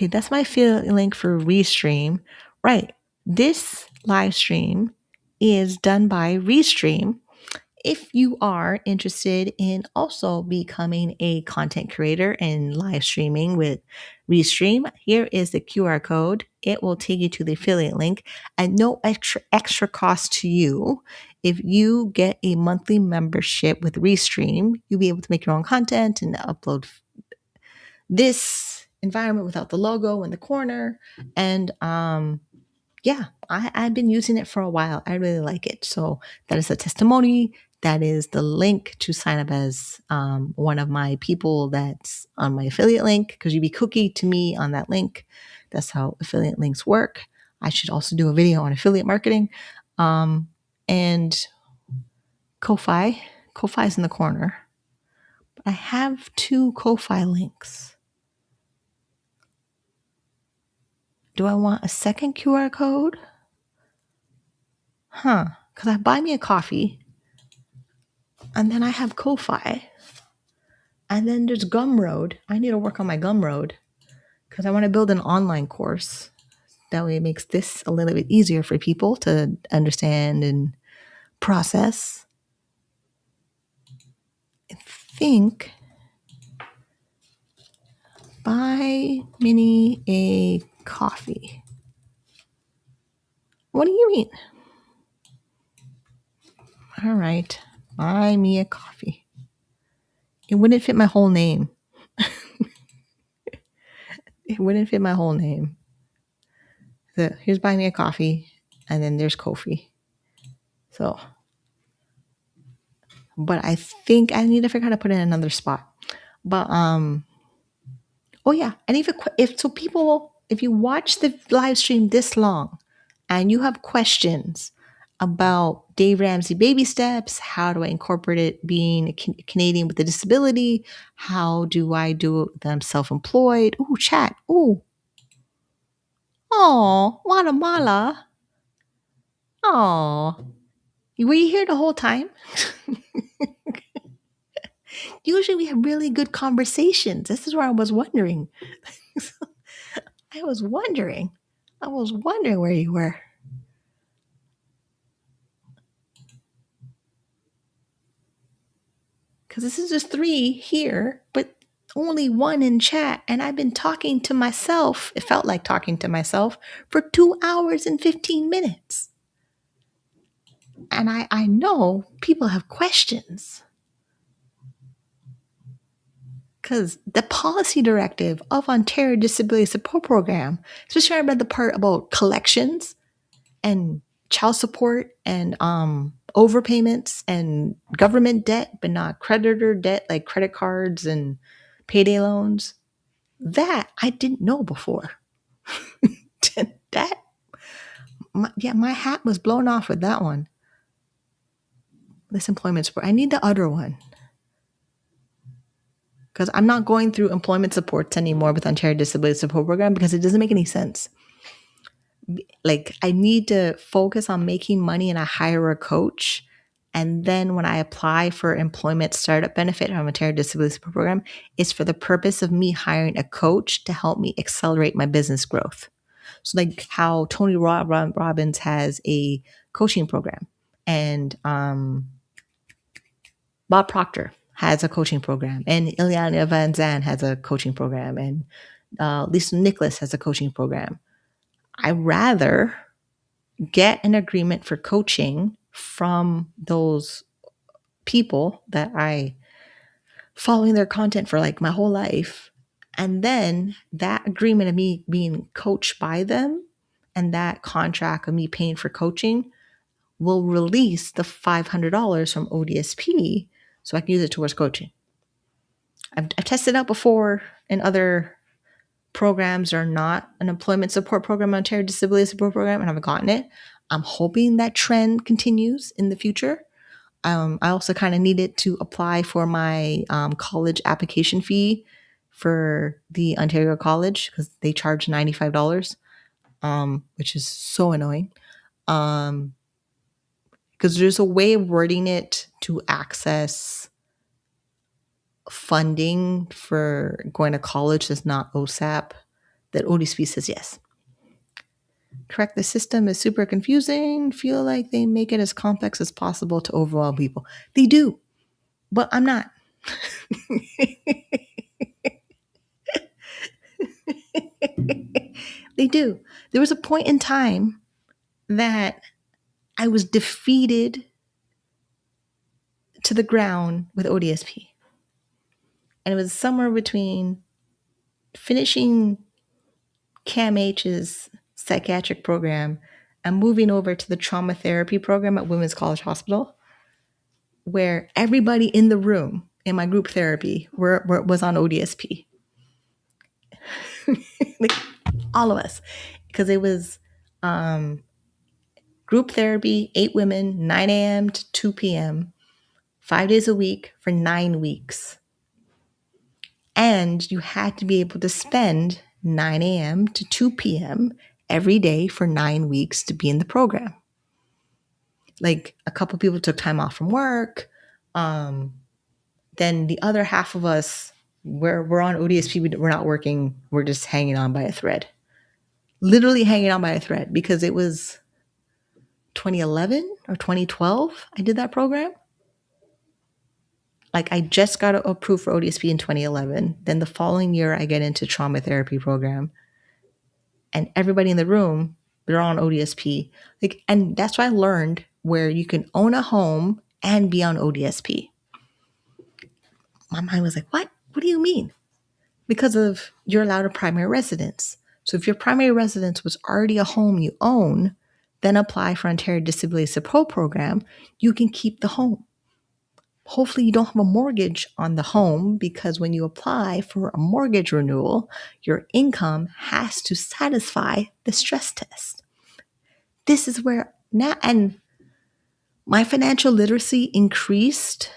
That's my affiliate link for Restream. Right. This live stream is done by Restream. If you are interested in also becoming a content creator and live streaming with Restream, here is the QR code. It will take you to the affiliate link at no extra cost to you. If you get a monthly membership with Restream, you'll be able to make your own content and upload this environment without the logo in the corner. And I've been using it for a while. I really like it. So that is a testimony. That is the link to sign up as one of my people that's on my affiliate link, because you be cookie to me on that link. That's how affiliate links work. I should also do a video on affiliate marketing. And Ko-Fi. Ko-Fi is in the corner. But I have two Ko-Fi links. Do I want a second QR code? Because I Buy Me a Coffee. And then I have Ko-Fi. And then there's Gumroad. I need to work on my Gumroad because I want to build an online course. That way it makes this a little bit easier for people to understand and process. I think buy Minnie a coffee. What do you mean? All right, buy me a coffee. It wouldn't fit my whole name. It wouldn't fit my whole name. So here's buy me a coffee, and then there's Kofi. So, but I think I need to figure out how to put it in another spot. But oh yeah, and if you watch the live stream this long, and you have questions about Dave Ramsey baby steps, how do I incorporate it being a Canadian with a disability? How do I do them self-employed? Ooh, chat. Ooh. Oh, Guatemala. Oh. Were you here the whole time? Usually we have really good conversations. This is where I was wondering. I was wondering where you were. Because this is just 3 here, but only 1 in chat. And I've been talking to myself. It felt like talking to myself for 2 hours and 15 minutes. And I know people have questions. Because the policy directive of Ontario Disability Support Program, especially I read the part about collections and child support and overpayments and government debt, but not creditor debt like credit cards and payday loans. That I didn't know before. My hat was blown off with that one. This employment support. I need the other one. Because I'm not going through employment supports anymore with Ontario Disability Support Program because it doesn't make any sense. Like, I need to focus on making money and I hire a coach. And then when I apply for employment startup benefit from Ontario Disability Support Program, it's for the purpose of me hiring a coach to help me accelerate my business growth. So like how Tony Robbins has a coaching program and Bob Proctor has a coaching program and Ileana Van Zandt has a coaching program and Lisa Nicholas has a coaching program. I rather get an agreement for coaching from those people that I following their content for like my whole life. And then that agreement of me being coached by them and that contract of me paying for coaching will release the $500 from ODSP so I can use it towards coaching. I've tested out before in other programs are not an employment support program, Ontario Disability Support Program, and I've gotten it. I'm hoping that trend continues in the future. I also kind of needed to apply for my college application fee for the Ontario College because they charge $95, which is so annoying. Because there's a way of wording it to access funding for going to college that's not OSAP that ODSP says yes. Correct, the system is super confusing. Feel like they make it as complex as possible to overwhelm people. They do, but I'm not. They do. There was a point in time that I was defeated to the ground with ODSP. And it was somewhere between finishing CAMH's psychiatric program and moving over to the trauma therapy program at Women's College Hospital, where everybody in the room in my group therapy was on ODSP. Like, all of us. Because it was group therapy, 8 women, 9 a.m. to 2 p.m., 5 days a week for 9 weeks. And you had to be able to spend 9 a.m. to 2 p.m. every day for 9 weeks to be in the program. Like, a couple people took time off from work. Then the other half of us, we're on ODSP, we're not working, we're just hanging on by a thread. Literally hanging on by a thread, because it was 2011 or 2012 I did that program. Like, I just got approved for ODSP in 2011. Then the following year I get into trauma therapy program, and everybody in the room, they're on ODSP. Like, and that's why I learned where you can own a home and be on ODSP. My mind was like, what do you mean? Because of, you're allowed a primary residence. So if your primary residence was already a home you own, then apply for Ontario Disability Support Program. You can keep the home. Hopefully you don't have a mortgage on the home, because when you apply for a mortgage renewal, your income has to satisfy the stress test. This is where now, and my financial literacy increased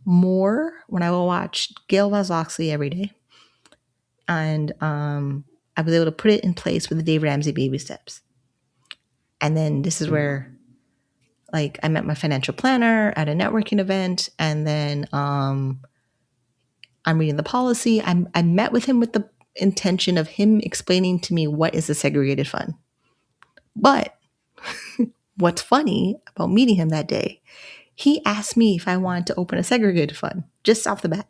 more when I will watch Gail Vaz-Oxley every day. And I was able to put it in place with the Dave Ramsey baby steps. And then this is where, like, I met my financial planner at a networking event, and then I'm reading the policy. I met with him with the intention of him explaining to me what is a segregated fund. But what's funny about meeting him that day, he asked me if I wanted to open a segregated fund just off the bat.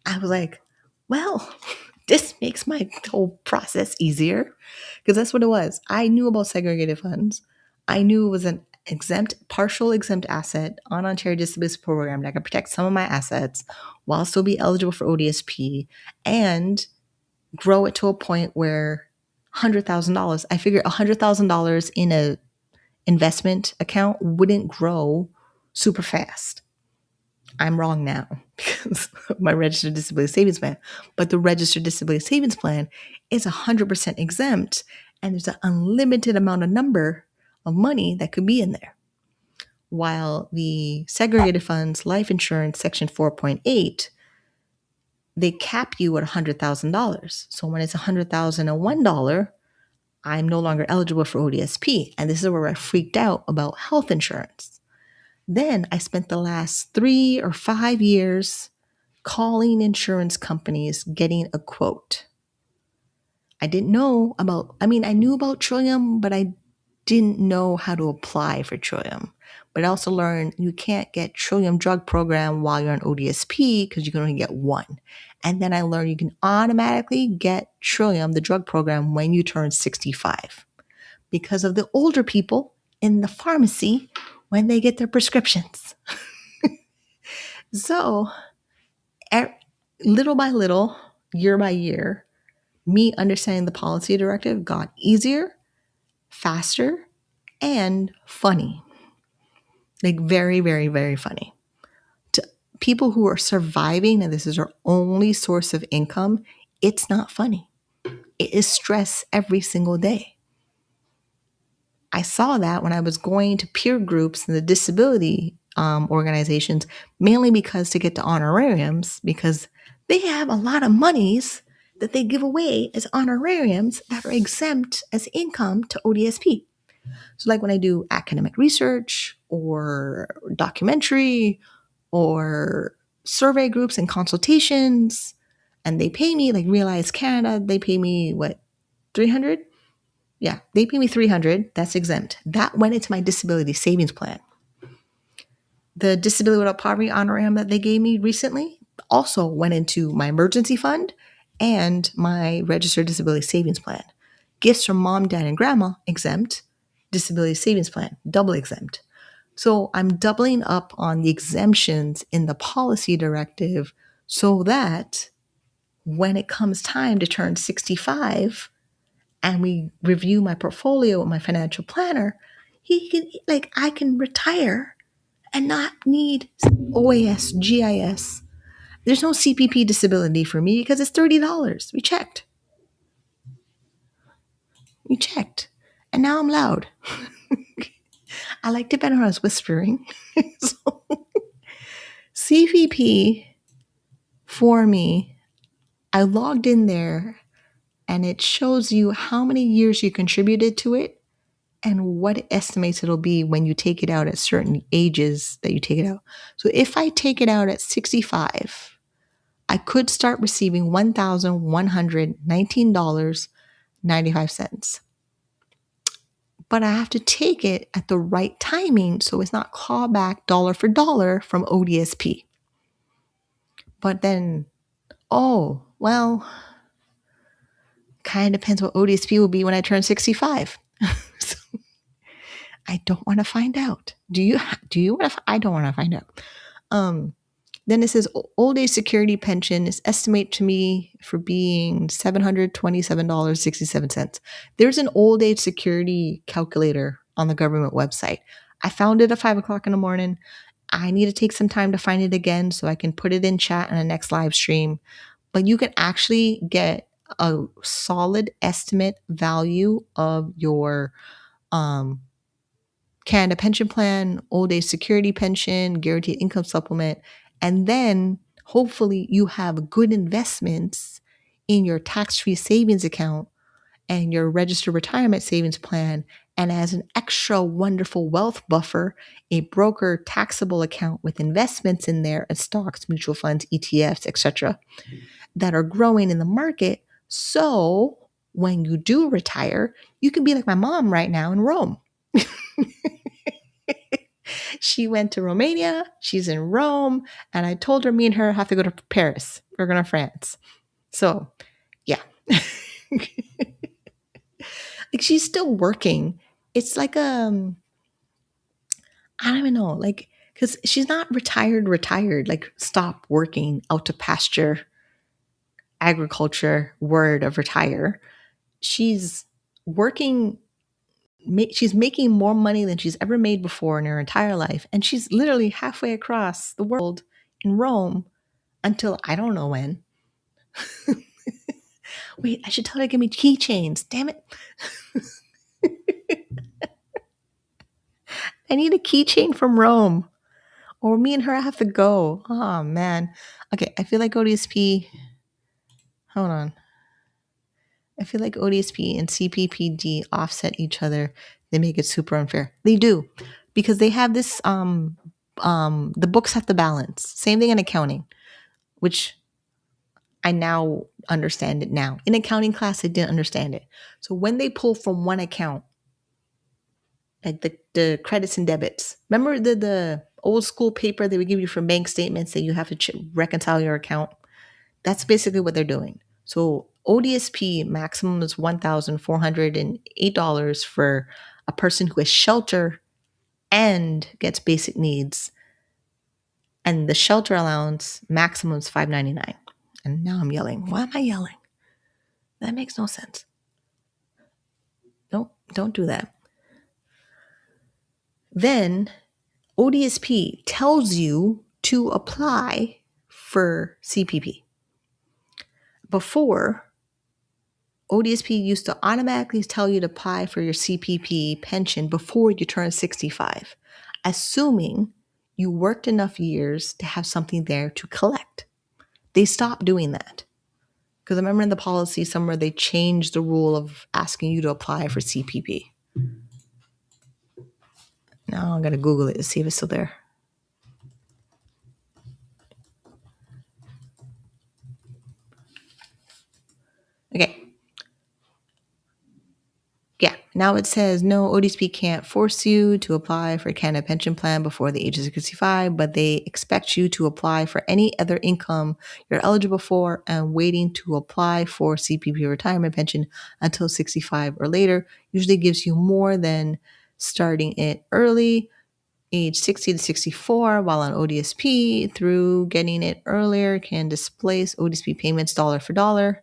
I was like, well, this makes my whole process easier, because that's what it was. I knew about segregated funds. I knew it was an partial exempt asset on Ontario Disability Support Program that could protect some of my assets while still be eligible for ODSP and grow it to a point where $100,000, I figured $100,000 in a investment account wouldn't grow super fast. I'm wrong now because of my registered disability savings plan. But the registered disability savings plan is 100% exempt, and there's an unlimited amount of number of money that could be in there. While the segregated funds, life insurance, section 4.8, they cap you at $100,000. So when it's $100,001, I'm no longer eligible for ODSP. And this is where I freaked out about health insurance. Then I spent the last 3 or 5 years calling insurance companies, getting a quote. I didn't know about, I knew about Trillium, but I didn't know how to apply for Trillium. But I also learned you can't get Trillium drug program while you're on ODSP because you can only get one. And then I learned you can automatically get Trillium, the drug program, when you turn 65 because of the older people in the pharmacy when they get their prescriptions. So little by little, year by year, me understanding the policy directive got easier, faster, and funny. Like very, very, very funny. To people who are surviving and this is their only source of income, it's not funny. It is stress every single day. I saw that when I was going to peer groups and the disability organizations, mainly because to get to honorariums, because they have a lot of monies that they give away as honorariums that are exempt as income to ODSP. So like when I do academic research or documentary or survey groups and consultations, and they pay me, like Realize Canada, they pay me what, 300? Yeah, they pay me 300. That's exempt. That went into my disability savings plan. The Disability Without Poverty honorarium that they gave me recently also went into my emergency fund and my registered disability savings plan. Gifts from mom, dad, and grandma, exempt. Disability savings plan, double exempt. So I'm doubling up on the exemptions in the policy directive so that when it comes time to turn 65 and we review my portfolio with my financial planner, I can retire and not need OAS, GIS. There's no CPP disability for me because it's $30. We checked. And now I'm loud. I like to bet when I was whispering. So, CPP for me, I logged in there and it shows you how many years you contributed to it and what it estimates it'll be when you take it out at certain ages that you take it out. So if I take it out at 65, I could start receiving $1,119.95. But I have to take it at the right timing so it's not clawback dollar for dollar from ODSP. But then, oh, well, kind of depends what ODSP will be when I turn 65. So I don't want to find out. Do you want to? I don't want to find out. Then it says old age security pension is estimated to me for being $727.67. There's an old age security calculator on the government website. I found it at 5 o'clock in the morning. I need to take some time to find it again so I can put it in chat in the next live stream. But you can actually get a solid estimate value of your Canada pension plan, old age security pension, guaranteed income supplement, and then hopefully you have good investments in your tax-free savings account and your registered retirement savings plan, and as an extra wonderful wealth buffer, a broker taxable account with investments in there and stocks, mutual funds, ETFs, etc., that are growing in the market. So when you do retire, you can be like my mom right now in Rome. She went to Romania, she's in Rome, and I told her me and her have to go to Paris. We're going to France. So, yeah. Like she's still working. It's like I don't even know, like cuz she's not retired, like stop working, out to pasture, agriculture word of retire. She's working, she's making more money than she's ever made before in her entire life, and she's literally halfway across the world in Rome until I don't know when. Wait, I should tell her to give me keychains. Damn it. I need a keychain from Rome. Or me and her have to go. Oh, man. Okay, I feel like ODSP. Hold on. I feel like ODSP and CPPD offset each other. They make it super unfair. They do. Because they have this, the books have to balance. Same thing in accounting, which I now understand it now. In accounting class, I didn't understand it. So when they pull from one account, like the credits and debits. Remember the old school paper they would give you for bank statements that you have to reconcile your account? That's basically what they're doing. So ODSP maximum is $1,408 for a person who has shelter and gets basic needs. And the shelter allowance maximum is $599. And now I'm yelling. Why am I yelling? That makes no sense. Nope, don't do that. Then ODSP tells you to apply for CPP. Before, ODSP used to automatically tell you to apply for your CPP pension before you turn 65, assuming you worked enough years to have something there to collect. They stopped doing that. Because I remember in the policy somewhere they changed the rule of asking you to apply for CPP. Now I'm going to Google it to see if it's still there. Okay. Yeah, now it says no, ODSP can't force you to apply for a Canada pension plan before the age of 65, but they expect you to apply for any other income you're eligible for and waiting to apply for CPP retirement pension until 65 or later usually gives you more than starting it early, age 60 to 64, while on ODSP through getting it earlier can displace ODSP payments dollar for dollar.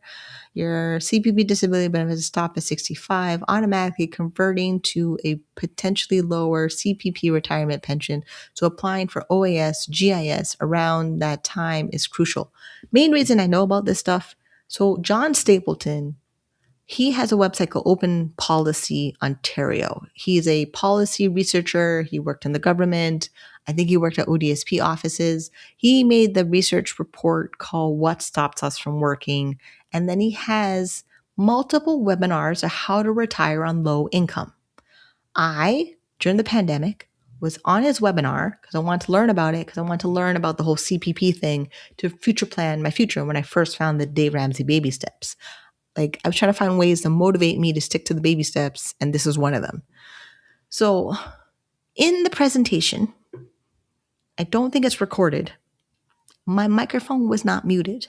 Your CPP disability benefits stop at 65, automatically converting to a potentially lower CPP retirement pension. So applying for OAS, GIS around that time is crucial. Main reason I know about this stuff, so John Stapleton, he has a website called Open Policy Ontario. He's a policy researcher. He worked in the government. I think he worked at ODSP offices. He made the research report called What Stops Us from Working. And then he has multiple webinars on how to retire on low income. I, during the pandemic, was on his webinar because I wanted to learn about it, because I wanted to learn about the whole CPP thing to future plan my future when I first found the Dave Ramsey baby steps. Like, I was trying to find ways to motivate me to stick to the baby steps, and this is one of them. So in the presentation, I don't think it's recorded, my microphone was not muted.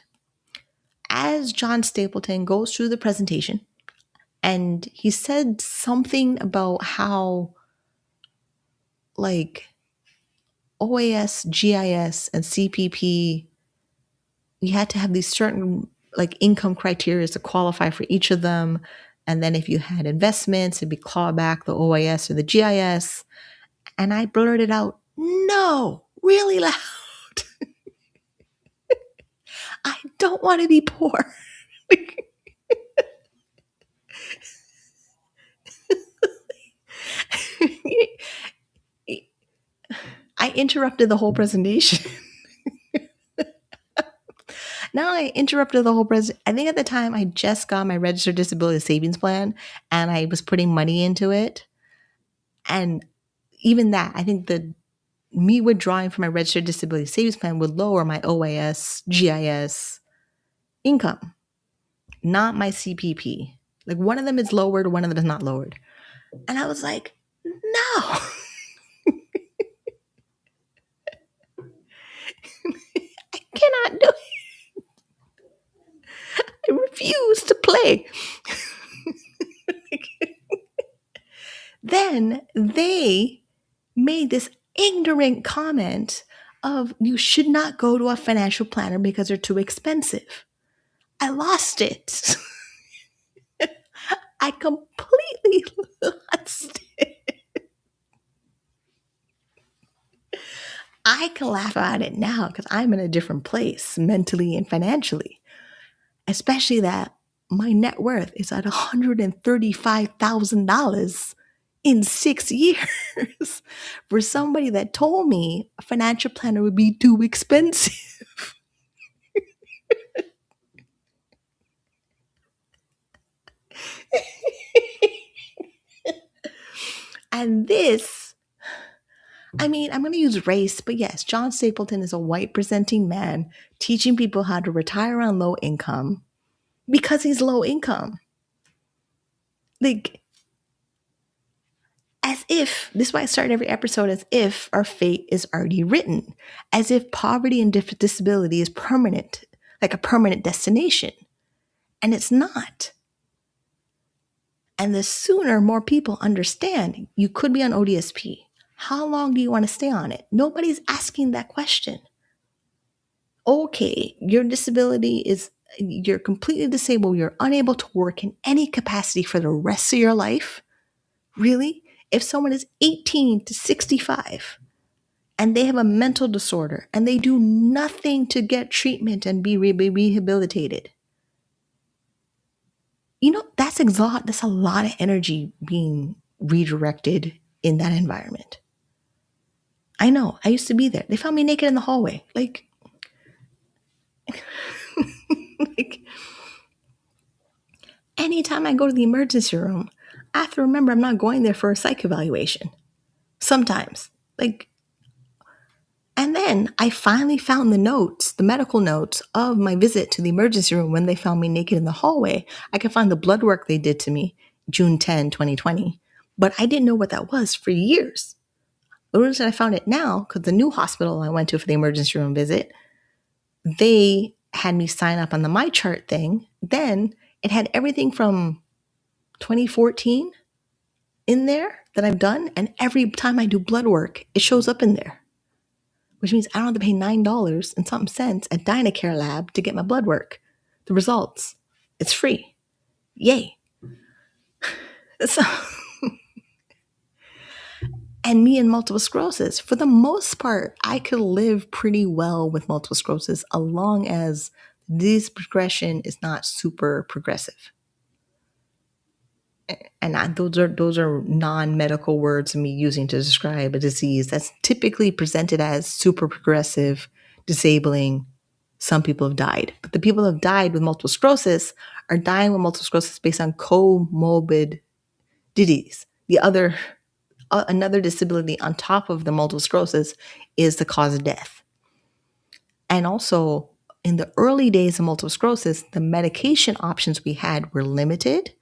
As John Stapleton goes through the presentation, and he said something about how, like, OAS, GIS, and CPP, you had to have these certain, like, income criteria to qualify for each of them. And then if you had investments, it'd be claw back the OAS or the GIS. And I blurted out, no, really loud. I don't want to be poor. I interrupted the whole presentation. Not only I interrupted the whole presentation, I think at the time I just got my registered disability savings plan and I was putting money into it. And even that, I think the me withdrawing from my registered disability savings plan would lower my OAS, GIS income, not my CPP. Like, one of them is lowered, one of them is not lowered. And I was like, no. I cannot do it. I refuse to play. Then they made this ignorant comment of, you should not go to a financial planner because they're too expensive. I lost it. I completely lost it. I can laugh at it now because I'm in a different place mentally and financially, especially that my net worth is at $135,000 in 6 years for somebody that told me a financial planner would be too expensive. And this, I mean, I'm going to use race, but yes, John Stapleton is a white presenting man teaching people how to retire on low income because he's low income. Like, as if, this is why I start every episode, as if our fate is already written, as if poverty and disability is permanent, like a permanent destination. And it's not. And the sooner more people understand, you could be on ODSP. How long do you want to stay on it? Nobody's asking that question. Okay, your disability is, you're completely disabled, you're unable to work in any capacity for the rest of your life. Really? If someone is 18 to 65 and they have a mental disorder and they do nothing to get treatment and be rehabilitated, you know, that's a lot of energy being redirected in that environment. I know, I used to be there. They found me naked in the hallway. Like, anytime I go to the emergency room, I have to remember I'm not going there for a psych evaluation. Sometimes. And then I finally found the notes, the medical notes of my visit to the emergency room when they found me naked in the hallway. I could find the blood work they did to me June 10, 2020. But I didn't know what that was for years. The reason I found it now, because the new hospital I went to for the emergency room visit, they had me sign up on the My Chart thing. Then it had everything from 2014 in there that I've done. And every time I do blood work, it shows up in there, which means I don't have to pay $9 and something cents at Dynacare Lab to get my blood work. The results, it's free. Yay. So, and me and multiple sclerosis, for the most part, I could live pretty well with multiple sclerosis as long as this progression is not super progressive. And those are non-medical words of me using to describe a disease that's typically presented as super progressive, disabling. Some people have died. But the people who have died with multiple sclerosis are dying with multiple sclerosis based on comorbid disease. The other another disability on top of the multiple sclerosis is the cause of death. And also, in the early days of multiple sclerosis, the medication options we had were limited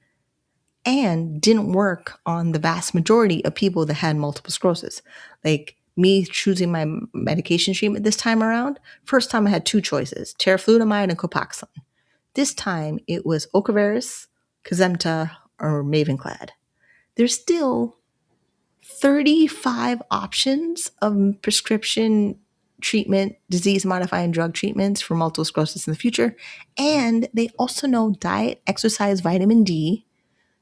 and didn't work on the vast majority of people that had multiple sclerosis. Like me choosing my medication treatment this time around, first time I had two choices, teriflunomide and Copaxone. This time it was Ocrevus, Kesimpta, or Mavenclad. There's still 35 options of prescription treatment, disease-modifying drug treatments for multiple sclerosis in the future. And they also know diet, exercise, vitamin D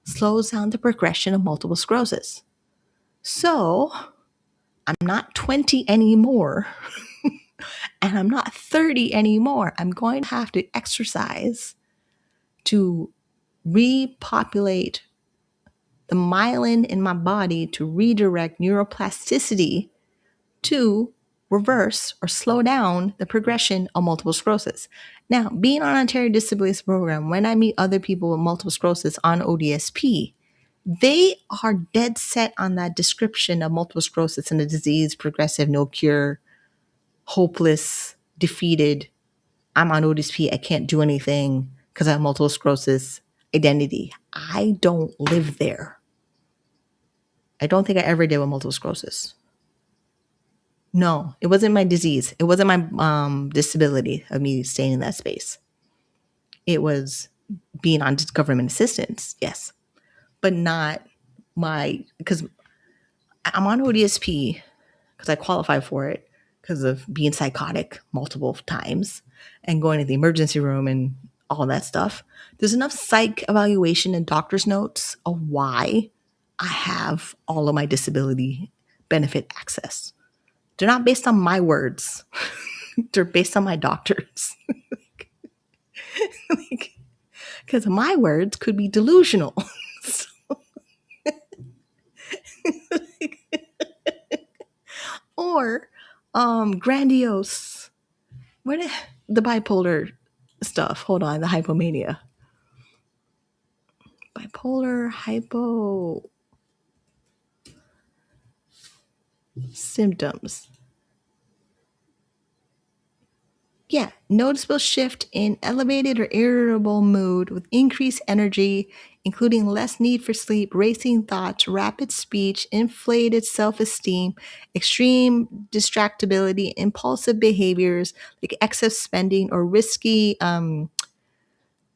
slows down the progression of multiple sclerosis. So I'm not 20 anymore, and I'm not 30 anymore. I'm going to have to exercise to repopulate the myelin in my body to redirect neuroplasticity to reverse or slow down the progression of multiple sclerosis. Now, being on Ontario Disabilities Program, when I meet other people with multiple sclerosis on ODSP, they are dead set on that description of multiple sclerosis and a disease, progressive, no cure, hopeless, defeated. I'm on ODSP. I can't do anything because I have multiple sclerosis identity. I don't live there. I don't think I ever did with multiple sclerosis. No, it wasn't my disease. It wasn't my disability of me staying in that space. It was being on government assistance, yes, but not because I'm on ODSP because I qualify for it because of being psychotic multiple times and going to the emergency room and all that stuff. There's enough psych evaluation and doctor's notes of why I have all of my disability benefit access. They're not based on my words. They're based on my doctors. Because my words could be delusional. Or grandiose. The bipolar stuff? Hold on, the hypomania. Bipolar hypo symptoms. Yeah, noticeable shift in elevated or irritable mood with increased energy, including less need for sleep, racing thoughts, rapid speech, inflated self-esteem, extreme distractibility, impulsive behaviors like excess spending or risky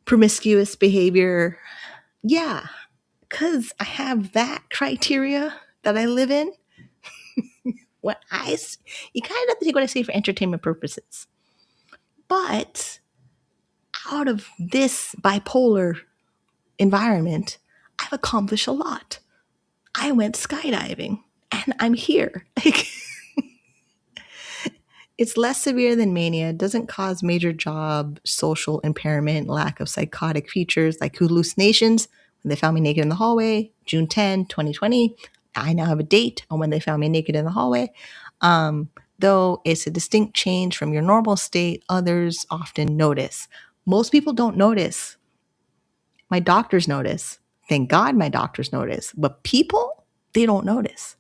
promiscuous behavior. Yeah, because I have that criteria that I live in. You kind of have to take what I say for entertainment purposes. But out of this bipolar environment, I've accomplished a lot. I went skydiving and I'm here. It's less severe than mania, doesn't cause major job, social impairment, lack of psychotic features like hallucinations. When they found me naked in the hallway, June 10, 2020, I now have a date on when they found me naked in the hallway. Though it's a distinct change from your normal state, others often notice. Most people don't notice. My doctors notice. Thank God my doctors notice. But people, they don't notice.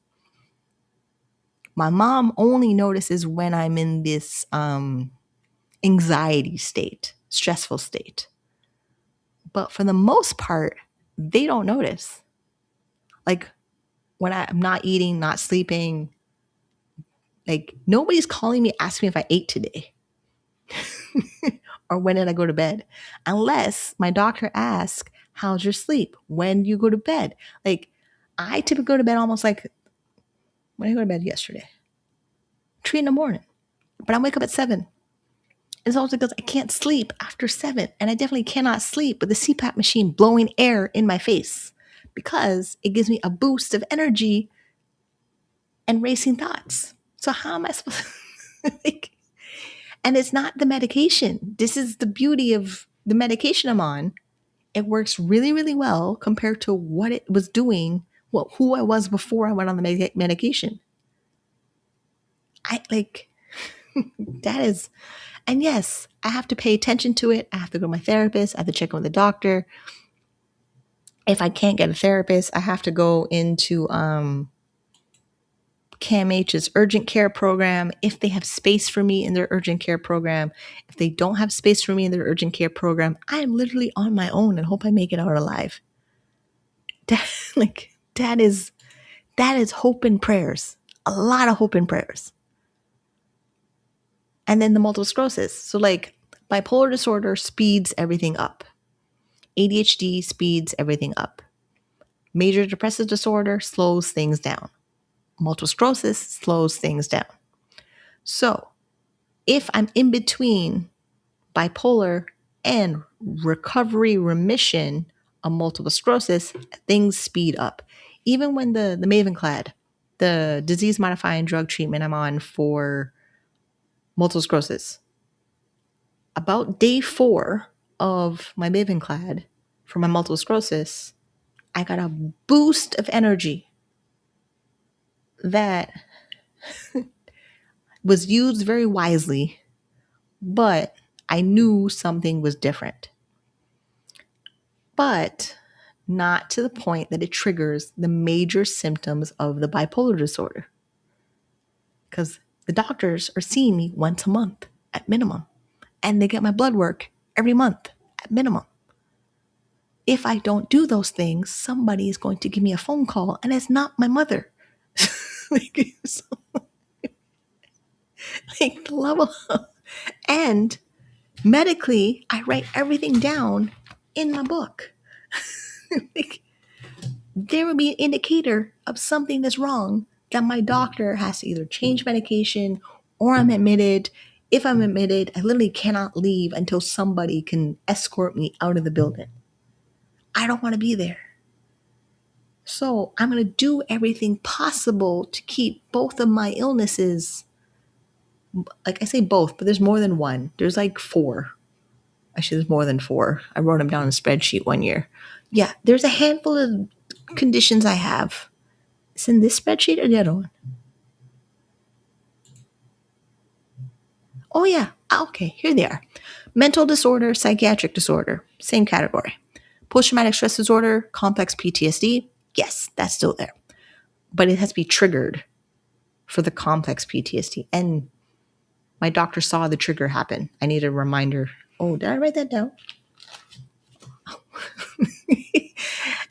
My mom only notices when I'm in this anxiety state, stressful state. But for the most part, they don't notice. Like when I'm not eating, not sleeping, like nobody's calling me, asking me if I ate today or when did I go to bed, unless my doctor asks, how's your sleep? When do you go to bed? Like I typically go to bed almost like when I go to bed yesterday, 3 in the morning, but I wake up at 7. It's also because I can't sleep after 7. And I definitely cannot sleep with the CPAP machine blowing air in my face because it gives me a boost of energy and racing thoughts. So how am I supposed to and it's not the medication. This is the beauty of the medication I'm on. It works really, really well compared to what it was doing, who I was before I went on the medication. That is, and yes, I have to pay attention to it. I have to go to my therapist. I have to check in with the doctor. If I can't get a therapist, I have to go into CAMH's urgent care program, if they have space for me in their urgent care program. If they don't have space for me in their urgent care program, I am literally on my own and hope I make it out alive. That is hope and prayers. A lot of hope and prayers. And then the multiple sclerosis. So like bipolar disorder speeds everything up. ADHD speeds everything up. Major depressive disorder slows things down. Multiple sclerosis slows things down. So if I'm in between bipolar and recovery remission of multiple sclerosis, things speed up. Even when the Mavenclad, the disease modifying drug treatment I'm on for multiple sclerosis, about day 4 of my Mavenclad for my multiple sclerosis, I got a boost of energy that was used very wisely, but I knew something was different. But not to the point that it triggers the major symptoms of the bipolar disorder. Because the doctors are seeing me once a month at minimum, and they get my blood work every month at minimum. If I don't do those things, somebody is going to give me a phone call, and it's not my mother. The level. And medically, I write everything down in my book. There would be an indicator of something that's wrong that my doctor has to either change medication or I'm admitted. If I'm admitted, I literally cannot leave until somebody can escort me out of the building. I don't want to be there. So I'm going to do everything possible to keep both of my illnesses. Like I say both, but there's more than one. There's like 4. Actually, there's more than 4. I wrote them down in a spreadsheet one year. Yeah, there's a handful of conditions I have. It's in this spreadsheet or the other one? Oh, yeah. Okay, here they are. Mental disorder, psychiatric disorder, same category. Post-traumatic stress disorder, complex PTSD, yes, that's still there. But it has to be triggered for the complex PTSD. And my doctor saw the trigger happen. I need a reminder. Oh, did I write that down?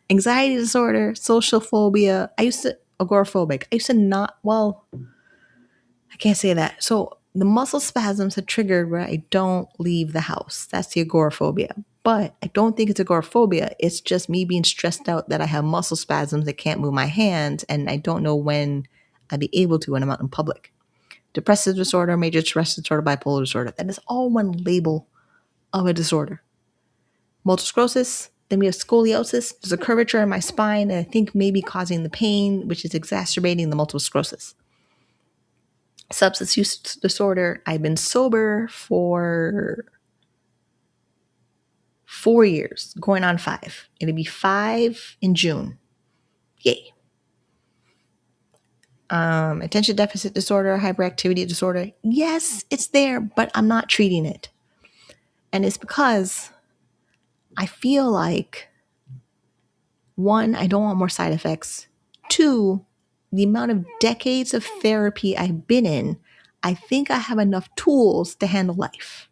Anxiety disorder, social phobia. Agoraphobic. I used to not, well, I can't say that. So the muscle spasms are triggered where I don't leave the house. That's the agoraphobia. But I don't think it's agoraphobia. It's just me being stressed out that I have muscle spasms that can't move my hands, and I don't know when I'll be able to when I'm out in public. Depressive disorder, major depressive disorder, bipolar disorder. That is all one label of a disorder. Multiple sclerosis, then we have scoliosis. There's a curvature in my spine that I think may be causing the pain, which is exacerbating the multiple sclerosis. Substance use disorder. I've been sober for 4 years, going on 5. It'll be 5 in June. Yay. Attention deficit disorder, hyperactivity disorder. Yes, it's there, but I'm not treating it. And it's because I feel like, 1, I don't want more side effects. 2, the amount of decades of therapy I've been in, I think I have enough tools to handle life.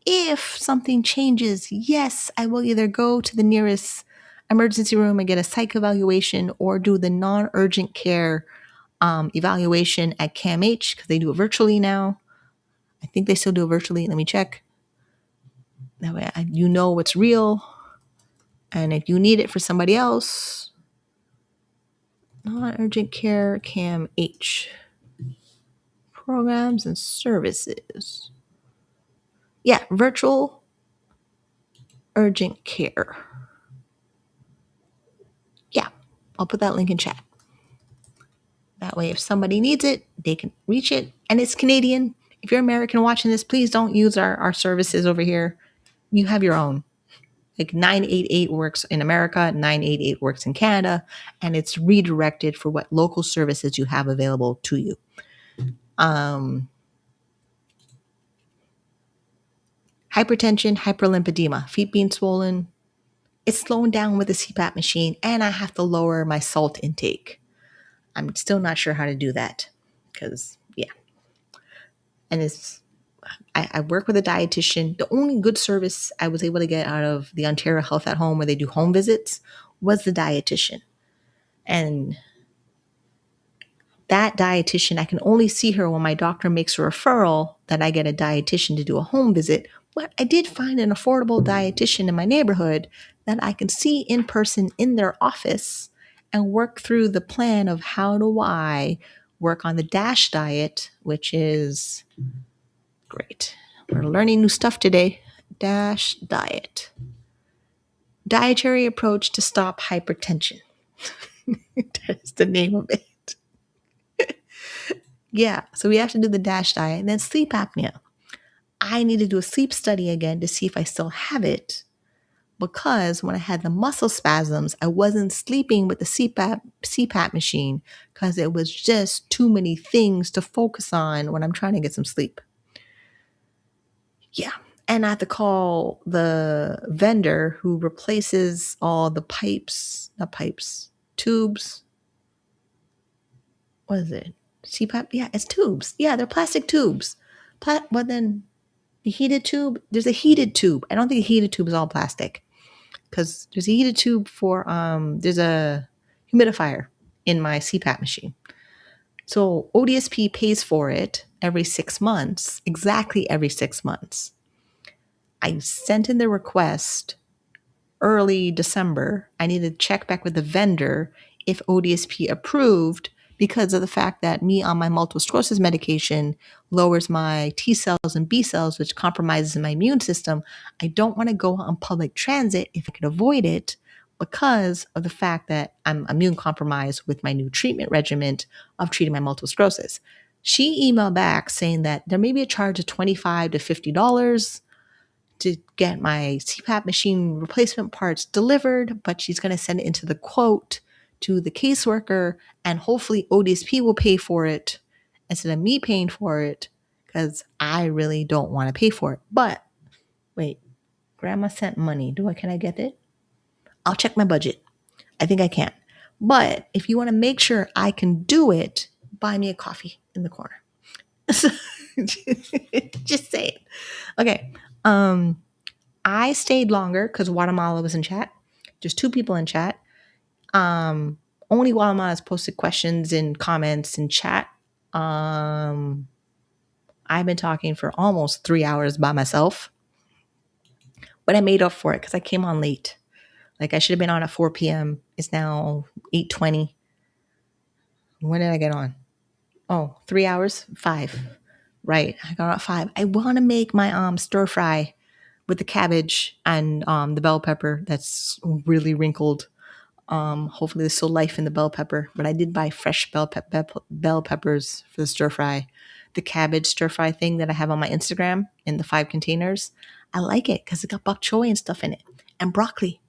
If something changes, yes, I will either go to the nearest emergency room and get a psych evaluation or do the non-urgent care evaluation at CAMH because they do it virtually now. I think they still do it virtually. Let me check. That way you know what's real. And if you need it for somebody else, non-urgent care CAMH programs and services. Yeah, virtual urgent care. Yeah, I'll put that link in chat. That way, if somebody needs it, they can reach it. And it's Canadian. If you're American watching this, please don't use our services over here. You have your own. Like 988 works in America, 988 works in Canada, and it's redirected for what local services you have available to you. Hypertension, hyperlipidemia, feet being swollen. It's slowing down with the CPAP machine, and I have to lower my salt intake. I'm still not sure how to do that because, yeah. And I work with a dietitian. The only good service I was able to get out of the Ontario Health at Home, where they do home visits, was the dietitian. And that dietitian, I can only see her when my doctor makes a referral that I get a dietitian to do a home visit. But I did find an affordable dietitian in my neighborhood that I can see in person in their office and work through the plan of how do I work on the DASH diet, which is great. We're learning new stuff today. DASH diet. Dietary approach to stop hypertension. That's the name of it. Yeah, so we have to do the DASH diet. And then sleep apnea. I need to do a sleep study again to see if I still have it, because when I had the muscle spasms, I wasn't sleeping with the CPAP machine because it was just too many things to focus on when I'm trying to get some sleep. Yeah. And I have to call the vendor who replaces all the tubes. What is it? CPAP? Yeah, it's tubes. Yeah, they're plastic tubes. But then the heated tube, there's a heated tube. I don't think a heated tube is all plastic, because there's a heated tube for, there's a humidifier in my CPAP machine. So ODSP pays for it every 6 months, exactly every 6 months. I sent in the request early December. I need to check back with the vendor if ODSP approved, because of the fact that me on my multiple sclerosis medication lowers my T cells and B cells, which compromises my immune system. I don't want to go on public transit if I could avoid it, because of the fact that I'm immune compromised with my new treatment regimen of treating my multiple sclerosis. She emailed back saying that there may be a charge of $25 to $50 to get my CPAP machine replacement parts delivered, but she's going to send it into the quote to the caseworker, and hopefully ODSP will pay for it instead of me paying for it, because I really don't want to pay for it. But wait, grandma sent money. Can I get it? I'll check my budget. I think I can. But if you want to make sure I can do it, buy me a coffee in the corner. Just say it. Okay. I stayed longer because Guatemala was in chat. Just 2 people in chat. Only Guatemala has posted questions and comments in chat. I've been talking for almost 3 hours by myself, but I made up for it because I came on late. Like, I should have been on at 4 p.m. It's now 8:20. When did I get on? Oh, 3 hours? 5. Right. I got on at 5. I want to make my stir fry with the cabbage and the bell pepper that's really wrinkled. Hopefully there's still life in the bell pepper, but I did buy fresh bell peppers for the stir fry. The cabbage stir fry thing that I have on my Instagram in the 5 containers. I like it because it got bok choy and stuff in it, and broccoli.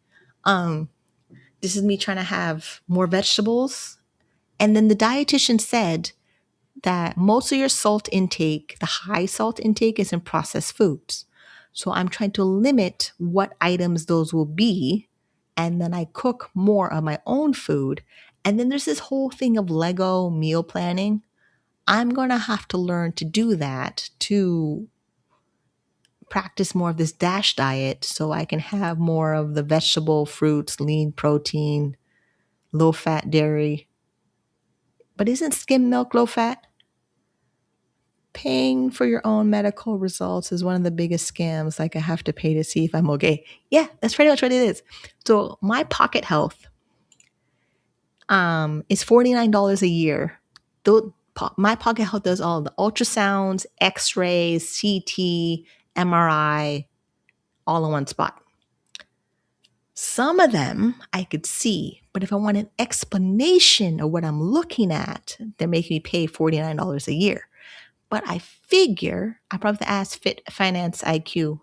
This is me trying to have more vegetables. And then the dietitian said that most of your salt intake, the high salt intake, is in processed foods. So I'm trying to limit what items those will be. And then I cook more of my own food. And then there's this whole thing of Lego meal planning. I'm going to have to learn to do that to practice more of this DASH diet so I can have more of the vegetable, fruits, lean protein, low fat dairy. But isn't skim milk low fat? Paying for your own medical results is one of the biggest scams. Like, I have to pay to see if I'm okay. Yeah, that's pretty much what it is. So my Pocket Health is $49 a year. My Pocket Health does all the ultrasounds, x-rays, CT, MRI, all in one spot. Some of them I could see, but if I want an explanation of what I'm looking at, they're making me pay $49 a year. But I figure I probably have to ask Fit Finance IQ,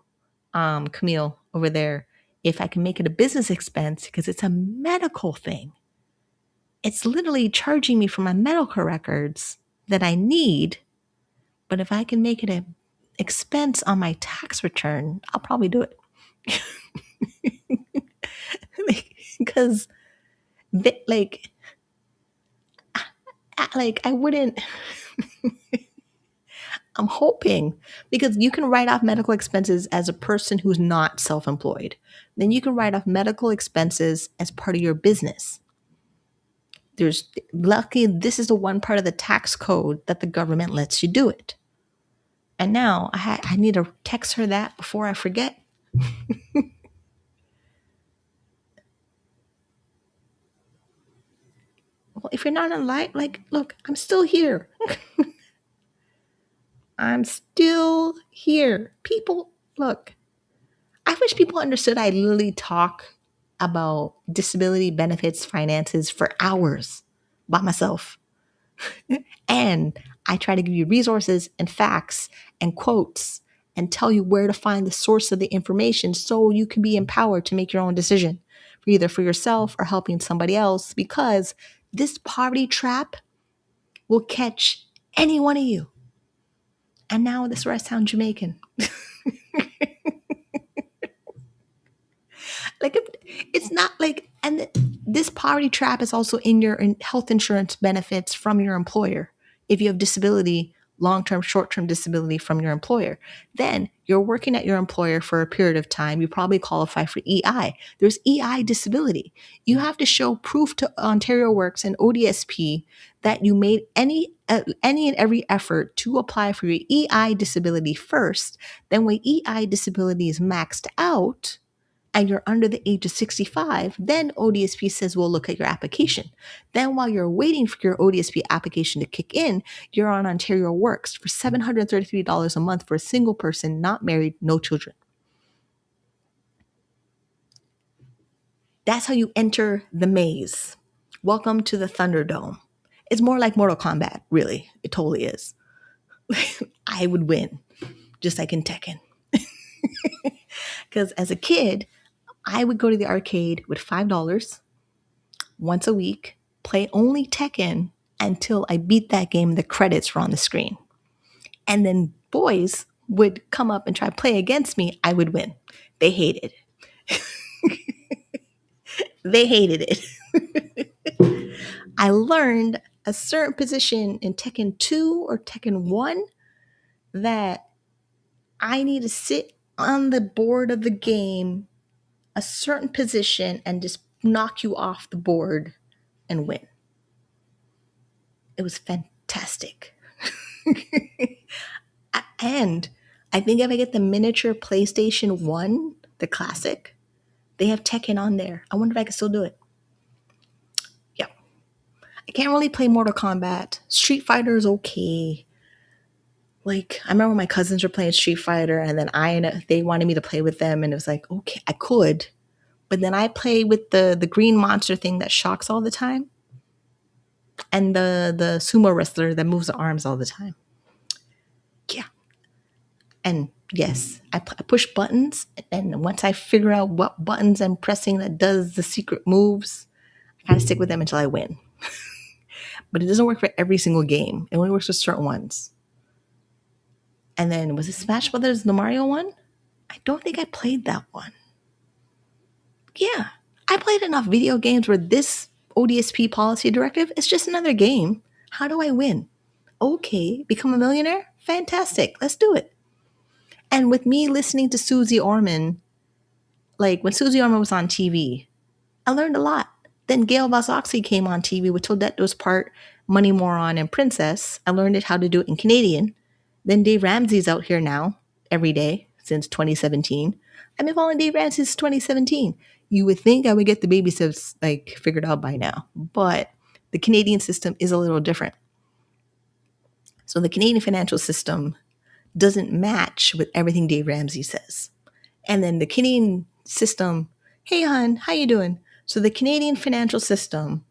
Camille over there, if I can make it a business expense, because it's a medical thing. It's literally charging me for my medical records that I need. But if I can make it an expense on my tax return, I'll probably do it. Because like I wouldn't. I'm hoping, because you can write off medical expenses as a person who's not self-employed. Then you can write off medical expenses as part of your business. There's lucky this is the one part of the tax code that the government lets you do it. And now I need to text her that before I forget. Well, if you're not on light, like, look, I'm still here. I'm still here. People, look, I wish people understood I literally talk about disability benefits, finances for hours by myself. And I try to give you resources and facts and quotes and tell you where to find the source of the information so you can be empowered to make your own decision, either for yourself or helping somebody else, because this poverty trap will catch any one of you. And now this is where I sound Jamaican. Like, it's not like, and this poverty trap is also in your health insurance benefits from your employer. If you have disability, long-term, short-term disability from your employer, then you're working at your employer for a period of time. You probably qualify for EI. There's EI disability. You have to show proof to Ontario Works and ODSP that you made any and every effort to apply for your EI disability first. Then when EI disability is maxed out, and you're under the age of 65, then ODSP says, we'll look at your application. Then while you're waiting for your ODSP application to kick in, you're on Ontario Works for $733 a month for a single person, not married, no children. That's how you enter the maze. Welcome to the Thunderdome. It's more like Mortal Kombat, really. It totally is. I would win, just like in Tekken. Because as a kid, I would go to the arcade with $5 once a week, play only Tekken until I beat that game. The credits were on the screen. And then boys would come up and try to play against me. I would win. They hated it. They hated it. I learned a certain position in Tekken 2 or Tekken 1 that I need to sit on the board of the game a certain position and just knock you off the board and win. It was fantastic. And I think if I get the miniature PlayStation 1, the classic, they have Tekken on there. I wonder if I can still do it. Yeah. I can't really play Mortal Kombat. Street Fighter is okay. Like, I remember my cousins were playing Street Fighter, and then they wanted me to play with them, and it was like, okay, I could. But then I play with the green monster thing that shocks all the time, and the sumo wrestler that moves the arms all the time. Yeah. And yes, I push buttons, and once I figure out what buttons I'm pressing that does the secret moves, I kind of stick with them until I win. But it doesn't work for every single game. It only works for certain ones. And then, was it Smash Brothers, the Mario one? I don't think I played that one. Yeah, I played enough video games where this ODSP policy directive is just another game. How do I win? Okay, become a millionaire? Fantastic. Let's do it. And with me listening to Susie Orman, like when Susie Orman was on TV, I learned a lot. Then Gail Vazoxy came on TV with Toadette was part Money Moron and Princess. I learned how to do it in Canadian. Then Dave Ramsey's out here now every day since 2017. I've been following Dave Ramsey since 2017. You would think I would get the baby steps like figured out by now, but the Canadian system is a little different. So the Canadian financial system doesn't match with everything Dave Ramsey says. And then the Canadian system, hey hon, how you doing? So the Canadian financial system,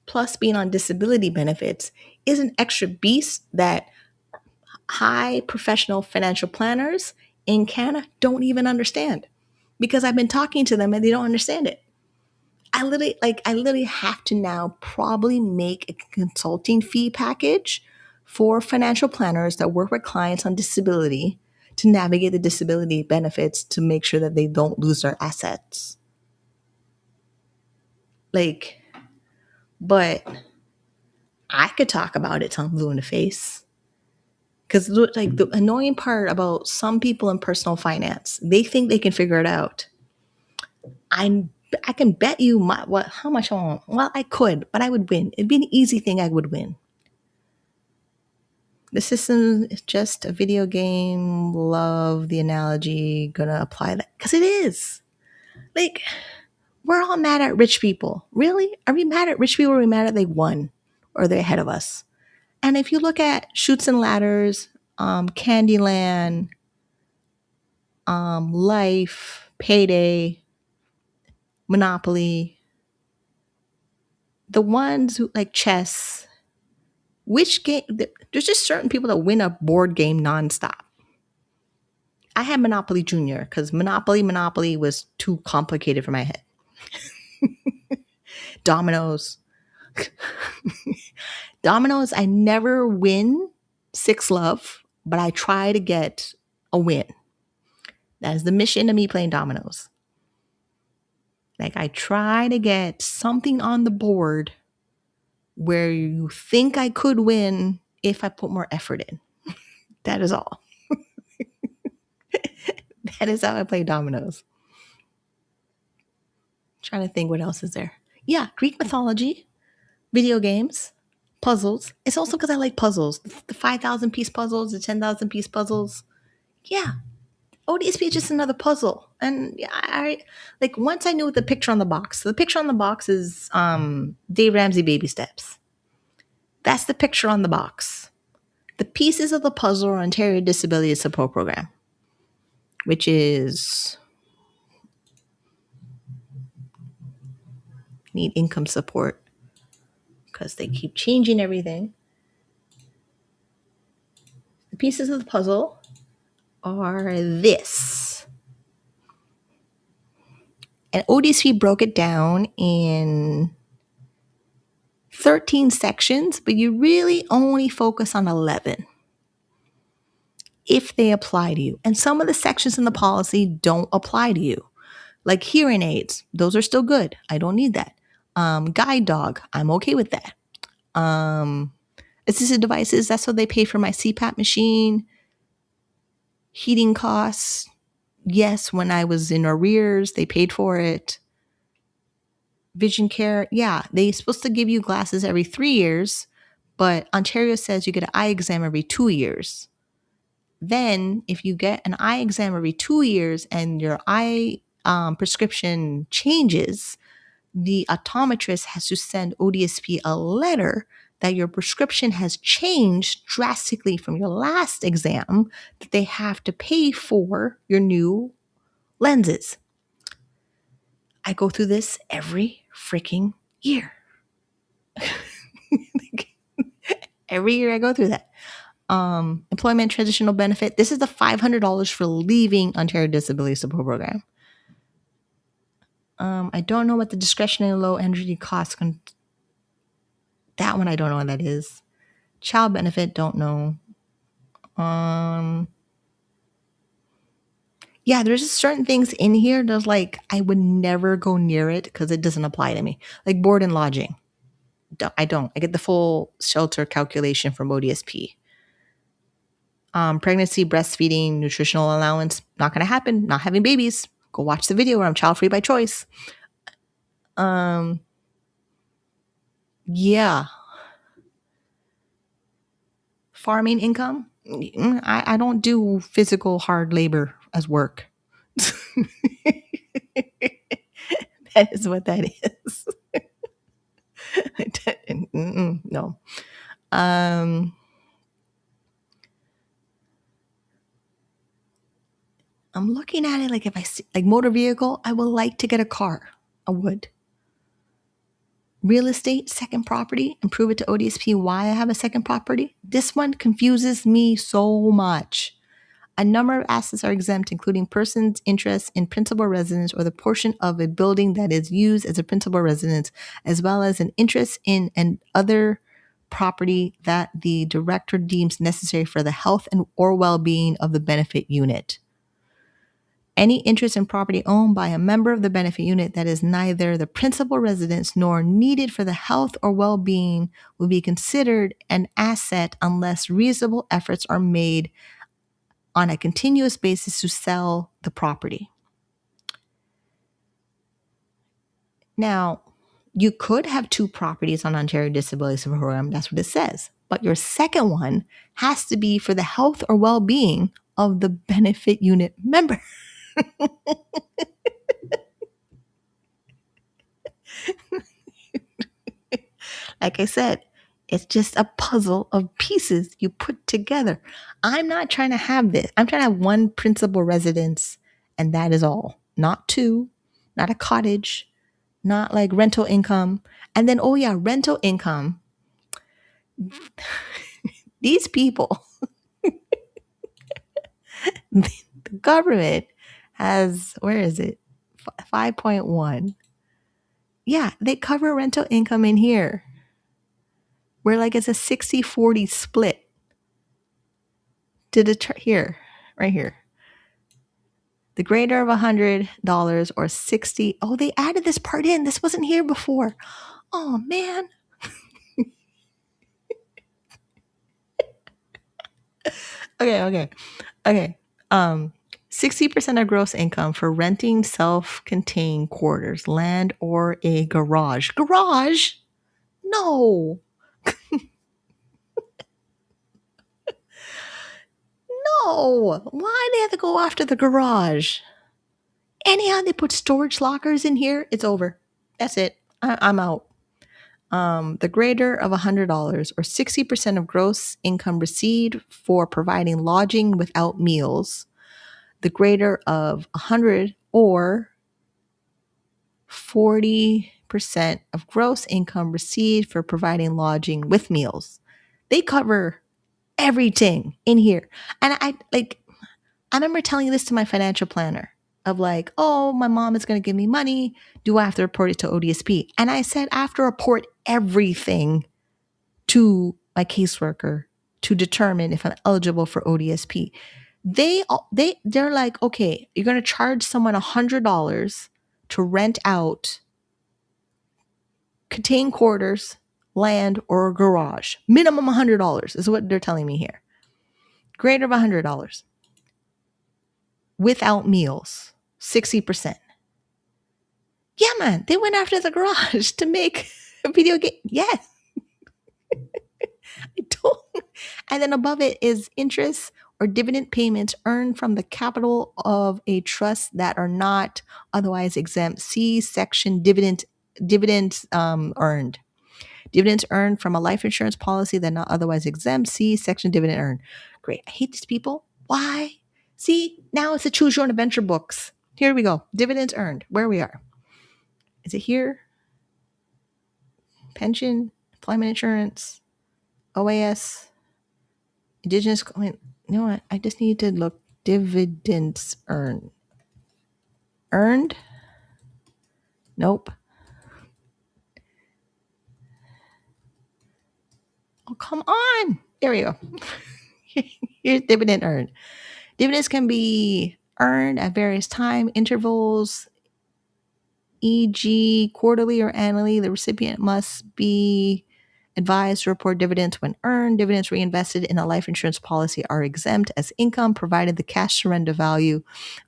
plus being on disability benefits, is an extra beast that high professional financial planners in Canada don't even understand, because I've been talking to them and they don't understand it. I literally have to now probably make a consulting fee package for financial planners that work with clients on disability to navigate the disability benefits to make sure that they don't lose their assets. But I could talk about it till I'm blue in the face. Because like the annoying part about some people in personal finance, they think they can figure it out. I can bet you how much I want. Well, I could, but I would win. It'd be an easy thing. I would win. The system is just a video game. Love the analogy. Gonna apply that because it is. Like, we're all mad at rich people. Really? Are we mad at rich people? Or are we mad at they won or they're ahead of us? And if you look at Chutes and Ladders, Candyland, Life, Payday, Monopoly, the ones who like chess, which game, there's just certain people that win a board game nonstop. I had Monopoly Junior because Monopoly was too complicated for my head. Dominoes. Dominoes, I never win 6 love, but I try to get a win. That is the mission of me playing dominoes. Like, I try to get something on the board where you think I could win if I put more effort in. That is all. That is how I play dominoes. Trying to think what else is there. Yeah, Greek mythology, video games, puzzles. It's also because I like puzzles. The 5,000 piece puzzles, the 10,000 piece puzzles. Yeah. ODSP is just another puzzle. And I like once I knew the picture on the box. So the picture on the box is Dave Ramsey baby steps. That's the picture on the box. The pieces of the puzzle are Ontario Disability Support Program, which is need income support because they keep changing everything. The pieces of the puzzle are this. And ODSP broke it down in 13 sections, but you really only focus on 11 if they apply to you. And some of the sections in the policy don't apply to you. Like hearing aids, those are still good. I don't need that. Guide dog, I'm okay with that. Assistive devices, that's what they pay for my CPAP machine. Heating costs, yes, when I was in arrears, they paid for it. Vision care, yeah, they're supposed to give you glasses every 3 years, but Ontario says you get an eye exam every 2 years. Then if you get an eye exam every 2 years and your eye prescription changes, the optometrist has to send ODSP a letter that your prescription has changed drastically from your last exam, that they have to pay for your new lenses. I go through this every freaking year. Every year I go through that. Employment transitional benefit. This is the $500 for leaving Ontario Disability Support Program. I don't know what the discretionary low energy cost. That one I don't know what that is. Child benefit, don't know. Yeah, there's just certain things in here that's like I would never go near it because it doesn't apply to me. Like board and lodging. I don't. I get the full shelter calculation from ODSP. Pregnancy, breastfeeding, nutritional allowance, not going to happen. Not having babies. Go watch the video where I'm child free by choice. Yeah. Farming income. I don't do physical hard labor as work. That is what that is. No. I'm looking at it like if I see like motor vehicle, I would like to get a car. I would. Real estate, second property, and prove it to ODSP why I have a second property. This one confuses me so much. A number of assets are exempt, including persons' interest in principal residence or the portion of a building that is used as a principal residence, as well as an interest in an other property that the director deems necessary for the health and or well-being of the benefit unit. Any interest in property owned by a member of the benefit unit that is neither the principal residence nor needed for the health or well-being will be considered an asset unless reasonable efforts are made on a continuous basis to sell the property. Now, you could have 2 properties on Ontario Disability Support Program. That's what it says. But your second one has to be for the health or well-being of the benefit unit member. Like I said, it's just a puzzle of pieces you put together. I'm not trying to have this. I'm trying to have one principal residence, and that is all. Not 2, not a cottage, not like rental income. And then, oh yeah, rental income. These people, the government has, where is it? 5.1. Yeah, they cover rental income in here. Where like it's a 60-40 split. Here, right here. The greater of $100 or 60. Oh, they added this part in. This wasn't here before. Oh, man. Okay. 60% of gross income for renting self-contained quarters, land, or a garage. Garage? No. No. Why do they have to go after the garage? Anyhow, they put storage lockers in here. It's over. That's it. I'm out. The greater of $100 or 60% of gross income received for providing lodging without meals. The greater of 100 or 40% of gross income received for providing lodging with meals. They cover everything in here. And I remember telling this to my financial planner of like, oh, my mom is going to give me money. Do I have to report it to ODSP? And I said, I have to report everything to my caseworker to determine if I'm eligible for ODSP. They're like, okay, you're going to charge someone $100 to rent out contained quarters, land, or a garage. Minimum $100 is what they're telling me here. Greater of $100. Without meals, 60%. Yeah, man, they went after the garage to make a video game. Yes. I don't. And then above it is interest or dividend payments earned from the capital of a trust that are not otherwise exempt. See section dividends earned. Dividends earned from a life insurance policy that are not otherwise exempt. See section dividend earned. Great. I hate these people. Why? See, now it's the choose your own adventure books. Here we go. Dividends earned. Where we are. Is it here? Pension, employment insurance, OAS, Indigenous. You know what? I just need to look. Dividends earned. Earned? Nope. Oh, come on. There we go. Here's dividend earned. Dividends can be earned at various time intervals, e.g., quarterly or annually. The recipient must be advised to report dividends when earned. Dividends reinvested in a life insurance policy are exempt as income, provided the cash surrender value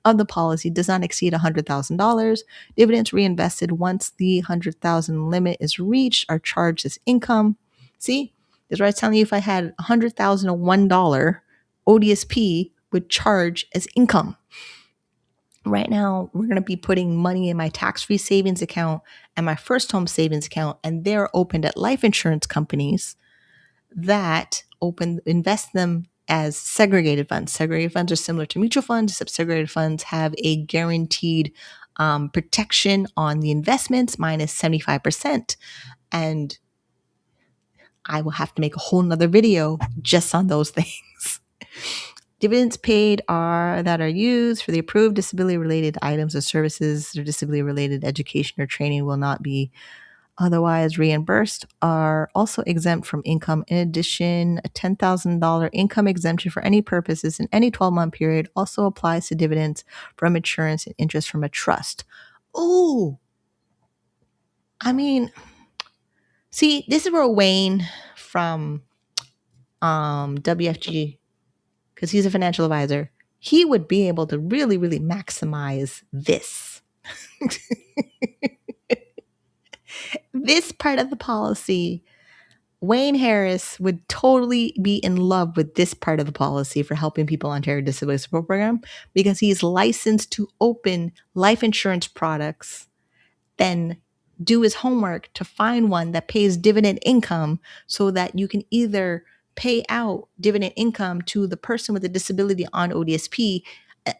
of the policy does not exceed $100,000. Dividends reinvested once the $100,000 limit is reached are charged as income. See, that's why I was telling you if I had $100,001, ODSP would charge as income. Right now, we're going to be putting money in my tax-free savings account and my first home savings account, and they're opened at life insurance companies that invest them as segregated funds. Segregated funds are similar to mutual funds, except segregated funds have a guaranteed protection on the investments, minus 75%. And I will have to make a whole nother video just on those things. Dividends paid that are used for the approved disability-related items or services or disability-related education or training will not be otherwise reimbursed are also exempt from income. In addition, a $10,000 income exemption for any purposes in any 12-month period also applies to dividends from insurance and interest from a trust. Oh, I mean, see, this is where Wayne from WFG, because he's a financial advisor, he would be able to really, really maximize this. This part of the policy, Wayne Harris would totally be in love with this part of the policy for helping people on Ontario Disability Support Program, because he's licensed to open life insurance products, then do his homework to find one that pays dividend income so that you can either pay out dividend income to the person with a disability on ODSP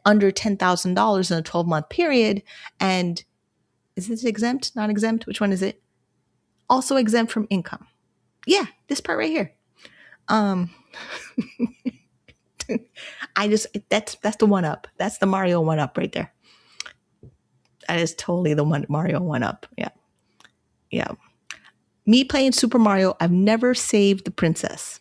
under $10,000 in a 12-month period. And is this exempt, not exempt? Which one is it? Also exempt from income. Yeah, this part right here. That's the one up. That's the Mario one up right there. That is totally the one Mario one up. Yeah. Yeah. Me playing Super Mario, I've never saved the princess.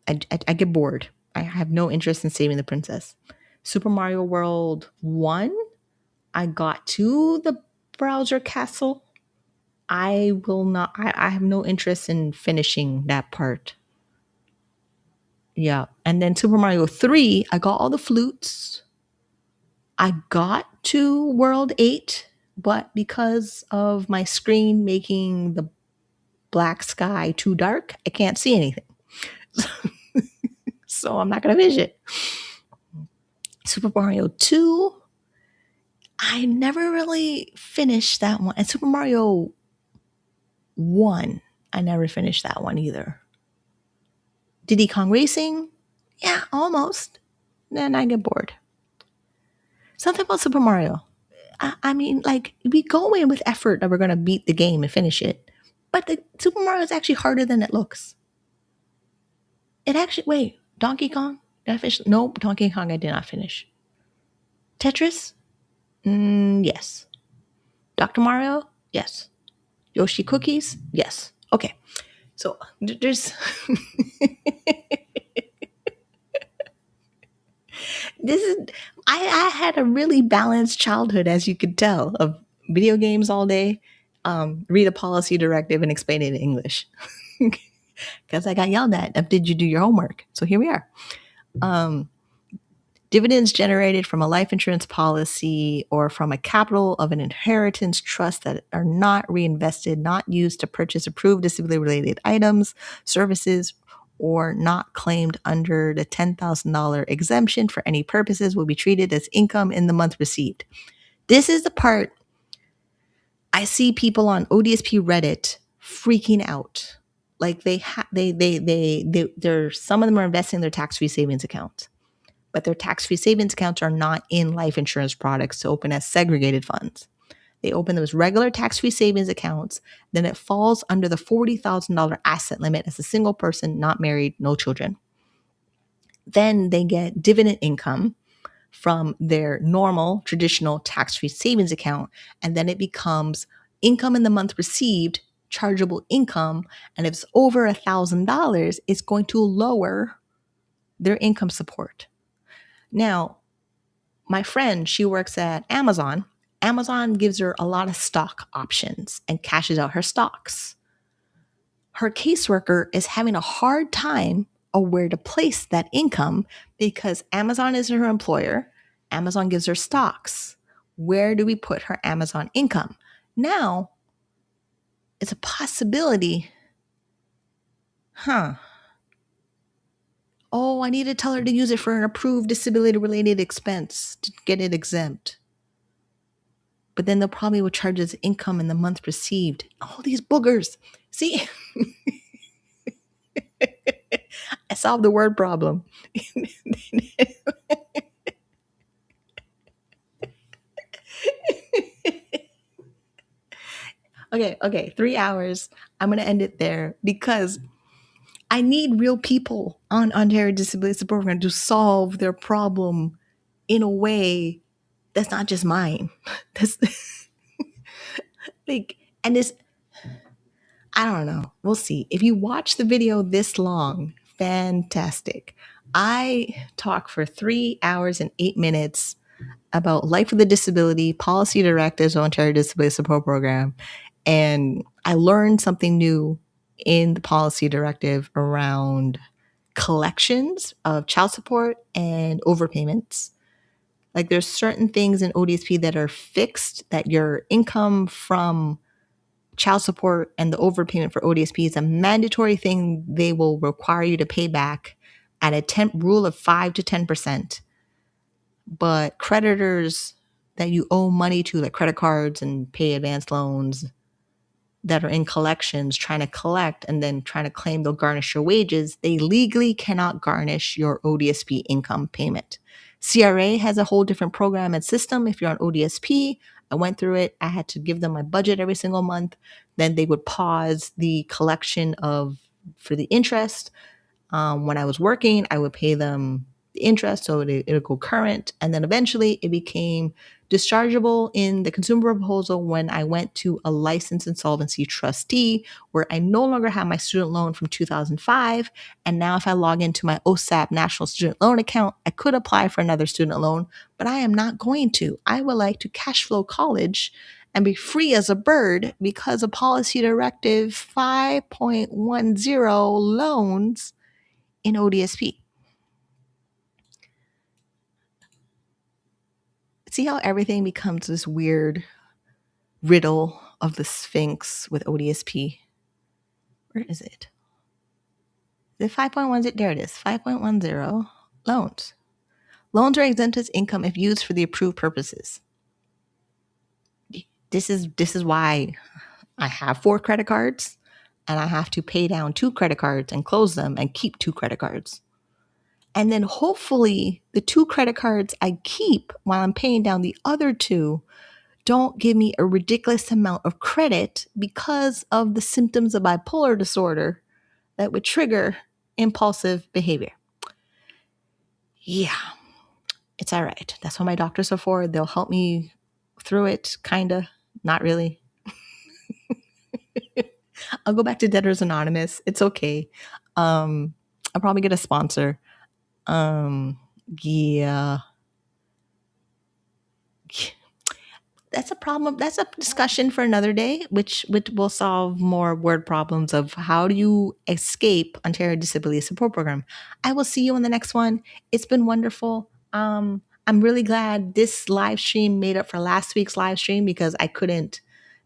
I get bored. I have no interest in saving the princess. Super Mario World 1, I got to the browser castle. I will not, I have no interest in finishing that part. Yeah. And then Super Mario 3, I got all the flutes. I got to World 8, but because of my screen making the black sky too dark, I can't see anything. So I'm not going to finish it. Super Mario 2, I never really finished that one. And Super Mario 1, I never finished that one either. Diddy Kong Racing, yeah, almost. Then I get bored. Something about Super Mario. I mean, like, we go in with effort that we're going to beat the game and finish it. But the Super Mario is actually harder than it looks. It actually, wait, Donkey Kong? Did I finish? Nope, Donkey Kong I did not finish. Tetris? Yes. Dr. Mario? Yes. Yoshi Cookies? Yes. Okay. So there's this is I had a really balanced childhood, as you could tell, of video games all day, read a policy directive and explain it in English. Because I got yelled at, did you do your homework? So here we are. Dividends generated from a life insurance policy or from a capital of an inheritance trust that are not reinvested, not used to purchase approved disability-related items, services, or not claimed under the $10,000 exemption for any purposes will be treated as income in the month received. This is the part I see people on ODSP Reddit freaking out. Like they're some of them are investing in their tax-free savings accounts, but their tax-free savings accounts are not in life insurance products to open as segregated funds. They open those regular tax-free savings accounts, then it falls under the $40,000 asset limit as a single person, not married, no children. Then they get dividend income from their normal, traditional tax-free savings account, and then it becomes income in the month received, chargeable income, and if it's over $1,000, it's going to lower their income support. Now, my friend, she works at Amazon. Amazon gives her a lot of stock options and cashes out her stocks. Her caseworker is having a hard time of where to place that income because Amazon is her employer. Amazon gives her stocks. Where do we put her Amazon income? Now, it's a possibility. Oh, I need to tell her to use it for an approved disability-related expense to get it exempt. But then they'll probably will charge us income in the month received. All these boogers. See? I solved the word problem. Okay, 3 hours. I'm going to end it there because I need real people on Ontario Disability Support Program to solve their problem in a way that's not just mine. That's like And this, I don't know. We'll see. If you watch the video this long, fantastic. I talk for 3 hours and 8 minutes about life with a disability, policy directives, Ontario Disability Support Program. And I learned something new in the policy directive around collections of child support and overpayments. Like there's certain things in ODSP that are fixed, that your income from child support and the overpayment for ODSP is a mandatory thing they will require you to pay back at a rule of 5 to 10%. But creditors that you owe money to, like credit cards and pay advance loans that are in collections trying to collect and then trying to claim they'll garnish your wages, they legally cannot garnish your ODSP income payment. CRA has a whole different program and system. If you're on ODSP, I went through it. I had to give them my budget every single month. Then they would pause the collection for the interest. When I was working, I would pay them the interest, so it would go current. And then eventually it became dischargeable in the consumer proposal when I went to a licensed insolvency trustee, where I no longer have my student loan from 2005. And now if I log into my OSAP National Student Loan account, I could apply for another student loan, but I am not going to. I would like to cash flow college and be free as a bird because of policy directive 5.10 loans in ODSP. See how everything becomes this weird riddle of the Sphinx with ODSP? Where is it? The 5.10, there it is, 5.10 loans. Loans are exempt as income if used for the approved purposes. This is why I have 4 credit cards and I have to pay down 2 credit cards and close them and keep 2 credit cards. And then hopefully the 2 credit cards I keep while I'm paying down the other 2 don't give me a ridiculous amount of credit because of the symptoms of bipolar disorder that would trigger impulsive behavior. Yeah, it's all right. That's what my doctors are for. They'll help me through it, kind of, not really. I'll go back to Debtors Anonymous. It's okay. I'll probably get a sponsor. Yeah. That's a problem. That's a discussion for another day, which will solve more word problems of how do you escape Ontario Disability Support Program. I will see you on the next one. It's been wonderful. I'm really glad this live stream made up for last week's live stream because I couldn't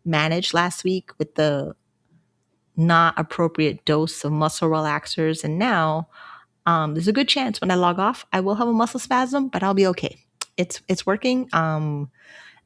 manage last week with the not appropriate dose of muscle relaxers. And now there's a good chance when I log off, I will have a muscle spasm, but I'll be okay. It's working.